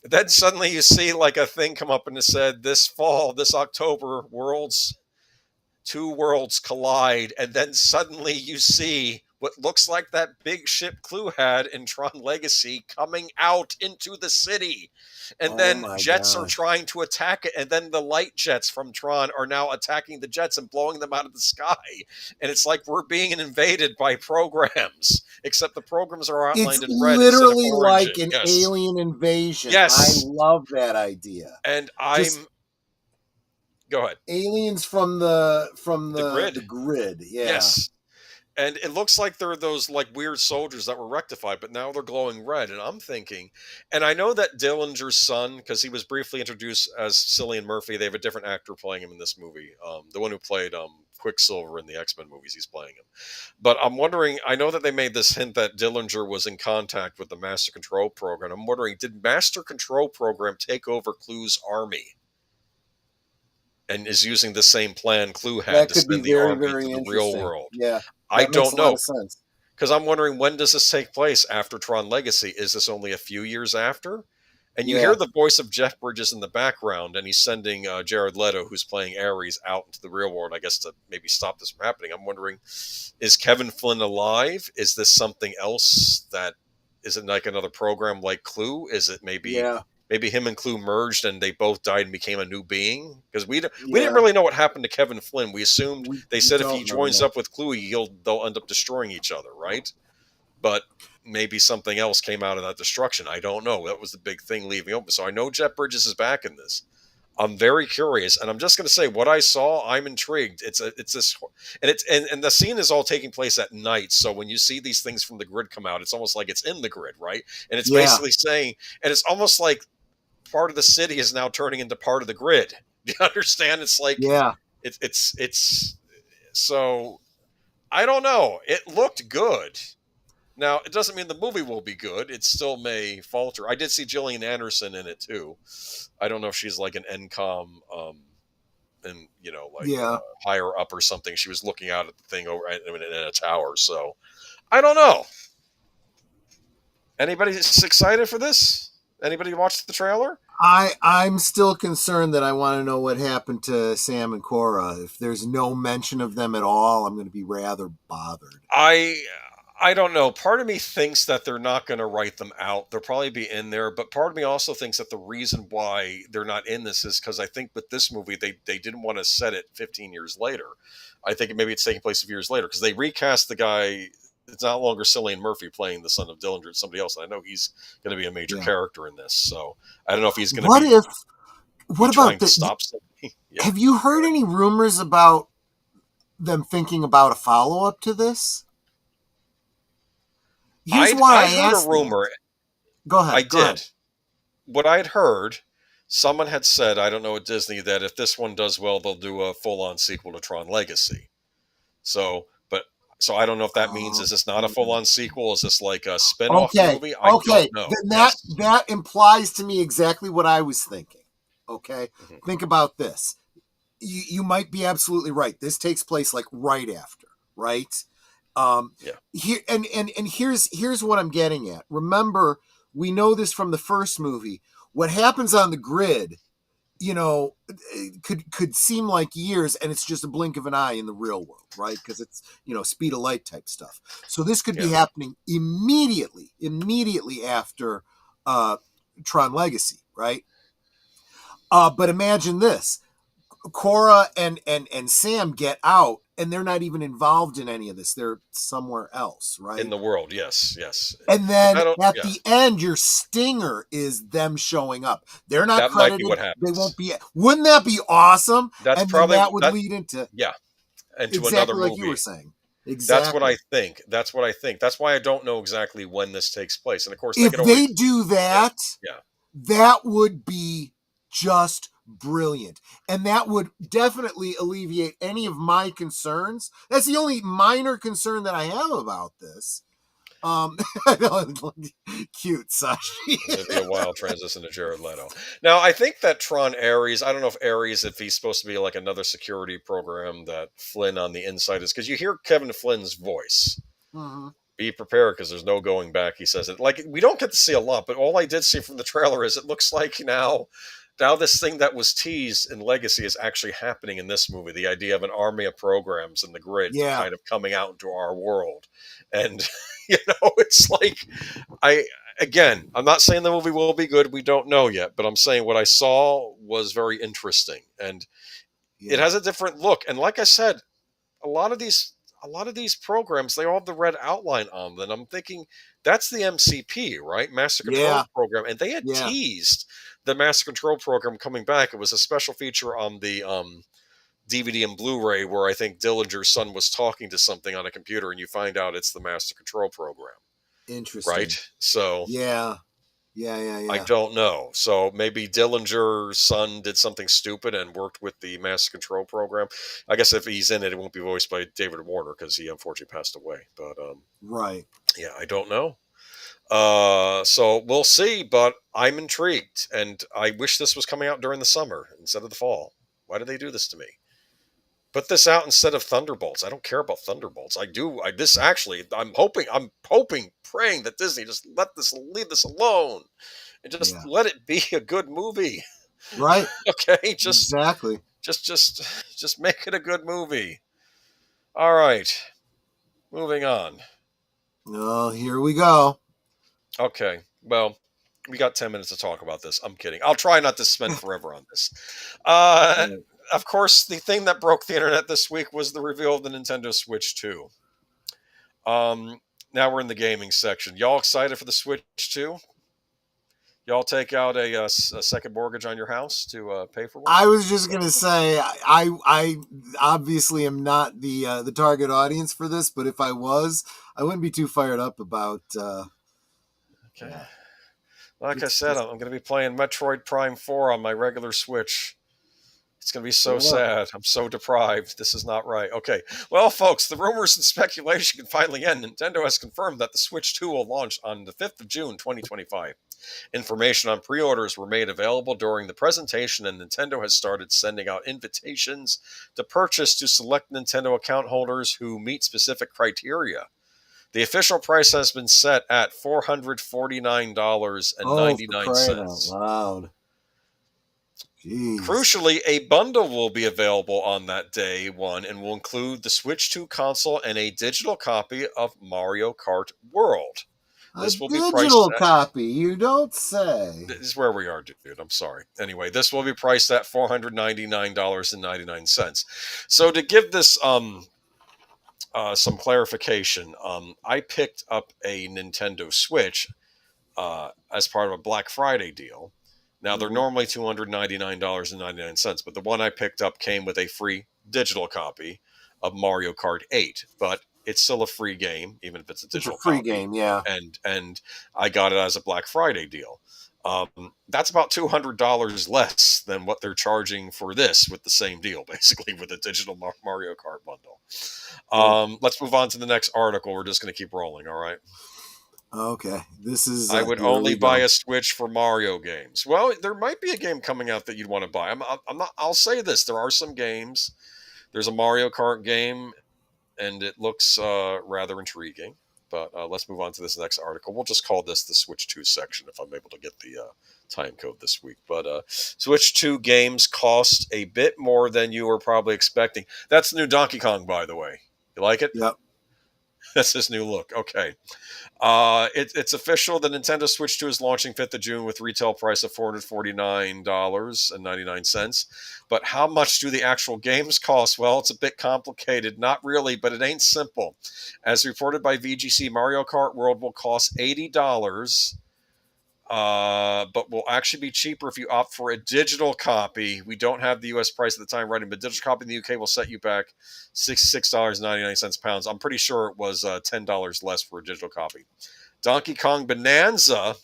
then suddenly you see like a thing come up and it said, this fall, this October, two worlds collide. And then suddenly you see what looks like that big ship Clue had in Tron Legacy coming out into the city. And then jets are trying to attack it. And then the light jets from Tron are now attacking the jets and blowing them out of the sky. And it's like we're being invaded by programs, except the programs are outlined in red. It's literally like an alien invasion. Yes. I love that idea. And go ahead. Aliens from the grid. The grid. Yeah. Yes. And it looks like they're those like weird soldiers that were rectified, but now they're glowing red. And I'm thinking, and I know that Dillinger's son, because he was briefly introduced as Cillian Murphy, they have a different actor playing him in this movie. The one who played Quicksilver in the X-Men movies, he's playing him. But I'm wondering, I know that they made this hint that Dillinger was in contact with the Master Control Program. I'm wondering, did Master Control Program take over Clue's army? And is using the same plan Clue had to send the army to the real world. Yeah, I don't know. Because I'm wondering, when does this take place after Tron Legacy? Is this only a few years after? And you hear the voice of Jeff Bridges in the background, and he's sending Jared Leto, who's playing Ares, out into the real world, I guess, to maybe stop this from happening. I'm wondering, is Kevin Flynn alive? Is this something else that isn't like another program like Clue? Is it maybe... Maybe him and Clue merged and they both died and became a new being? Because we didn't really know what happened to Kevin Flynn. We assumed they said if he joins up with Clue, they'll end up destroying each other, right? But maybe something else came out of that destruction. I don't know. That was the big thing leaving open. So I know Jeff Bridges is back in this. I'm very curious, and I'm just going to say what I saw. I'm intrigued. It's this, and the scene is all taking place at night. So when you see these things from the grid come out, it's almost like it's in the grid, right? And it's basically saying, and it's almost like part of the city is now turning into part of the grid. Do you understand? It's like, it's so I don't know. It looked good. Now, it doesn't mean the movie will be good. It still may falter. I did see Gillian Anderson in it too. I don't know if she's like an NCOM, and higher up or something. She was looking out at the thing over in a tower. So I don't know. Anybody excited for this? Anybody watched the trailer? I'm still concerned that I want to know what happened to Sam and Cora. If there's no mention of them at all, I'm going to be rather bothered. I don't know. Part of me thinks that they're not going to write them out. They'll probably be in there, but part of me also thinks that the reason why they're not in this is because I think with this movie they didn't want to set it 15 years later. I think maybe it's taking place a few years later because they recast the guy. It's not longer Cillian Murphy playing the son of Dillinger. It's somebody else. And I know he's going to be a major character in this, so I don't know if he's going to be. What trying about to stop somebody. Yeah. Have you heard any rumors about them thinking about a follow-up to this? Here's why I heard asked a rumor. Go ahead. I did. What I had heard, someone had said, I don't know at Disney, that if this one does well, they'll do a full-on sequel to Tron Legacy. So I don't know if that means, is this not a full-on sequel? Is this like a spin-off movie? I don't know. Then that implies to me exactly what I was thinking. Okay? Mm-hmm. Think about this. You might be absolutely right. This takes place like right after, right? Here and here's what I'm getting at. Remember, we know this from the first movie. What happens on the grid, could seem like years, and it's just a blink of an eye in the real world, right? Because it's speed of light type stuff. So this could be happening immediately after Tron Legacy, right? But imagine this. Cora and Sam get out, and they're not even involved in any of this. They're somewhere else, right? In the world, yes. And then at the end, your stinger is them showing up. They're not credited. Might be what happens. They won't be. Wouldn't that be awesome? That's probably that would lead into into exactly another movie. Like you were saying. Exactly. That's what I think. That's why I don't know exactly when this takes place. And of course, if they do that, that would be just brilliant, and that would definitely alleviate any of my concerns. That's the only minor concern that I have about this. Cute, Sashi. It'd be a wild transition to Jared Leto. Now, I think that Tron Ares, I don't know if he's supposed to be like another security program that Flynn on the inside is, because you hear Kevin Flynn's voice. Mm-hmm. Be prepared because there's no going back, he says it. Like, we don't get to see a lot, but all I did see from the trailer is it looks like now this thing that was teased in Legacy is actually happening in this movie. The idea of an army of programs in the grid kind of coming out into our world. And, it's like, I'm not saying the movie will be good. We don't know yet. But I'm saying what I saw was very interesting. And it has a different look. And like I said, a lot of these programs, they all have the red outline on them. I'm thinking that's the MCP, right? Master Control Program. And they had teased the Master Control Program coming back. It was a special feature on the DVD and Blu-ray where I think Dillinger's son was talking to something on a computer, and you find out it's the Master Control Program. Interesting. Right? So Yeah. I don't know. So maybe Dillinger's son did something stupid and worked with the Master Control Program. I guess if he's in it, it won't be voiced by David Warner because he unfortunately passed away. But right. Yeah, I don't know. So we'll see, but I'm intrigued, and I wish this was coming out during the summer instead of the fall. Why did they do this to me? Put this out instead of Thunderbolts. I don't care about Thunderbolts. I'm hoping, praying that Disney just leave this alone and just let it be a good movie. Right. Okay. Exactly. Just make it a good movie. All right. Moving on. Oh, here we go. Okay. Well, we got 10 minutes to talk about this. I'm kidding. I'll try not to spend forever on this. Of course, the thing that broke the internet this week was the reveal of the Nintendo Switch 2. Now we're in the gaming section. Y'all excited for the Switch 2? Y'all take out a second mortgage on your house to pay for one? I was just going to say, I obviously am not the target audience for this, but if I was, I wouldn't be too fired up about... Okay. Like I said, I'm going to be playing Metroid Prime 4 on my regular Switch. It's going to be so sad. I'm so deprived. This is not right. Okay. Well, folks, the rumors and speculation can finally end. Nintendo has confirmed that the Switch 2 will launch on the 5th of June, 2025. Information on pre-orders were made available during the presentation, and Nintendo has started sending out invitations to purchase to select Nintendo account holders who meet specific criteria. The official price has been set at $449.99. Oh, loud. Jeez. Crucially, a bundle will be available on that day one and will include the Switch 2 console and a digital copy of Mario Kart World. This will be digital priced copy, you don't say. This is where we are, dude. I'm sorry. Anyway, this will be priced at $499.99. So to give this some clarification, I picked up a Nintendo Switch as part of a Black Friday deal. Now they're normally $299.99, but the one I picked up came with a free digital copy of Mario Kart 8. But it's still a free game, even if it's a digital free copy. game, yeah. And I got it as a Black Friday deal. That's about $200 less than what they're charging for this with the same deal, basically, with a digital Mario Kart bundle. Let's move on to the next article. We're just going to keep rolling, all right? Okay, this is. I would only buy a Switch for Mario games. Well, there might be a game coming out that you'd want to buy. I'm not. I'll say this: there are some games. There's a Mario Kart game, and it looks rather intriguing. But let's move on to this next article. We'll just call this the Switch 2 section if I'm able to get the time code this week. But Switch 2 games cost a bit more than you were probably expecting. That's the new Donkey Kong, by the way. You like it? Yep. That's his new look. Okay. It's official. The Nintendo Switch 2 is launching 5th of June with retail price of $449.99. But how much do the actual games cost? Well, it's a bit complicated. Not really, but it ain't simple. As reported by VGC, Mario Kart World will cost $80, but will actually be cheaper if you opt for a digital copy. We don't have the U.S. price at the time writing, but digital copy in the UK will set you back $66.99 pounds. I'm pretty sure it was $10 less for a digital copy. Donkey Kong Bonanza,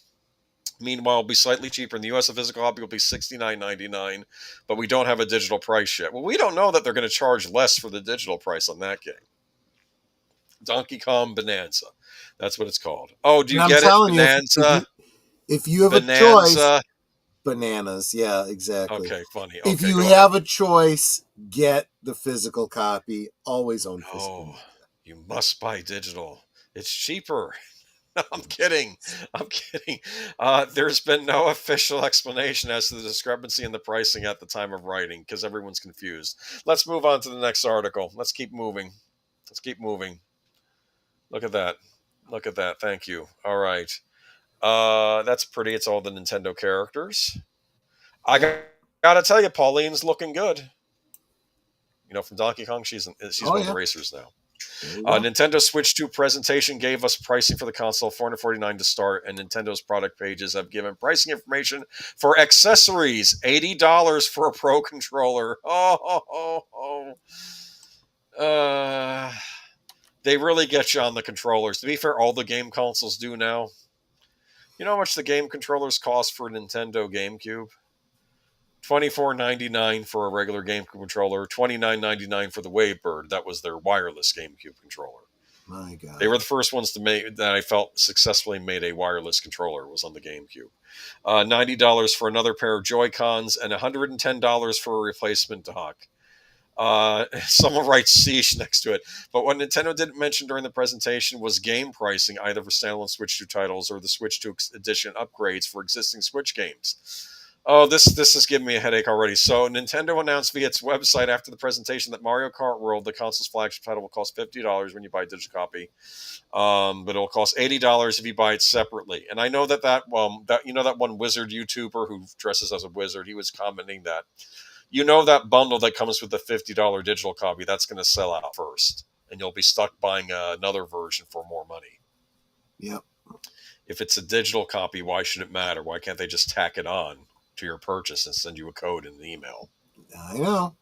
meanwhile, will be slightly cheaper. In the U.S., a physical copy will be $69.99, but we don't have a digital price yet. Well, we don't know that they're going to charge less for the digital price on that game. Donkey Kong Bonanza. That's what it's called. Oh, do you get it? Bonanza? If you have a choice, bananas. Yeah, exactly. Okay, funny. Okay, if you have a choice, get the physical copy. Always own physical. You must buy digital. It's cheaper. I'm kidding. There's been no official explanation as to the discrepancy in the pricing at the time of writing because everyone's confused. Let's move on to the next article. Let's keep moving. Look at that. Thank you. All right. That's pretty. It's all the Nintendo characters. I gotta tell you, Pauline's looking good. You know, from Donkey Kong, she's one of the racers now. Nintendo Switch 2 presentation gave us pricing for the console, $449 to start, and Nintendo's product pages have given pricing information for accessories, $80 for a Pro controller. They really get you on the controllers. To be fair, all the game consoles do now. You know how much the game controllers cost for a Nintendo GameCube? $24.99 for a regular GameCube controller, $29.99 for the Wavebird. That was their wireless GameCube controller. My God. They were the first ones to make that I felt successfully made a wireless controller. Was on the GameCube. $90 for another pair of Joy-Cons and $110 for a replacement dock. Someone writes Siege next to it. But what Nintendo didn't mention during the presentation was game pricing, either for standalone Switch 2 titles or the Switch 2 edition upgrades for existing Switch games. Oh, this is giving me a headache already. So Nintendo announced via its website after the presentation that Mario Kart World, the console's flagship title, will cost $50 when you buy a digital copy, but it'll cost $80 if you buy it separately. And I know that one wizard YouTuber who dresses as a wizard, he was commenting that. You know that bundle that comes with the $50 digital copy, that's going to sell out first. And you'll be stuck buying another version for more money. Yep. If it's a digital copy, why should it matter? Why can't they just tack it on to your purchase and send you a code in an email? I know.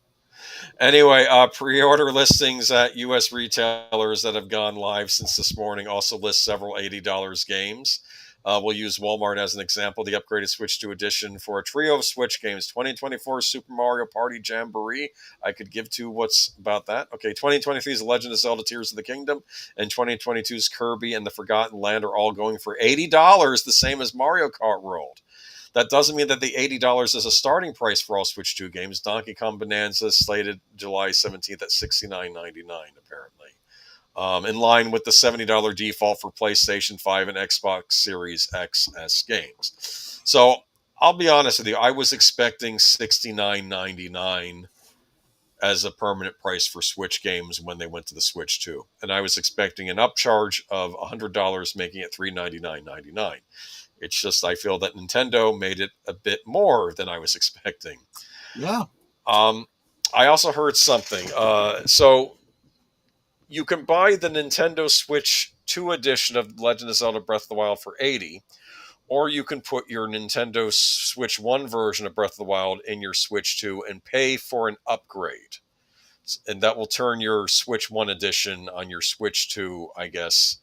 Anyway, pre-order listings at U.S. retailers that have gone live since this morning also list several $80 games. We'll use Walmart as an example. The upgraded Switch 2 edition for a trio of Switch games. 2024 Super Mario Party Jamboree. I could give two what's about that. Okay, 2023's The Legend of Zelda Tears of the Kingdom and 2022's Kirby and the Forgotten Land are all going for $80, the same as Mario Kart World. That doesn't mean that the $80 is a starting price for all Switch 2 games. Donkey Kong Bonanza is slated July 17th at $69.99, apparently. In line with the $70 default for PlayStation 5 and Xbox Series XS games. So I'll be honest with you. I was expecting $69.99 as a permanent price for Switch games when they went to the Switch 2. And I was expecting an upcharge of $100, making it $399.99. It's just I feel that Nintendo made it a bit more than I was expecting. Yeah. I also heard something. So you can buy the Nintendo Switch 2 edition of Legend of Zelda Breath of the Wild for $80, or you can put your Nintendo Switch 1 version of Breath of the Wild in your Switch 2 and pay for an upgrade. And that will turn your Switch 1 edition on your Switch 2, I guess,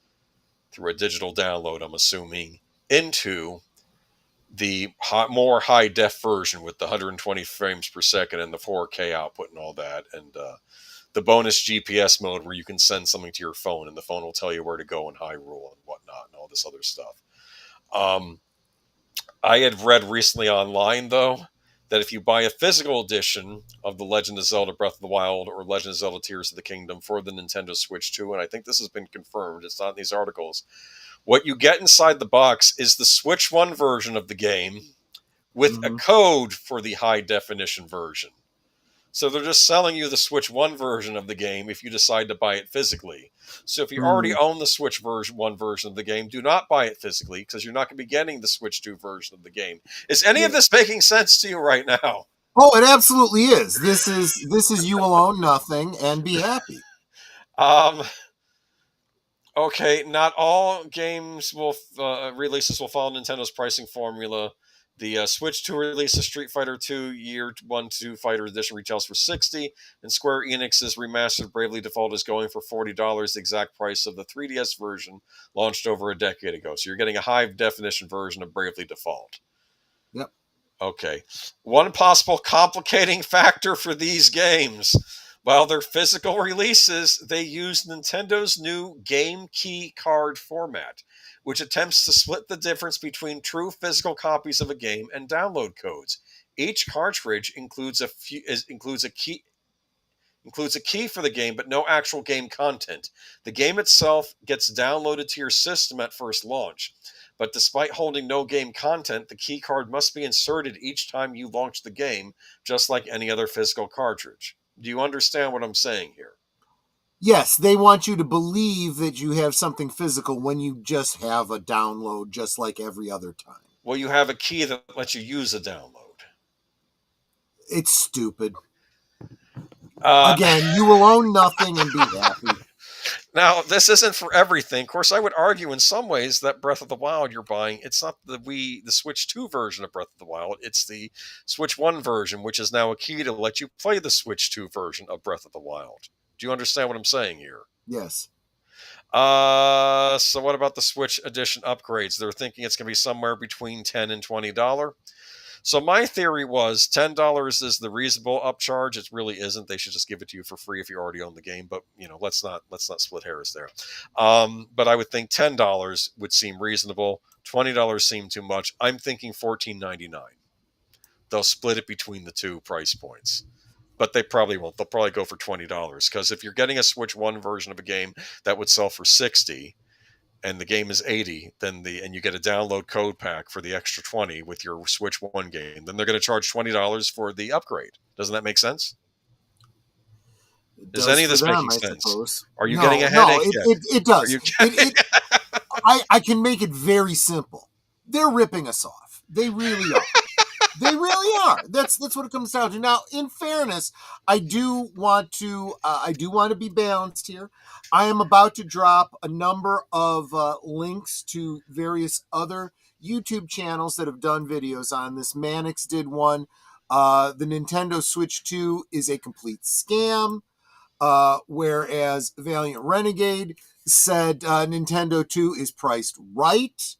through a digital download, I'm assuming, into the more high-def version with the 120 frames per second and the 4K output and all that, and the bonus GPS mode where you can send something to your phone and the phone will tell you where to go in Hyrule and whatnot and all this other stuff. I had read recently online, though, that if you buy a physical edition of The Legend of Zelda Breath of the Wild or Legend of Zelda Tears of the Kingdom for the Nintendo Switch 2, and I think this has been confirmed, it's not in these articles, what you get inside the box is the Switch 1 version of the game with a code for the high-definition version. So they're just selling you the Switch 1 version of the game if you decide to buy it physically. So if you already own the Switch 1 version of the game, do not buy it physically because you're not going to be getting the Switch 2 version of the game. Is any of this making sense to you right now? Oh, it absolutely is. This is you will own nothing and be happy. Okay, not all games releases will follow Nintendo's pricing formula. The Switch 2 release of Street Fighter 2 Year 1-2 Fighter Edition retails for $60, and Square Enix's remastered Bravely Default is going for $40, the exact price of the 3DS version launched over a decade ago. So you're getting a high-definition version of Bravely Default. Yep. Okay. One possible complicating factor for these games. While they're physical releases, they use Nintendo's new Game Key card format, which attempts to split the difference between true physical copies of a game and download codes. Each cartridge includes a key for the game, but no actual game content. The game itself gets downloaded to your system at first launch. But despite holding no game content, the key card must be inserted each time you launch the game, just like any other physical cartridge. Do you understand what I'm saying here? Yes, they want you to believe that you have something physical when you just have a download just like every other time. Well, you have a key that lets you use a download. It's stupid. Again, you will own nothing and be happy. Now, this isn't for everything. Of course, I would argue in some ways that Breath of the Wild you're buying, it's not the Switch 2 version of Breath of the Wild. It's the Switch 1 version, which is now a key to let you play the Switch 2 version of Breath of the Wild. Do you understand what I'm saying here? Yes. So what about the Switch Edition upgrades? They're thinking it's going to be somewhere between $10 and $20. So my theory was $10 is the reasonable upcharge. It really isn't. They should just give it to you for free if you already own the game. But let's not split hairs there. But I would think $10 would seem reasonable. $20 seemed too much. I'm thinking $14.99. They'll split it between the two price points. But they probably won't. They'll probably go for $20 because if you're getting a Switch 1 version of a game that would sell for $60 and the game is $80, and you get a download code pack for the extra $20 with your Switch 1 game, then they're going to charge $20 for the upgrade. Doesn't that make sense? Is any of this making sense? Suppose. Are you getting a headache? It does. I can make it very simple. They're ripping us off. They really are. They really are. That's what it comes down to. Now, in fairness, I do want to be balanced here. I am about to drop a number of links to various other YouTube channels that have done videos on this. Mannix did one. The Nintendo Switch 2 is a complete scam, whereas Valiant Renegade said Nintendo 2 is priced right.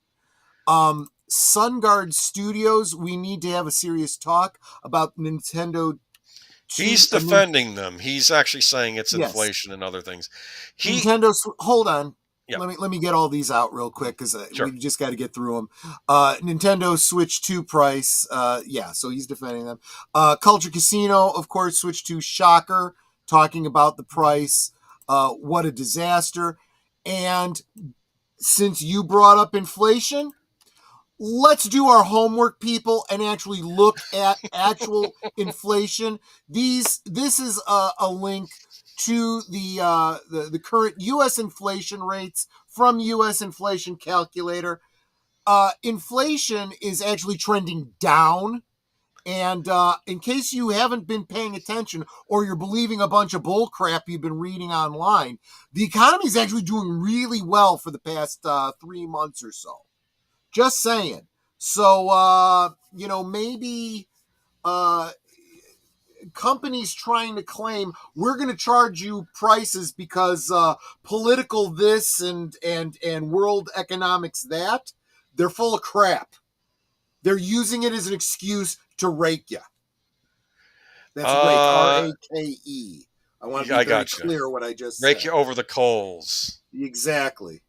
SunGuard Studios, we need to have a serious talk about Nintendo 2. He's defending them. He's actually saying it's inflation and other things. Hold on. Yeah. Let me get all these out real quick because Sure. we just got to get through them. Nintendo Switch 2 price. So he's defending them. Culture Casino, of course, Switch 2 shocker, talking about the price. What a disaster. And since you brought up inflation, let's do our homework, people, and actually look at actual inflation. This is a link to the current U.S. inflation rates from U.S. Inflation Calculator. Inflation is actually trending down. And in case you haven't been paying attention or you're believing a bunch of bull crap you've been reading online, the economy is actually doing really well for the past 3 months or so. Just saying. So, maybe companies trying to claim we're going to charge you prices because political this and world economics that, they're full of crap. They're using it as an excuse to rake you. That's rake, R-A-K-E. I want to be very clear what I just said. Rake you over the coals. Exactly.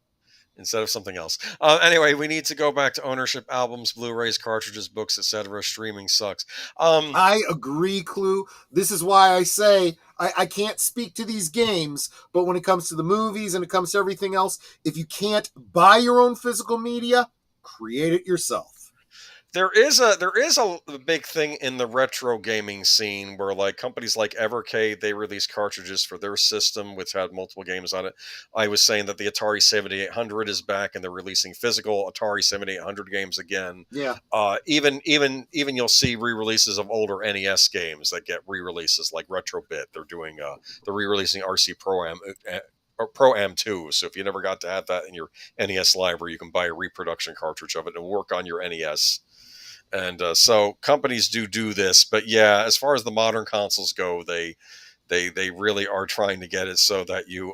Instead of something else. Anyway, we need to go back to ownership, albums, Blu-rays, cartridges, books, etc. Streaming sucks. I agree, Clue. This is why I say I can't speak to these games, but when it comes to the movies and it comes to everything else, if you can't buy your own physical media, create it yourself. There is a big thing in the retro gaming scene where like companies like Evercade, they release cartridges for their system which had multiple games on it. I was saying that the Atari 7800 is back and they're releasing physical Atari 7800 games again. Yeah. Even you'll see re-releases of older NES games that get re-releases like Retrobit. They're re-releasing RC Pro-Am 2. So if you never got to have that in your NES library, you can buy a reproduction cartridge of it and work on your NES. And so companies do this, but yeah, as far as the modern consoles go, they really are trying to get it so that you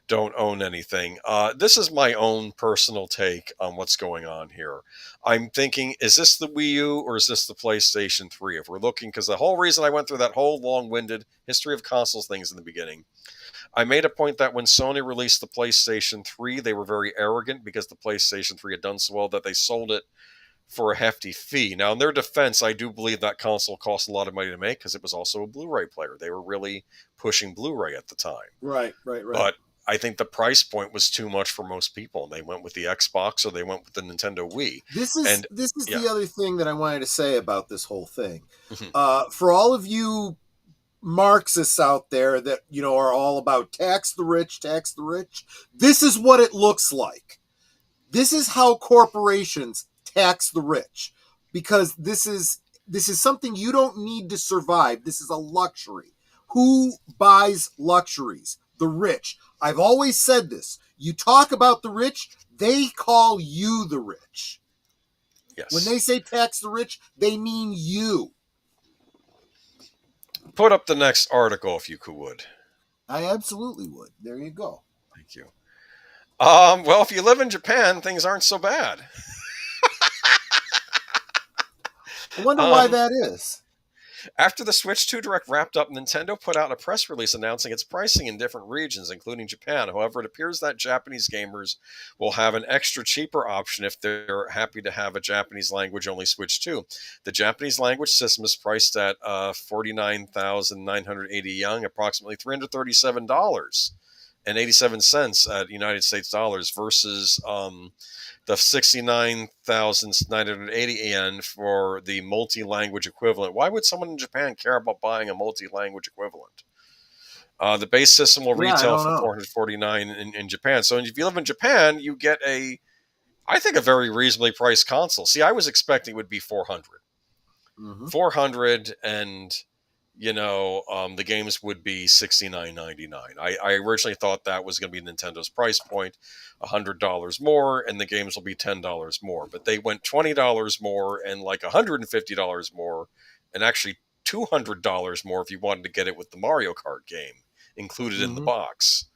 don't own anything. This is my own personal take on what's going on here. I'm thinking, is this the Wii U or is this the PlayStation 3? If we're looking, because the whole reason I went through that whole long-winded history of consoles things in the beginning, I made a point that when Sony released the PlayStation 3, they were very arrogant because the PlayStation 3 had done so well that they sold it for a hefty fee. Now, in their defense, I do believe that console cost a lot of money to make because it was also a Blu-ray player. They were really pushing Blu-ray at the time. Right. But I think the price point was too much for most people, and they went with the Xbox or they went with the Nintendo Wii. This is the other thing that I wanted to say about this whole thing. For all of you Marxists out there that are all about tax the rich, this is what it looks like. This is how corporations tax the rich, because this is something you don't need to survive. This is a luxury. Who buys luxuries? The rich. I've always said this. You talk about the rich, they call you the rich. Yes. When they say tax the rich, they mean you. Put up the next article if you would. I absolutely would. There you go. Thank you. Well, if you live in Japan, things aren't so bad. I wonder why that is. After the Switch 2 Direct wrapped up, Nintendo put out a press release announcing its pricing in different regions, including Japan. However, it appears that Japanese gamers will have an extra cheaper option if they're happy to have a Japanese language only Switch 2. The Japanese language system is priced at $49,980 yen, approximately $337.87 at United States dollars, versus the 69,980 yen for the multi-language equivalent. Why would someone in Japan care about buying a multi-language equivalent? The base system will retail for $449 in Japan. So if you live in Japan, you get I think a very reasonably priced console. See, I was expecting it would be $400. Mm-hmm. $400 and the games would be $69.99. I originally thought that was going to be Nintendo's price point, $100 more, and the games will be $10 more. But they went $20 more and like $150 more, and actually $200 more if you wanted to get it with the Mario Kart game included in the box.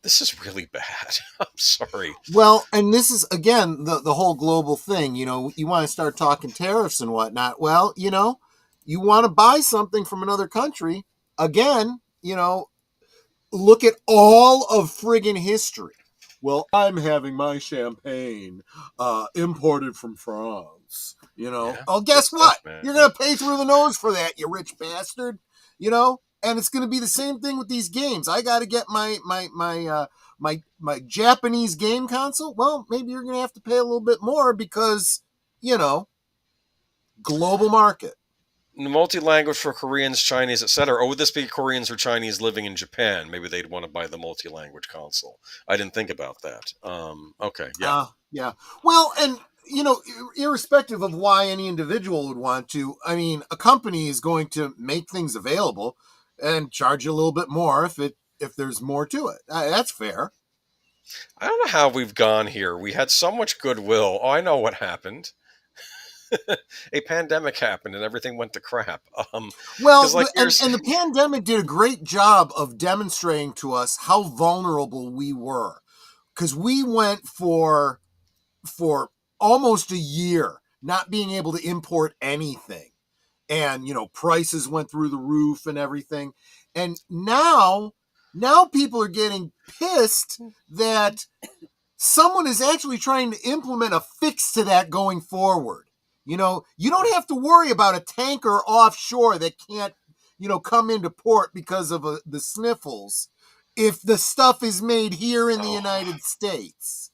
This is really bad. I'm sorry. Well, and this is, again, the whole global thing. You want to start talking tariffs and whatnot. Well, you want to buy something from another country, again, look at all of friggin' history. Well, I'm having my champagne imported from France, Yeah. Oh, guess what? You're going to pay through the nose for that, you rich bastard. And it's going to be the same thing with these games. I got to get my Japanese game console. Well, maybe you're going to have to pay a little bit more because, global market. Multi-language for Koreans, Chinese, etc. Or would this be Koreans or Chinese living in Japan? Maybe they'd want to buy the multi-language console. I didn't think about that. Okay, yeah. Yeah. Well, and irrespective of why any individual would want to, I mean, a company is going to make things available and charge you a little bit more if there's more to it. That's fair. I don't know how we've gone here. We had so much goodwill. Oh, I know what happened. A pandemic happened and everything went to crap. Well, like and the pandemic did a great job of demonstrating to us how vulnerable we were, because we went for almost a year not being able to import anything, and prices went through the roof and everything, and now people are getting pissed that someone is actually trying to implement a fix to that going forward. You don't have to worry about a tanker offshore that can't, come into port because of the sniffles if the stuff is made here in the United States.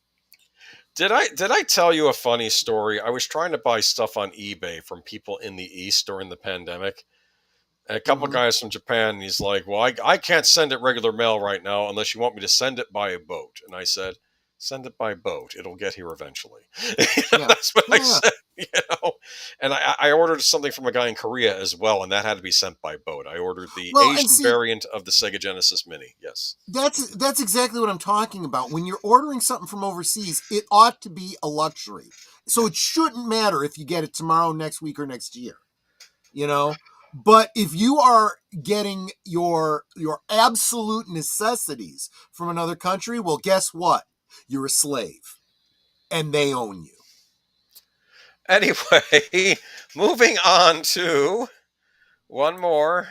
Did I tell you a funny story? I was trying to buy stuff on eBay from people in the East during the pandemic. And a couple of guys from Japan, and he's like, well, I can't send it regular mail right now unless you want me to send it by a boat. And I said, send it by boat. It'll get here eventually. That's what I said. And I ordered something from a guy in Korea as well, and that had to be sent by boat. I ordered the Asian variant of the Sega Genesis Mini. Yes. That's exactly what I'm talking about. When you're ordering something from overseas, it ought to be a luxury. So it shouldn't matter if you get it tomorrow, next week, or next year. But if you are getting your absolute necessities from another country, well, guess what? You're a slave, and they own you. Anyway, moving on to one more.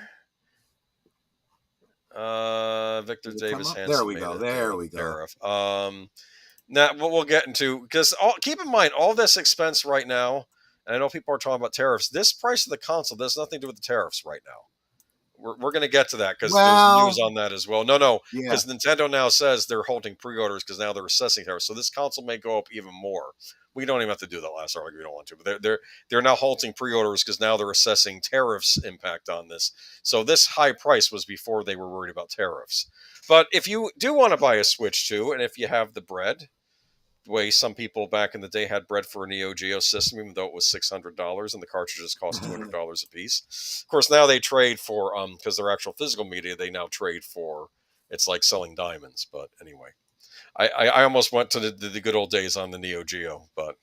Victor Davis Hansen. There we go. There we go. Now we'll get into, because keep in mind all this expense right now. And I know people are talking about tariffs. This price of the console, there's nothing to do with the tariffs right now. We're going to get to that because there's news on that as well. No, because Nintendo now says they're holding pre-orders because now they're assessing tariffs. So this console may go up even more. We don't even have to do that last article. We don't want to, but they're now halting pre-orders because now they're assessing tariffs impact on this. So this high price was before they were worried about tariffs. But if you do want to buy a Switch 2, and if you have the bread, the way some people back in the day had bread for a Neo Geo system, even though it was $600 and the cartridges cost $200 a piece. Of course, now they trade for, because they're actual physical media, they now trade for, it's like selling diamonds. But anyway, I almost went to the good old days on the Neo Geo, but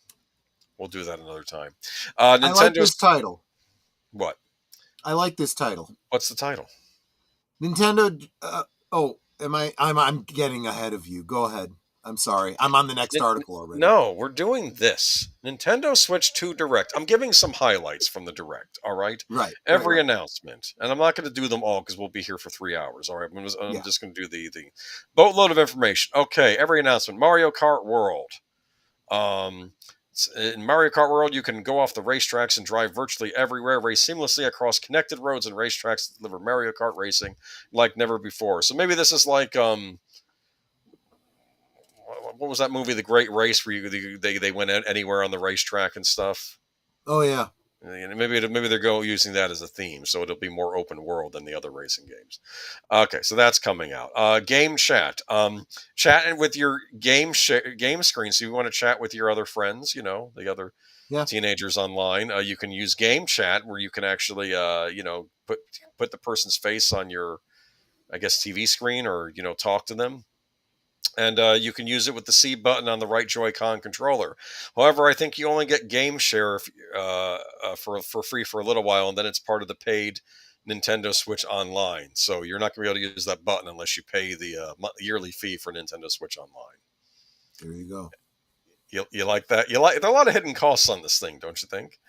we'll do that another time. I like this title. What? I like this title. What's the title? Nintendo. I'm getting ahead of you. Go ahead. I'm sorry. I'm on the next article already. No, we're doing this. Nintendo Switch 2 Direct. I'm giving some highlights from the Direct, all right? Right. Every announcement. And I'm not going to do them all because we'll be here for 3 hours, all right? I'm just going to do the boatload of information. Okay, every announcement. Mario Kart World. In Mario Kart World, you can go off the racetracks and drive virtually everywhere, race seamlessly across connected roads and racetracks that deliver Mario Kart racing like never before. So maybe this is like... what was that movie, The Great Race, where they went anywhere on the racetrack and stuff? Oh yeah. Maybe they're using that as a theme, so it'll be more open world than the other racing games. Okay, so that's coming out. Game chat, chatting with your game screen. So you want to chat with your other friends, the other teenagers online. You can use game chat where you can actually, put the person's face on your, I guess, TV screen, or talk to them. And you can use it with the C button on the right Joy-Con controller. However, I think you only get Game Share for free for a little while, and then it's part of the paid Nintendo Switch Online. So you're not going to be able to use that button unless you pay the yearly fee for Nintendo Switch Online. There you go. You like that? There are a lot of hidden costs on this thing, don't you think?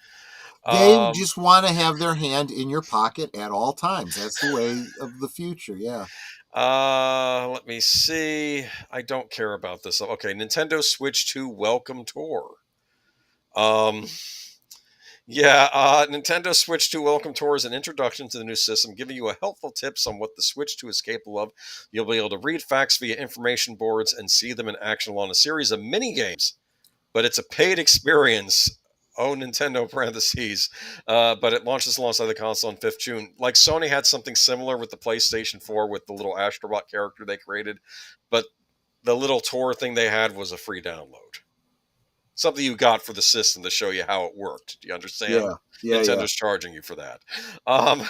They just want to have their hand in your pocket at all times. That's the way of the future. Yeah. Let me see. I don't care about this. Okay, Nintendo Switch 2 Welcome Tour. Yeah, Nintendo Switch 2 Welcome Tour is an introduction to the new system, giving you a helpful tips on what the Switch 2 is capable of. You'll be able to read facts via information boards and see them in action along a series of mini games. But it's a paid experience. Oh, Nintendo parentheses. But it launches alongside the console on 5th June. Like Sony had something similar with the PlayStation 4 with the little Astrobot character they created, but the little tour thing they had was a free download. Something you got for the system to show you how it worked. Do you understand? Yeah. Nintendo's charging you for that. Um,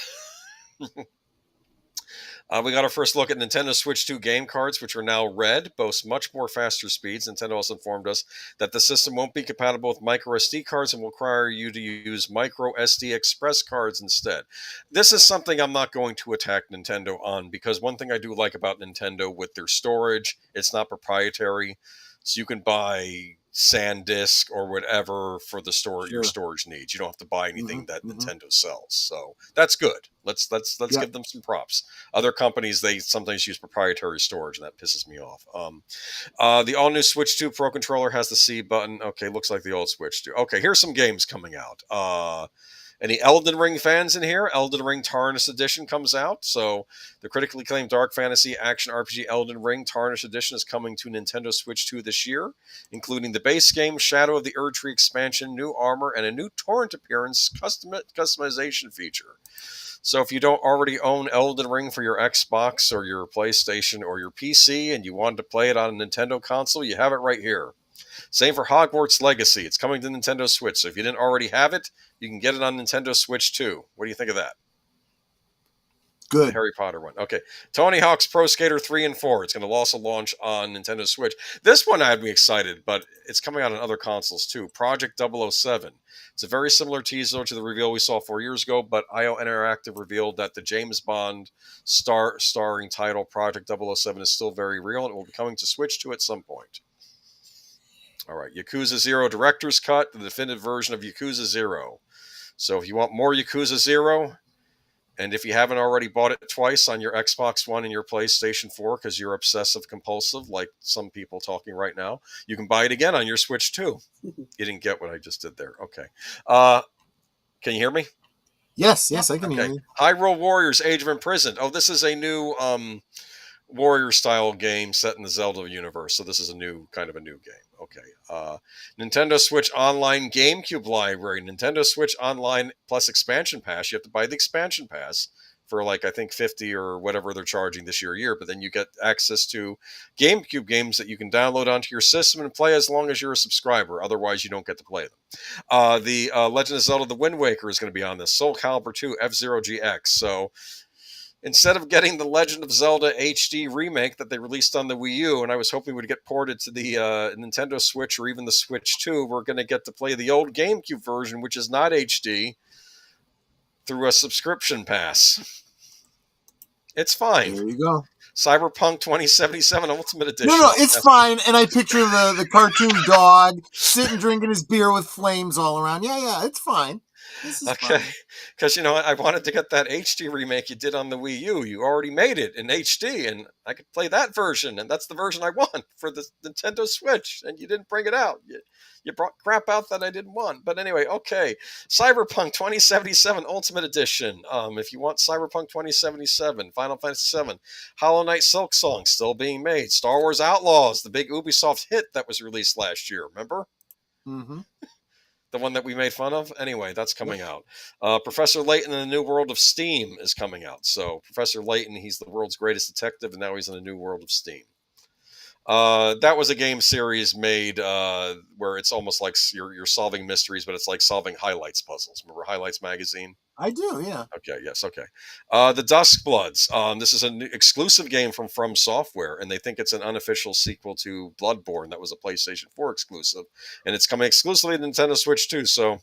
we got our first look at Nintendo Switch 2 game cards, which are now red, boast much more faster speeds. Nintendo also informed us that the system won't be compatible with micro SD cards and will require you to use micro SD Express cards instead. This is something I'm not going to attack Nintendo on, because one thing I do like about Nintendo with their storage, it's not proprietary. So you can buy SanDisk or whatever for the your storage needs. You don't have to buy anything that Nintendo sells. So that's good. Let's give them some props. Other companies, they sometimes use proprietary storage, and that pisses me off. The all new Switch 2 Pro controller has the C button. Okay, looks like the old Switch 2. Okay, here's some games coming out. Any Elden Ring fans in here? Elden Ring Tarnished Edition comes out. So the critically acclaimed dark fantasy action RPG Elden Ring Tarnished Edition is coming to Nintendo Switch 2 this year, including the base game, Shadow of the Erdtree expansion, new armor, and a new torrent appearance customization feature. So if you don't already own Elden Ring for your Xbox or your PlayStation or your PC and you wanted to play it on a Nintendo console, you have it right here. Same for Hogwarts Legacy. It's coming to Nintendo Switch. So if you didn't already have it, you can get it on Nintendo Switch 2. What do you think of that? Good. The Harry Potter one. Okay. Tony Hawk's Pro Skater 3 and 4. It's going to also launch on Nintendo Switch. This one had me excited, but it's coming out on other consoles too. Project 007. It's a very similar teaser to the reveal we saw 4 years ago, but IO Interactive revealed that the James Bond starring title Project 007 is still very real and it will be coming to Switch 2 at some point. All right, Yakuza 0 Director's Cut, the definitive version of Yakuza 0. So if you want more Yakuza 0, and if you haven't already bought it twice on your Xbox One and your PlayStation 4 because you're obsessive compulsive, like some people talking right now, you can buy it again on your Switch 2. You didn't get what I just did there. Okay. Can you hear me? Yes, I can hear you. Hyrule Warriors Age of Imprisoned. Oh, this is a new warrior-style game set in the Zelda universe. So this is a new game. Okay. Nintendo Switch Online GameCube Library. Nintendo Switch Online plus Expansion Pass. You have to buy the Expansion Pass for I think 50 or whatever they're charging this year. But then you get access to GameCube games that you can download onto your system and play as long as you're a subscriber. Otherwise, you don't get to play them. The Legend of Zelda The Wind Waker is going to be on this. Soul Calibur 2 F-Zero GX. So instead of getting the Legend of Zelda HD remake that they released on the Wii U, and I was hoping would get ported to the Nintendo Switch or even the Switch 2, we're going to get to play the old GameCube version, which is not HD, through a subscription pass. It's fine. There you go. Cyberpunk 2077 Ultimate Edition. No, it's fine. And I picture the cartoon dog sitting drinking his beer with flames all around. Yeah, it's fine. This is okay, because I wanted to get that HD remake you did on the Wii U. You already made it in HD, and I could play that version, and that's the version I want for the Nintendo Switch, and you didn't bring it out. You brought crap out that I didn't want. But anyway, okay. Cyberpunk 2077 Ultimate Edition. If you want Cyberpunk 2077, Final Fantasy VII, Hollow Knight Silksong still being made, Star Wars Outlaws, the big Ubisoft hit that was released last year, remember? Mm-hmm. The one that we made fun of? Anyway, that's coming out. Professor Layton in the New World of Steam is coming out. So Professor Layton, he's the world's greatest detective, and now he's in the New World of Steam. That was a game series made where it's almost like you're solving mysteries, but it's like solving highlights puzzles. Remember Highlights magazine? I do, yeah. Okay, yes, okay. The Duskbloods. This is an exclusive game from Software, and they think it's an unofficial sequel to Bloodborne that was a PlayStation 4 exclusive, and it's coming exclusively to Nintendo Switch 2, so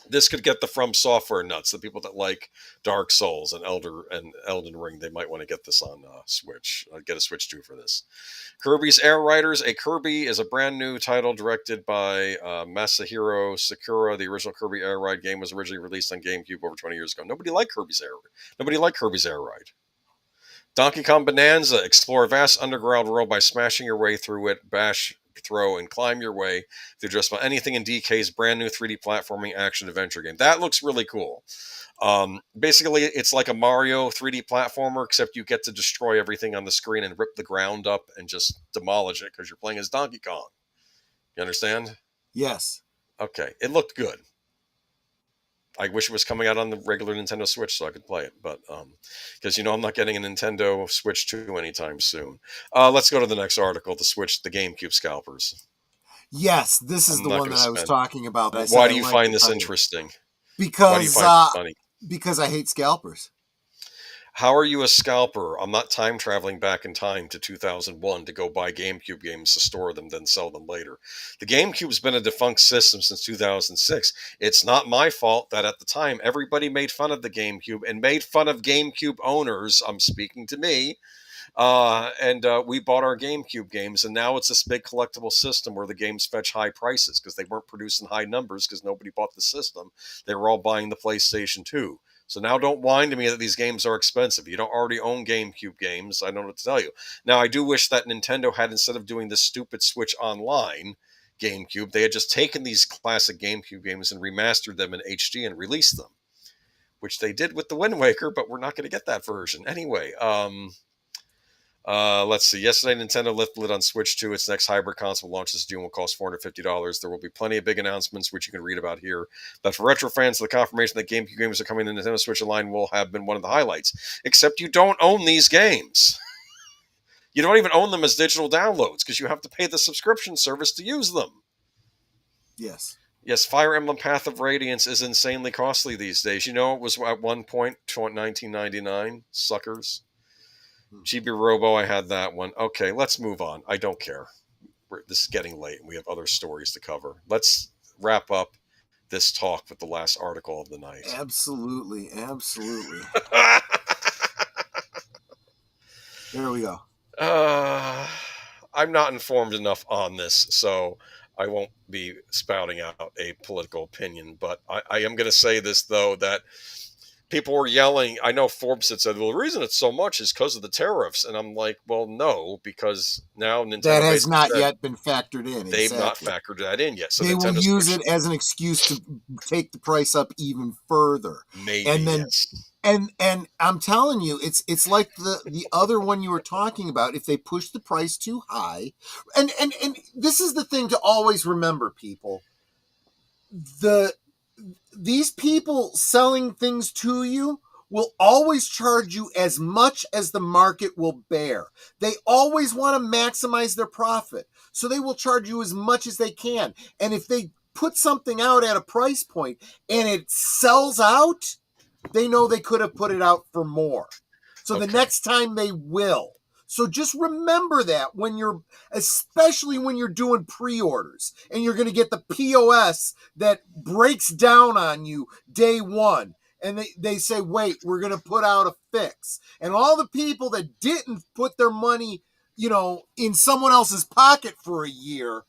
this could get the From Software nuts. The people that like Dark Souls and Elden Ring, they might want to get this on Switch. Get a Switch 2 for this. Kirby's Air Riders. A Kirby is a brand new title directed by Masahiro Sakura. The original Kirby Air Ride game was originally released on GameCube over 20 years ago. Nobody liked Kirby's Air Ride. Donkey Kong Bonanza. Explore a vast underground world by smashing your way through it. Bash throw and climb your way through just about anything in DK's brand new 3D platforming action adventure game. That looks really cool. Basically, it's like a Mario 3D platformer, except you get to destroy everything on the screen and rip the ground up and just demolish it because you're playing as Donkey Kong. You understand? Yes. Okay. It looked good. I wish it was coming out on the regular Nintendo Switch so I could play it, but because I'm not getting a Nintendo Switch 2 anytime soon. Let's go to the next article. The GameCube scalpers. Yes, this is the one that I was talking about. Why do you find this interesting? Because why do you find this funny? Because I hate scalpers. How are you a scalper? I'm not time traveling back in time to 2001 to go buy GameCube games to store them, then sell them later. The GameCube's been a defunct system since 2006. It's not my fault that at the time everybody made fun of the GameCube and made fun of GameCube owners. I'm speaking to me. And we bought our GameCube games, and now it's this big collectible system where the games fetch high prices because they weren't produced in high numbers because nobody bought the system. They were all buying the PlayStation 2. So now don't whine to me that these games are expensive. You don't already own GameCube games. I don't know what to tell you. Now, I do wish that Nintendo had, instead of doing this stupid Switch Online GameCube, they had just taken these classic GameCube games and remastered them in HD and released them, which they did with the Wind Waker, but we're not going to get that version. Anyway, let's see. Yesterday, Nintendo lifted on Switch 2. Its next hybrid console launches June will cost $450. There will be plenty of big announcements, which you can read about here. But for retro fans, the confirmation that GameCube games are coming to the Nintendo Switch Online will have been one of the highlights. Except you don't own these games. You don't even own them as digital downloads because you have to pay the subscription service to use them. Yes. Yes, Fire Emblem Path of Radiance is insanely costly these days. It was at one point $19.99. Suckers. GB Robo, I had that one. Okay, let's move on. I don't care. This is getting late, and we have other stories to cover. Let's wrap up this talk with the last article of the night. Absolutely. There we go. I'm not informed enough on this, so I won't be spouting out a political opinion, but I am going to say this, though, that people were yelling. I know Forbes had said, well, the reason it's so much is because of the tariffs. And I'm like, well, no, because now Nintendo... That has not yet been factored in. They've not factored that in yet. So they will use it as an excuse to take the price up even further. Maybe, and then, yes. And I'm telling you, it's like the other one you were talking about. If they push the price too high, and this is the thing to always remember, people. These people selling things to you will always charge you as much as the market will bear. They always want to maximize their profit. So they will charge you as much as they can. And if they put something out at a price point and it sells out, they know they could have put it out for more. So the next time they will. So just remember that especially when you're doing pre-orders and you're going to get the POS that breaks down on you day one. And they say, wait, we're going to put out a fix. And all the people that didn't put their money, in someone else's pocket for a year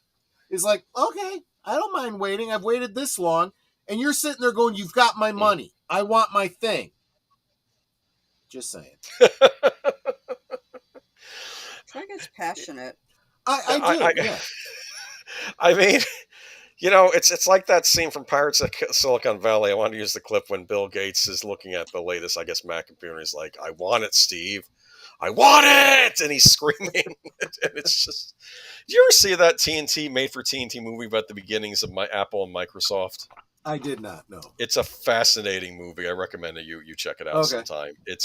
is like, okay, I don't mind waiting. I've waited this long. And you're sitting there going, you've got my money. I want my thing. Just saying. Greg is passionate. I do, yeah. I mean, it's like that scene from Pirates of Silicon Valley. I want to use the clip when Bill Gates is looking at the latest, Mac computer. And he's like, I want it, Steve. I want it! And he's screaming. And it's just... Did you ever see that TNT, made for TNT movie about the beginnings of Apple and Microsoft? I did not know. It's a fascinating movie. I recommend that you check it out sometime. It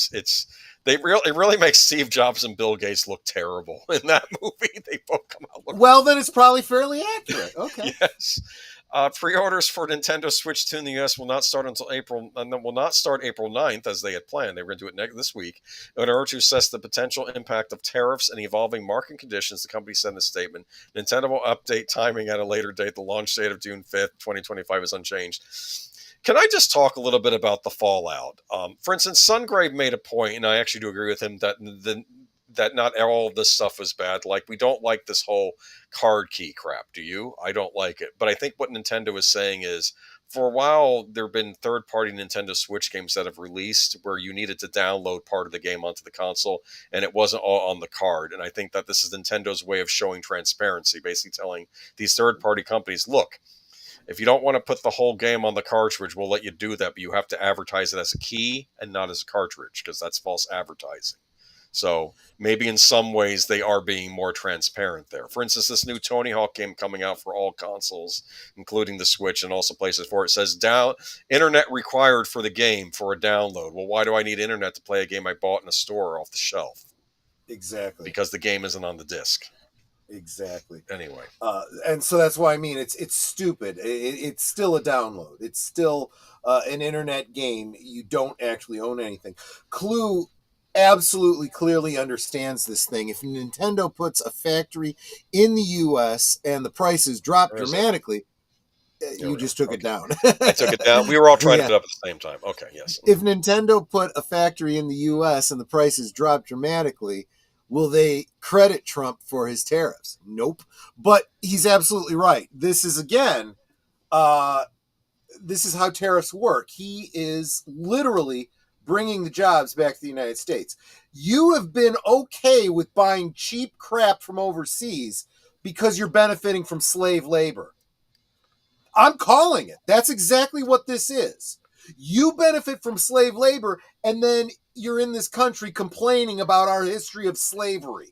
really makes Steve Jobs and Bill Gates look terrible in that movie. They both come out then it's probably fairly accurate. Okay. Yes. Pre-orders for Nintendo Switch 2 in the US will not start until April 9th as they had planned. They were going to do it this week. In order to assess the potential impact of tariffs and evolving market conditions, the company said in a statement, Nintendo will update timing at a later date. The launch date of June 5th, 2025 is unchanged. Can I just talk a little bit about the fallout? For instance, Sungrave made a point, and I actually do agree with him, that not all of this stuff is bad. Like, we don't like this whole card key crap. Do you? I don't like it. But I think what Nintendo is saying is, for a while, there have been third-party Nintendo Switch games that have released where you needed to download part of the game onto the console, and it wasn't all on the card. And I think that this is Nintendo's way of showing transparency, basically telling these third-party companies, look, if you don't want to put the whole game on the cartridge, we'll let you do that, but you have to advertise it as a key and not as a cartridge, because that's false advertising. So maybe in some ways they are being more transparent there. For instance, this new Tony Hawk game coming out for all consoles, including the Switch and also places for it, says internet required for the game for a download. Well, why do I need internet to play a game I bought in a store off the shelf? Exactly. Because the game isn't on the disc. Exactly. Anyway. And so that's why I mean it's stupid. It's still a download. It's still an internet game. You don't actually own anything. Clue absolutely clearly understands this thing. If Nintendo puts a factory in the US and the prices drop dramatically, you just took it down. I took it down. We were all trying to put it up at the same time. Okay, yes. If Nintendo put a factory in the US and the prices drop dramatically, will they credit Trump for his tariffs? Nope. But he's absolutely right. This is, again, this is how tariffs work. He is literally bringing the jobs back to the United States. You have been okay with buying cheap crap from overseas because you're benefiting from slave labor. I'm calling it. That's exactly what this is. You benefit from slave labor, and then you're in this country complaining about our history of slavery.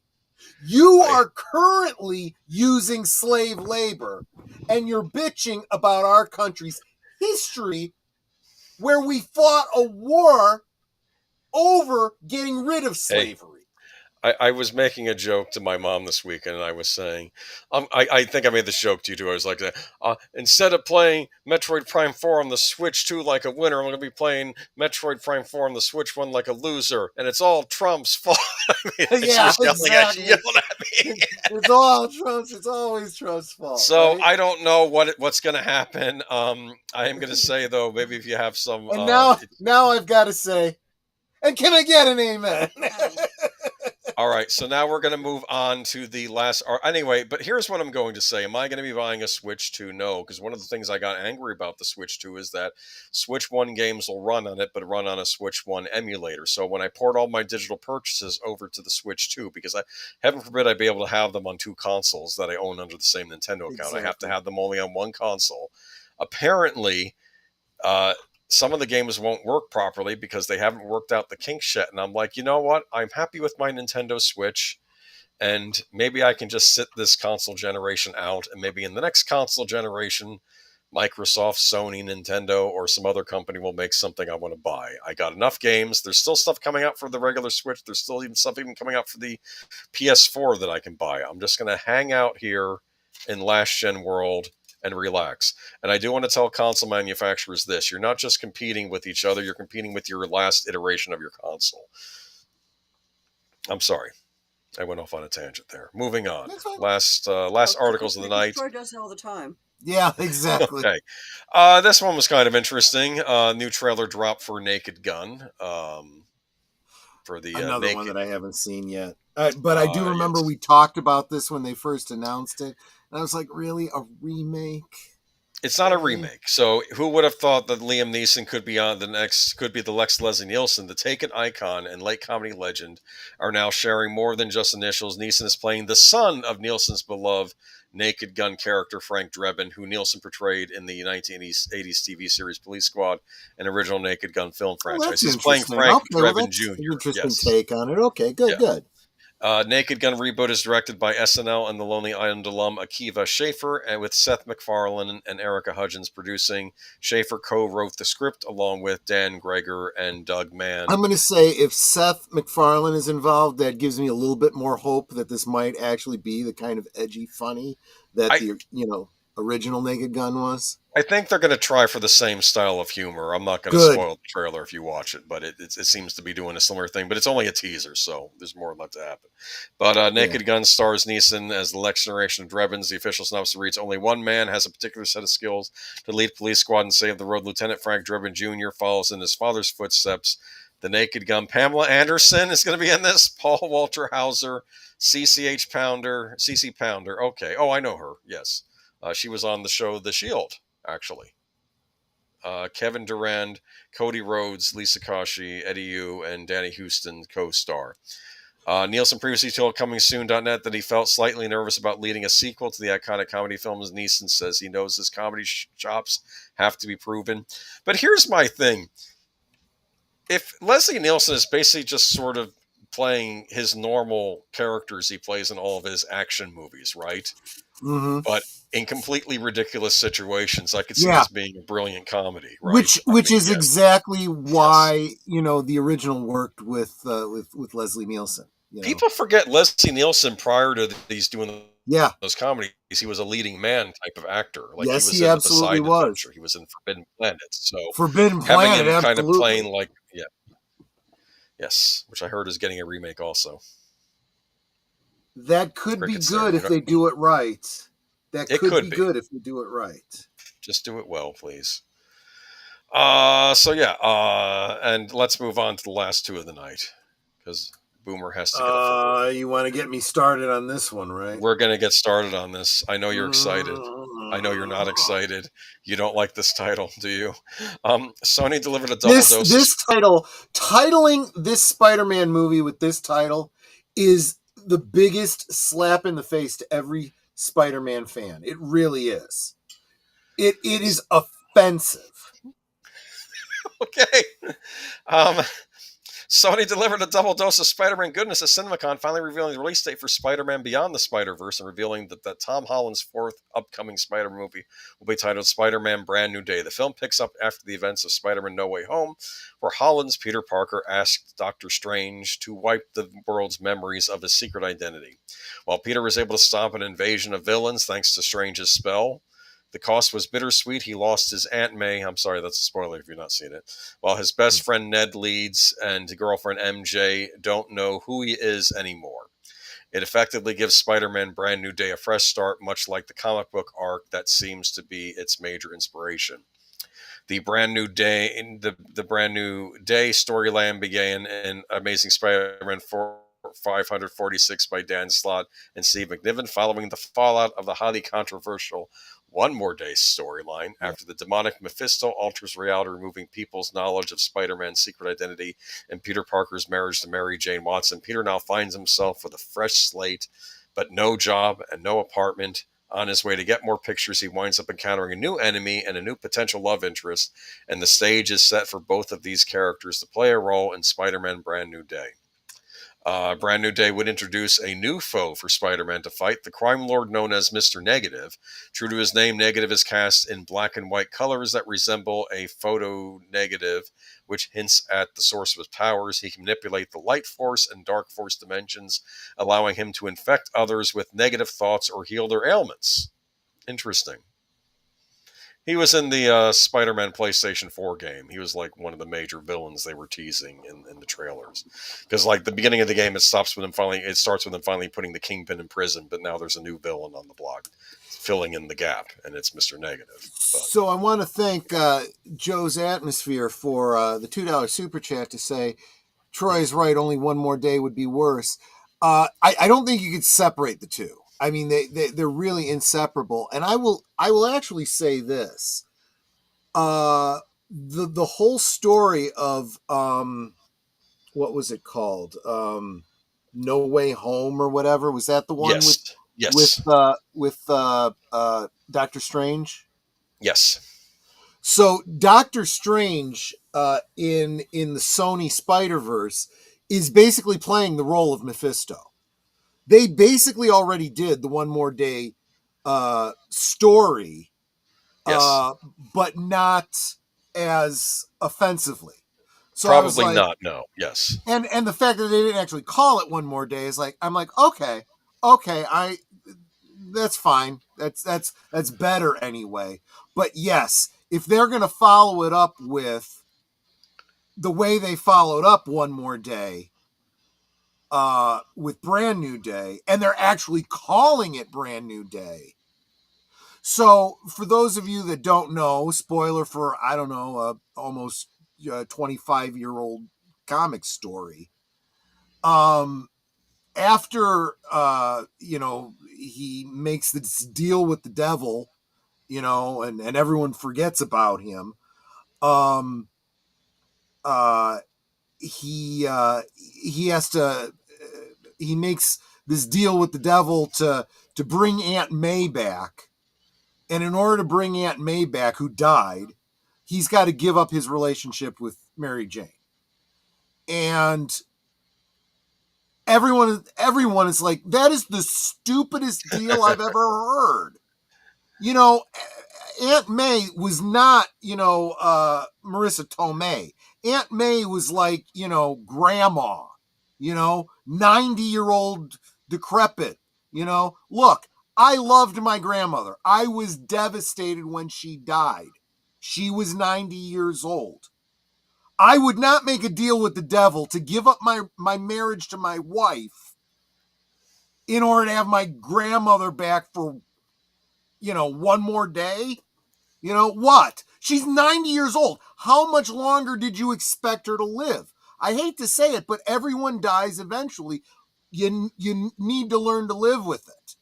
You are currently using slave labor, and you're bitching about our country's history where we fought a war over getting rid of slavery. I was making a joke to my mom this weekend, and I was saying, I think I made this joke to you too. I was like, instead of playing Metroid Prime 4 on the Switch 2 like a winner, I'm going to be playing Metroid Prime 4 on the Switch 1 like a loser, and it's all Trump's fault. Yeah, exactly. She yelled at me. It's all Trump's. It's always Trump's fault. So right? I don't know what's going to happen. I am going to say, though, maybe if you have some... And now I've got to say, and can I get an amen? All right, so now we're going to move on to the last... Anyway, but here's what I'm going to say. Am I going to be buying a Switch 2? No, because one of the things I got angry about the Switch 2 is that Switch 1 games will run on it, but run on a Switch 1 emulator. So when I port all my digital purchases over to the Switch 2, because heaven forbid I'd be able to have them on two consoles that I own under the same Nintendo account. Exactly. I have to have them only on one console. Apparently... some of the games won't work properly because they haven't worked out the kinks yet. And I'm like, you know what? I'm happy with my Nintendo Switch. And maybe I can just sit this console generation out. And maybe in the next console generation, Microsoft, Sony, Nintendo, or some other company will make something I want to buy. I got enough games. There's still stuff coming out for the regular Switch. There's still even stuff coming out for the PS4 that I can buy. I'm just going to hang out here in last gen world and relax. And I do want to tell console manufacturers this. You're not just competing with each other, you're competing with your last iteration of your console. I'm sorry. I went off on a tangent there. Moving on. Last articles of the night. Troy does it all the time. Yeah, exactly. Okay. This one was kind of interesting. New trailer dropped for Naked Gun. For the another one that I haven't seen yet. But I do remember we talked about this when they first announced it. And I was like, really? A remake? It's not a remake. So who would have thought that Liam Neeson could be the Lex Leslie Nielsen, the Taken icon and late comedy legend, are now sharing more than just initials. Neeson is playing the son of Nielsen's beloved Naked Gun character, Frank Drebin, who Nielsen portrayed in the 1980s TV series Police Squad, an original Naked Gun film franchise. He's playing Frank Drebin Jr. Interesting take on it. Okay, good. Naked Gun reboot is directed by SNL and The Lonely Island alum Akiva Schaffer, and with Seth MacFarlane and Erica Hudgens producing. Schaffer co-wrote the script along with Dan Greger and Doug Mann. I'm going to say if Seth MacFarlane is involved, that gives me a little bit more hope that this might actually be the kind of edgy funny that the original Naked Gun was. I think they're going to try for the same style of humor. I'm not going to spoil the trailer if you watch it, but it seems to be doing a similar thing. But it's only a teaser, so there's more left to happen. But Naked Gun stars Neeson as the next generation of Drebins. The official synopsis reads, only one man has a particular set of skills to lead police squad and save the road. Lieutenant Frank Drebin Jr. follows in his father's footsteps. The Naked Gun. Pamela Anderson is going to be in this. Paul Walter Hauser, CC Pounder. Okay. Oh, I know her. Yes. She was on the show The Shield, actually. Kevin Durand, Cody Rhodes, Lisa Koshy, Eddie Yu, and Danny Houston co-star. Nielsen previously told ComingSoon.net that he felt slightly nervous about leading a sequel to the iconic comedy films. Neeson says he knows his comedy chops have to be proven. But here's my thing. If Leslie Nielsen is basically just sort of playing his normal characters he plays in all of his action movies, right? Mm-hmm. But in completely ridiculous situations, I could see this being a brilliant comedy, right? Which is exactly why the original worked with Leslie Nielsen. People forget Leslie Nielsen prior to these doing those comedies. He was a leading man type of actor. Like yes, he was he in absolutely the Poseidon Adventure. He was in Forbidden Planet. So Forbidden Planet, having him absolutely. kind of playing like yes, which I heard is getting a remake also. That could be good if they do it right. That could be good if they do it right. Just do it well, please. And let's move on to the last two of the night because Boomer has to get up. You want to get me started on this one, right? We're going to get started on this. I know you're excited. I know you're not excited. You don't like this title, do you? Sony delivered a double dose. This titling this Spider-Man movie with this title is the biggest slap in the face to every Spider-Man fan. It really is. It is offensive. Okay. Sony delivered a double dose of Spider-Man goodness at CinemaCon, finally revealing the release date for Spider-Man Beyond the Spider-Verse and revealing that Tom Holland's fourth upcoming Spider-Man movie will be titled Spider-Man Brand New Day. The film picks up after the events of Spider-Man No Way Home, where Holland's Peter Parker asked Doctor Strange to wipe the world's memories of his secret identity. While Peter was able to stop an invasion of villains thanks to Strange's spell, the cost was bittersweet. He lost his Aunt May. I'm sorry, that's a spoiler if you've not seen it. While his best friend Ned Leeds and girlfriend MJ don't know who he is anymore. It effectively gives Spider-Man Brand New Day a fresh start, much like the comic book arc that seems to be its major inspiration. The Brand New Day, the Brand New Day storyline began in Amazing Spider-Man 546 by Dan Slott and Steve McNiven, following the fallout of the highly controversial One More Day storyline after the demonic Mephisto alters reality, removing people's knowledge of Spider-Man's secret identity and Peter Parker's marriage to Mary Jane Watson. Peter now finds himself with a fresh slate, but no job and no apartment. On his way to get more pictures, he winds up encountering a new enemy and a new potential love interest, and the stage is set for both of these characters to play a role in Spider-Man Brand New Day. Brand New Day would introduce a new foe for Spider-Man to fight, the crime lord known as Mr. Negative. True to his name, Negative is cast in black and white colors that resemble a photo negative, which hints at the source of his powers. He can manipulate the light force and dark force dimensions, allowing him to infect others with negative thoughts or heal their ailments. Interesting. He was in the Spider-Man PlayStation 4 game. He was like one of the major villains they were teasing in the trailers. Because like the beginning of the game, it starts with him finally putting the Kingpin in prison, but now there's a new villain on the block filling in the gap, and it's Mr. Negative. But. So I want to thank Joe's Atmosphere for the $2 super chat to say, Troy's right, only one more day would be worse. I don't think you could separate the two. I mean, they're really inseparable. And I will actually say this. The whole story of what was it called? No Way Home or whatever. Was that the one with Doctor Strange? Yes. So Doctor Strange in the Sony Spider-Verse is basically playing the role of Mephisto. They basically already did the One More Day story, but not as offensively. So probably not. No. Yes. And the fact that they didn't actually call it One More Day is like, I'm like, okay, that's fine. That's better anyway. But yes, if they're gonna follow it up with the way they followed up One More Day. With Brand New Day, and they're actually calling it Brand New Day. So, for those of you that don't know, spoiler for, I don't know, almost 25-year-old comic story. After, he makes this deal with the devil, and everyone forgets about him, He has to he makes this deal with the devil to bring Aunt May back, and in order to bring Aunt May back, who died, he's got to give up his relationship with Mary Jane. And everyone is like, that is the stupidest deal I've ever heard. Aunt May was not, Marissa Tomei. Aunt May was like, grandma, 90-year-old decrepit, Look, I loved my grandmother. I was devastated when she died. She was 90 years old. I would not make a deal with the devil to give up my marriage to my wife in order to have my grandmother back for, one more day. What? She's 90 years old. How much longer did you expect her to live? I hate to say it, but everyone dies eventually. You need to learn to live with it.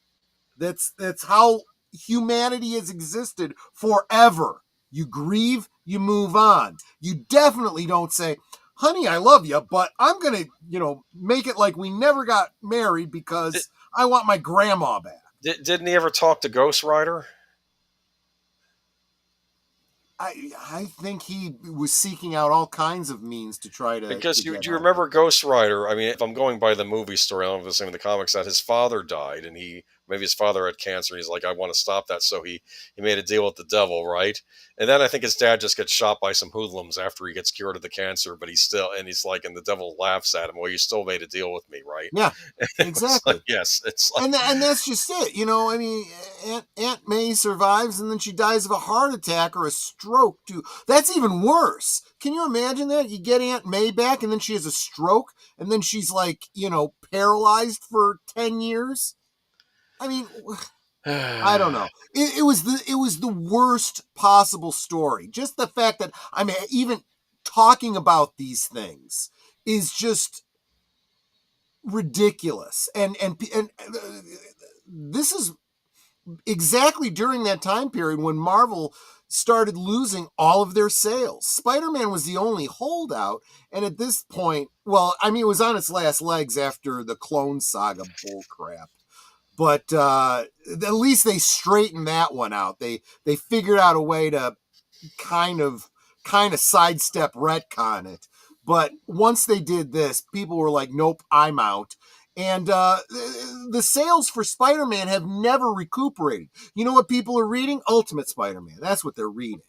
That's how humanity has existed forever. You grieve, you move on. You definitely don't say, honey, I love you, but I'm going to, make it like we never got married because I want my grandma back. Didn't he ever talk to Ghost Rider? I think he was seeking out all kinds of means to try to. Because do you remember Ghost Rider? I mean, if I'm going by the movie story, I don't know if it's in the comics, that his father died, and maybe his father had cancer, and he's like, I want to stop that, so he made a deal with the devil, right? And then I think his dad just gets shot by some hoodlums after he gets cured of the cancer, but he's like, and the devil laughs at him, well, you still made a deal with me, right? Yeah, exactly. Like, yes, it's like, and that's just it. I mean, Aunt May survives, and then she dies of a heart attack or a stroke too. That's even worse. Can you imagine that? You get Aunt May back, and then she has a stroke, and then she's like, paralyzed for 10 years. I mean, I don't know. It was the worst possible story. Just the fact that I'm even talking about these things is just ridiculous. And this is exactly during that time period when Marvel started losing all of their sales. Spider-Man was the only holdout, and at this point, well, I mean, it was on its last legs after the Clone Saga bullcrap. But at least they straightened that one out. They figured out a way to kind of sidestep retcon it. But once they did this, people were like, nope, I'm out. And the sales for Spider-Man have never recuperated. You know what people are reading? Ultimate Spider-Man. That's what they're reading.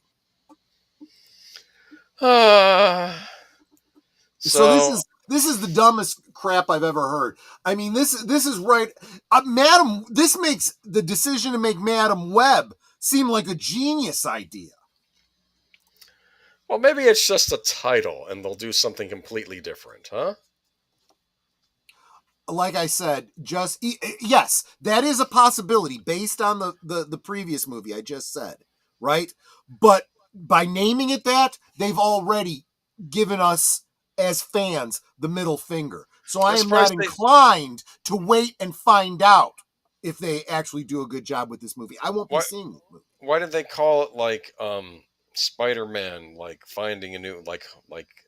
So this is the dumbest crap I've ever heard. I mean, this is right. This makes the decision to make Madam Web seem like a genius idea. Well, maybe it's just a title and they'll do something completely different, huh? Like I said, yes, that is a possibility based on the previous movie I just said, right? But by naming it that, they've already given us as fans the middle finger. So I am not inclined to wait and find out if they actually do a good job with this movie. I won't be seeing this movie. Why did they call it like Spider-Man, like finding a new like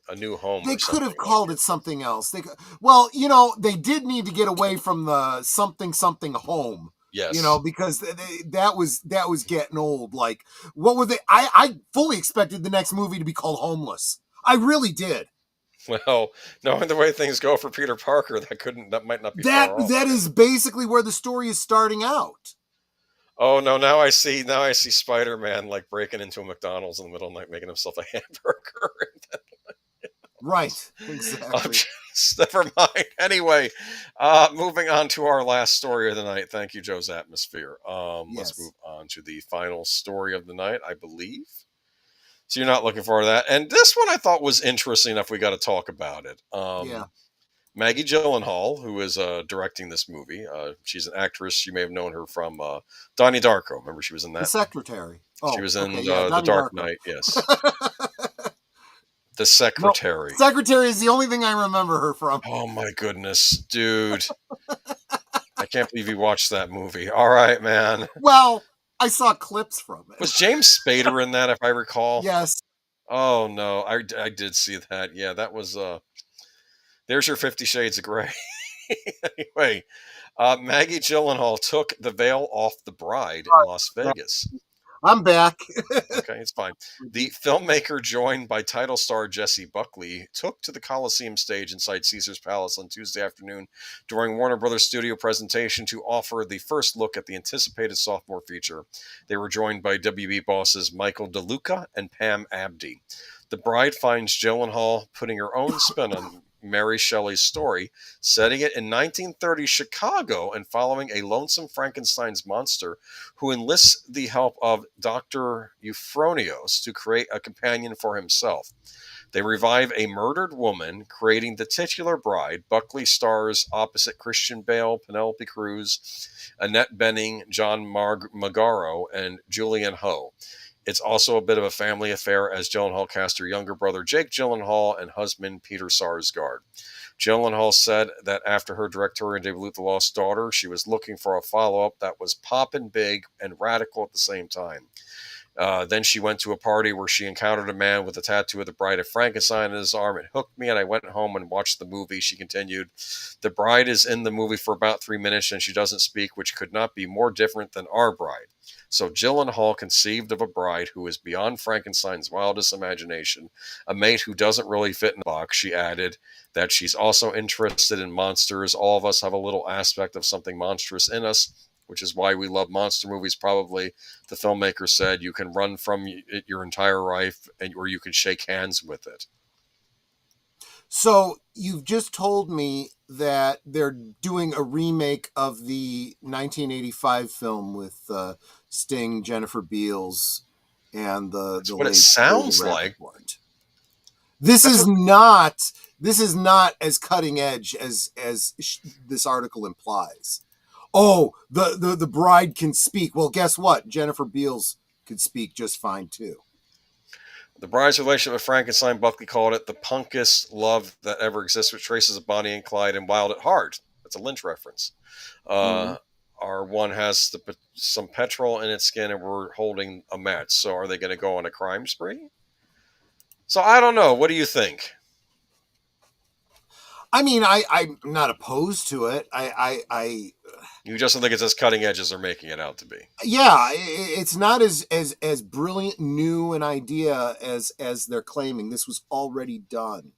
a new home? They could have called it something else. They did need to get away from the something home. Yes. Because that was getting old. Like, what were they? I fully expected the next movie to be called Homeless. I really did. Well, knowing the way things go for Peter Parker, that might not be far off. That is basically where the story is starting out. Oh no! Now I see Spider-Man like breaking into a McDonald's in the middle of the night, making himself a hamburger. Right, exactly. Never mind. Anyway, moving on to our last story of the night. Thank you, Joe's Atmosphere. Yes. Let's move on to the final story of the night, I believe. So you're not looking forward to that. And this one I thought was interesting enough. We got to talk about it. Yeah. Maggie Gyllenhaal, who is directing this movie. She's an actress. You may have known her from Donnie Darko. Remember, she was in that. The Secretary. Oh, she was in The Dark Knight. Yes. The Secretary. No, Secretary is the only thing I remember her from. Oh my goodness, dude. I can't believe you watched that movie. All right, man. Well, I saw clips from it. Was James Spader in that, if I recall? Yes. Oh no, I did see that. Yeah, that was there's your 50 Shades of Grey. Anyway, Maggie Gyllenhaal took the veil off the bride in Las Vegas. I'm back. Okay, it's fine. The filmmaker, joined by title star Jessie Buckley, took to the Coliseum stage inside Caesar's Palace on Tuesday afternoon during Warner Brothers studio presentation to offer the first look at the anticipated sophomore feature. They were joined by WB bosses Michael DeLuca and Pam Abdy. The bride finds Gyllenhaal putting her own spin on Mary Shelley's story, setting it in 1930 Chicago and following a lonesome Frankenstein's monster who enlists the help of Dr. Euphronios to create a companion for himself. They revive a murdered woman, creating the titular bride. Buckley stars opposite Christian Bale, Penelope Cruz, Annette Bening, John Magaro, and Julianne Hough. It's also a bit of a family affair as Gyllenhaal cast her younger brother Jake Gyllenhaal and husband Peter Sarsgaard. Gyllenhaal said that after her directorial debut, The Lost Daughter, she was looking for a follow-up that was poppin' big and radical at the same time. Then she went to a party where she encountered a man with a tattoo of the Bride of Frankenstein on his arm. It hooked me, and I went home and watched the movie. She continued, the bride is in the movie for about 3 minutes, and she doesn't speak, which could not be more different than our bride. So Gyllenhaal conceived of a bride who is beyond Frankenstein's wildest imagination, a mate who doesn't really fit in the box. She added that she's also interested in monsters. All of us have a little aspect of something monstrous in us, which is why we love monster movies. Probably, the filmmaker said, you can run from it your entire life, or you can shake hands with it. So you've just told me that they're doing a remake of the 1985 film with Sting, Jennifer Beals, and That's what it sounds like. This is not as cutting edge as this article implies. Oh, the bride can speak. Well, guess what? Jennifer Beals could speak just fine too. The bride's relationship with Frankenstein, Buckley called it the punkest love that ever exists, with traces of Bonnie and Clyde and Wild at Heart. That's a Lynch reference. Our one has some petrol in its skin, and we're holding a match. So are they going to go on a crime spree? So I don't know. What do you think? I mean, I'm not opposed to it. You just don't think it's as cutting edge as they're making it out to be. Yeah, it's not as brilliant new an idea as they're claiming. This was already done.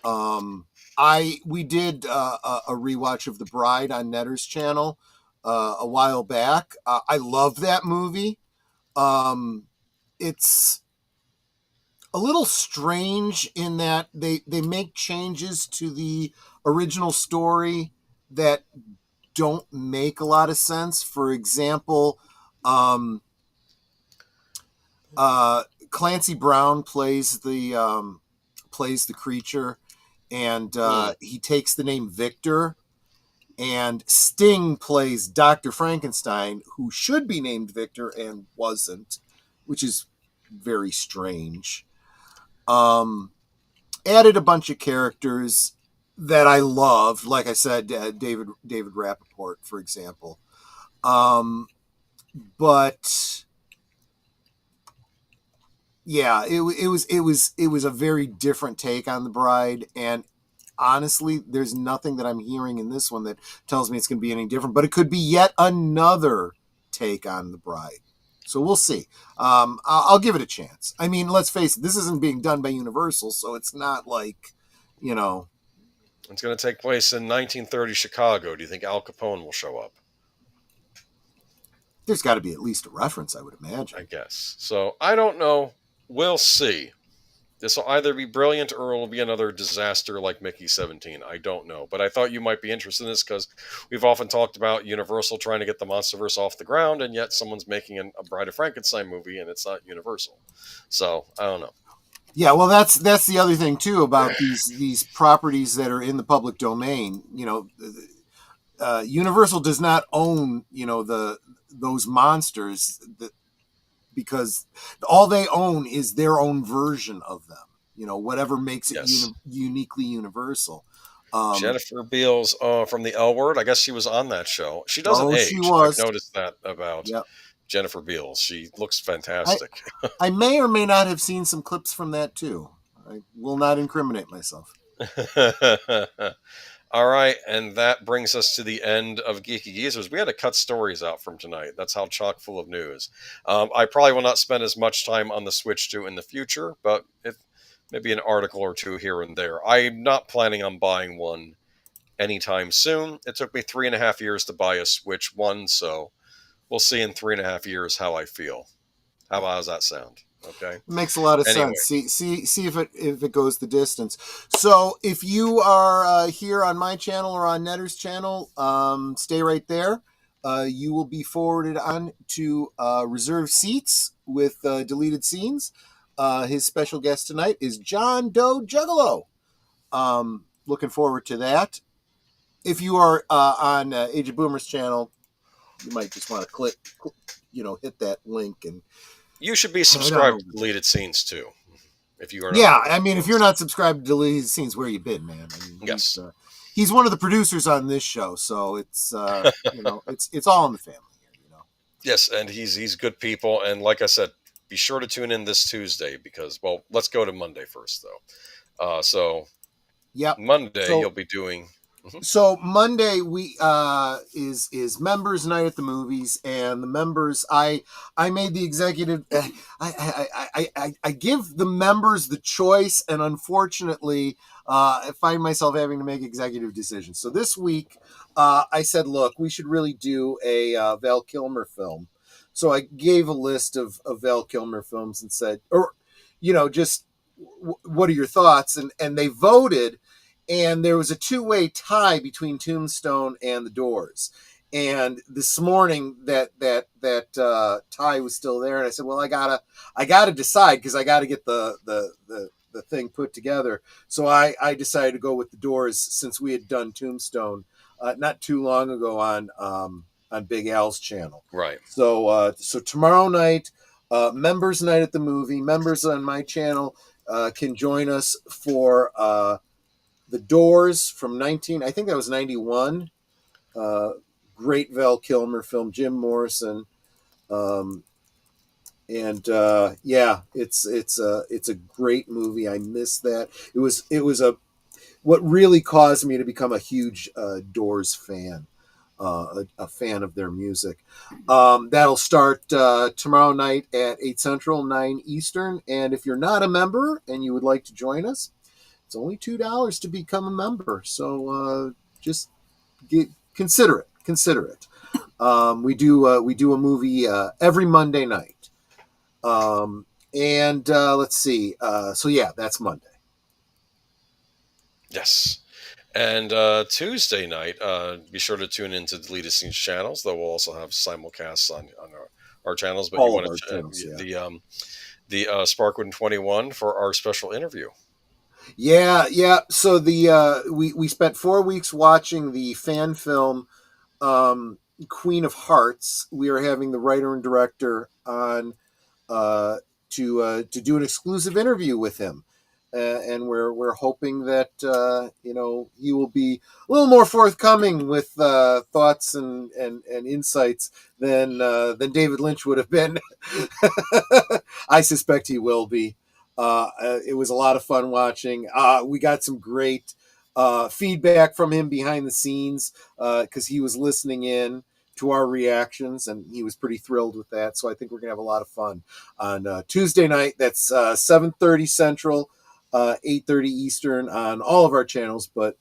We did a rewatch of The Bride on Netter's channel a while back. I love that movie. It's a little strange in that they make changes to the original story that don't make a lot of sense. For example, Clancy Brown plays the creature, and he takes the name Victor. And Sting plays Dr. Frankenstein, who should be named Victor and wasn't, which is very strange. Added a bunch of characters that I loved, like I said, David Rappaport, for example. But yeah, it was a very different take on The Bride, and honestly, there's nothing that I'm hearing in this one that tells me it's going to be any different. But it could be yet another take on The Bride. So we'll see. I'll give it a chance. I mean, let's face it, this isn't being done by Universal, so it's not like, you know. It's going to take place in 1930 Chicago. Do you think Al Capone will show up? There's got to be at least a reference, I would imagine. I guess. So, I don't know. We'll see. This will either be brilliant or it will be another disaster like Mickey 17. I don't know. But I thought you might be interested in this because we've often talked about Universal trying to get the Monsterverse off the ground, and yet someone's making a Bride of Frankenstein movie, and it's not Universal. So, I don't know. Yeah, well, that's the other thing, too, about these properties that are in the public domain. You know, Universal does not own, you know, those monsters because all they own is their own version of them. You know, whatever makes it uniquely Universal. Jennifer Beals from the L Word. I guess she was on that show. She doesn't age. She was. I've noticed that about Jennifer Beals. She looks fantastic. I may or may not have seen some clips from that too. I will not incriminate myself. All right, and that brings us to the end of Geeky Geezers. We had to cut stories out from tonight. That's how chock full of news. I probably will not spend as much time on the Switch 2 in the future, but if maybe an article or two here and there. I'm not planning on buying one anytime soon. It took me 3.5 years to buy a Switch 1, so we'll see in 3.5 years how I feel. How does that sound? Okay. It makes a lot of Anyway. sense. See if it goes the distance. So if you are here on my channel or on Netter's channel, stay right there. You will be forwarded on to reserved seats with deleted scenes. His special guest tonight is John Doe Juggalo. Looking forward to that. If you are on Age of Boomers channel, you might just want to click, hit that link and. You should be subscribed to Deleted Scenes too. If you are not. Yeah, I mean, if you're not subscribed to Deleted Scenes, where you been, man? I mean, yes. He's one of the producers on this show, so it's it's all in the family here, Yes, and he's good people, and like I said, be sure to tune in this Tuesday because, well, let's go to Monday first though. Monday you'll be doing. So Monday we is members night at the movies, and the members I made the executive. I give the members the choice, and unfortunately, I find myself having to make executive decisions. So this week, I said, look, we should really do a Val Kilmer film. So I gave a list of Val Kilmer films and said, just what are your thoughts? And they voted. And there was a two-way tie between Tombstone and The Doors. And this morning, that tie was still there, and I said, "Well, I gotta decide because I gotta get the thing put together." So I decided to go with The Doors since we had done Tombstone not too long ago on Big Al's channel. Right. So tomorrow night, members night at the movie. Members on my channel can join us for. The Doors from I think that was 91. Great Val Kilmer film, Jim Morrison. It's a great movie. I missed that. It was what really caused me to become a huge Doors fan, a fan of their music. That'll start tomorrow night at 8 Central, 9 Eastern. And if you're not a member and you would like to join us, it's only $2 to become a member, so just consider it. We do a movie every Monday night, and let's see. So yeah, that's Monday. Yes, and Tuesday night, be sure to tune into Deleted Scenes channels. Though we'll also have simulcasts on our channels. But all you want of our to channels, the Sparkwood 21 for our special interview. Yeah. So we spent 4 weeks watching the fan film Queen of Hearts. We are having the writer and director on to do an exclusive interview with him, and we're hoping that he will be a little more forthcoming with thoughts and insights than David Lynch would have been. I suspect he will be. It was a lot of fun watching. We got some great feedback from him behind the scenes because he was listening in to our reactions, and he was pretty thrilled with that. So I think we're going to have a lot of fun on Tuesday night. That's 7:30 Central, 8:30 Eastern on all of our channels, but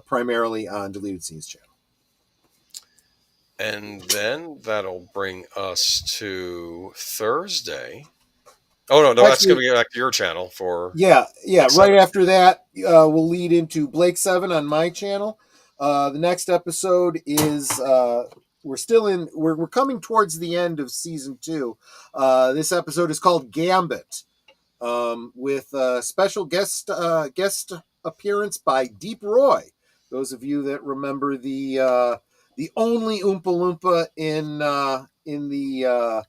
primarily on Deleted Scenes channel. And then that'll bring us to Thursday. Oh, no, that's going to be back to your channel for... Yeah. Right after that, we'll lead into Blake 7 on my channel. The next episode is... we're coming towards the end of season 2. This episode is called Gambit, with a special guest appearance by Deep Roy. Those of you that remember the only Oompa Loompa in the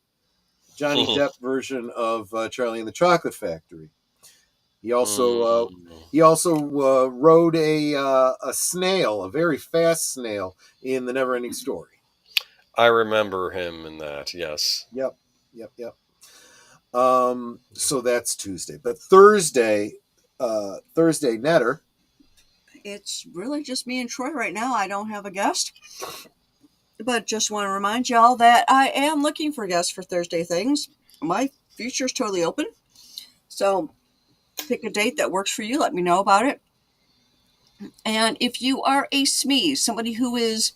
Johnny Depp version of Charlie and the Chocolate Factory. He also rode a snail, a very fast snail, in The Neverending Story. I remember him in that. Yes. Yep. So that's Tuesday, but Thursday Netter. It's really just me and Troy right now. I don't have a guest. But just want to remind y'all that I am looking for guests for Thursday things. My future is totally open. So pick a date that works for you. Let me know about it. And if you are a SME, somebody who is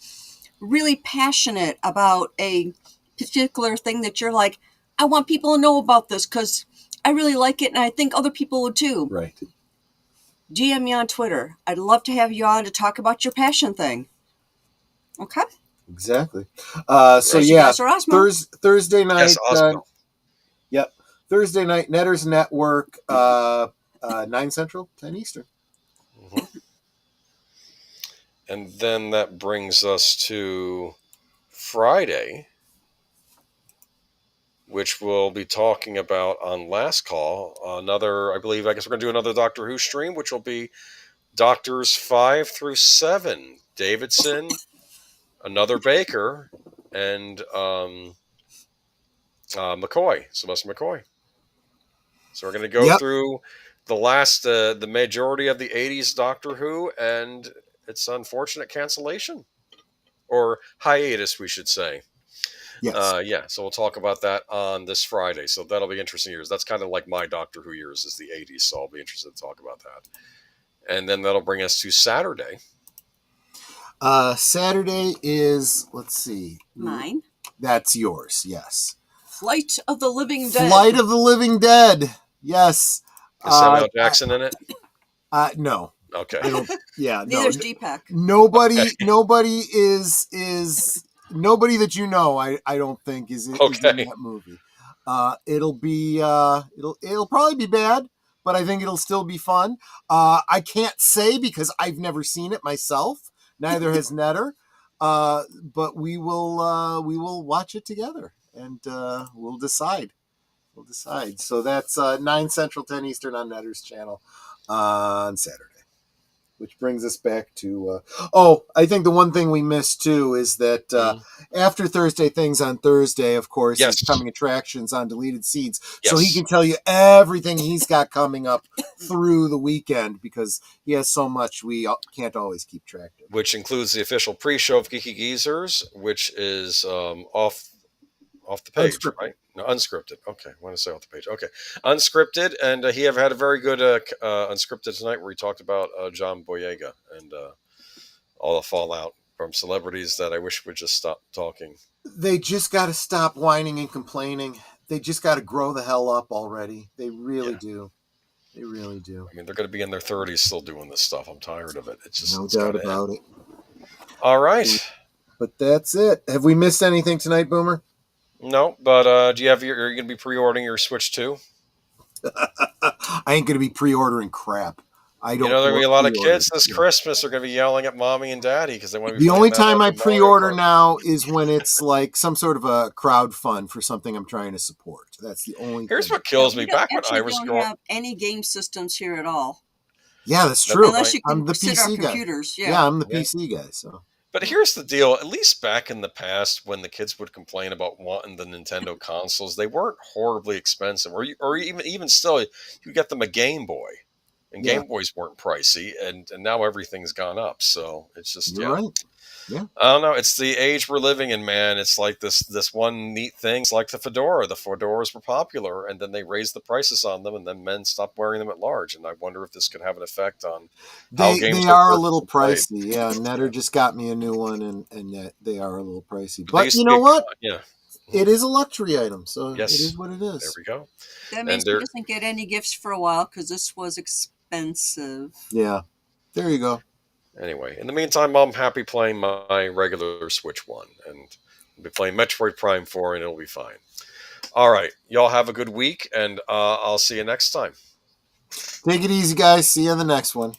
really passionate about a particular thing that you're like, I want people to know about this because I really like it and I think other people would too. Right. DM me on Twitter. I'd love to have you on to talk about your passion thing. Okay? Exactly. So yeah, Thursday night. Yes, Osmo. Yep. Thursday night, Netters Network, 9 Central, 10 Eastern. Mm-hmm. And then that brings us to Friday, which we'll be talking about on Last Call. I guess we're going to do another Doctor Who stream, which will be Doctors 5 through 7. Davidson, another Baker, and Sylvester McCoy. So we're going to go through the majority of the 80s Doctor Who and its unfortunate cancellation. Or hiatus, we should say. Yes. So we'll talk about that on this Friday. So that'll be interesting years. That's kind of like my Doctor Who years is the 80s. So I'll be interested to talk about that. And then that'll bring us to Saturday. Saturday is, let's see. Mine. That's yours, yes. Flight of the Living Dead. Flight of the Living Dead, yes. Is Samuel Jackson in it? No. Okay. Neither's Deepak. Nobody is nobody that you know. I don't think is in that movie. It'll probably be bad, but I think it'll still be fun. I can't say because I've never seen it myself. Neither has Netter. But we will watch it together and we'll decide. So that's 9 Central, 10 Eastern on Netter's channel on Saturday. Which brings us back to, I think the one thing we missed too is that after Thursday Things on Thursday, of course, is Coming Attractions on Deleted Seeds. Yes. So he can tell you everything he's got coming up through the weekend because he has so much we can't always keep track of. Which includes the official pre-show of Geeky Geezers, which is off the page, unscripted. Right? No, unscripted. Okay, I want to say off the page. Okay, unscripted, and he had a very good unscripted tonight where he talked about John Boyega and all the fallout from celebrities that I wish would just stop talking. They just got to stop whining and complaining. They just got to grow the hell up already. They really do. They really do. I mean, they're going to be in their 30s still doing this stuff. I'm tired of it. It's just no doubt about it. All right. But that's it. Have we missed anything tonight, Boomer? No, but are you going to be pre-ordering your Switch 2? I ain't going to be pre-ordering crap. I don't. There are going to be a lot of kids this Christmas are going to be yelling at mommy and daddy because they want to be. The only time I pre-order now is when it's like some sort of a crowd fund for something I'm trying to support. That's the only. Here's what kills me. Back when I was growing up, we don't have any game systems here at all. Yeah, that's true. Unless you can I'm the PC guy. Yeah, I'm the PC guy. So. But here's the deal. At least back in the past, when the kids would complain about wanting the Nintendo consoles, they weren't horribly expensive. Or even still, you get them a Game Boy. And Game Boys weren't pricey. And now everything's gone up. So it's just, You're right. Yeah. I don't know. It's the age we're living in, man. It's like this one neat thing. It's like the fedora. The fedoras were popular, and then they raised the prices on them, and then men stopped wearing them at large. And I wonder if this could have an effect on how games they are a little pricey. Yeah, Netter just got me a new one, and they are a little pricey. But you know what? Yeah. It is a luxury item, so it is what it is. There we go. That means he doesn't get any gifts for a while because this was expensive. Yeah. There you go. Anyway, in the meantime, I'm happy playing my regular Switch 1. And I'll be playing Metroid Prime 4, and it'll be fine. All right. Y'all have a good week, and I'll see you next time. Take it easy, guys. See you on the next one.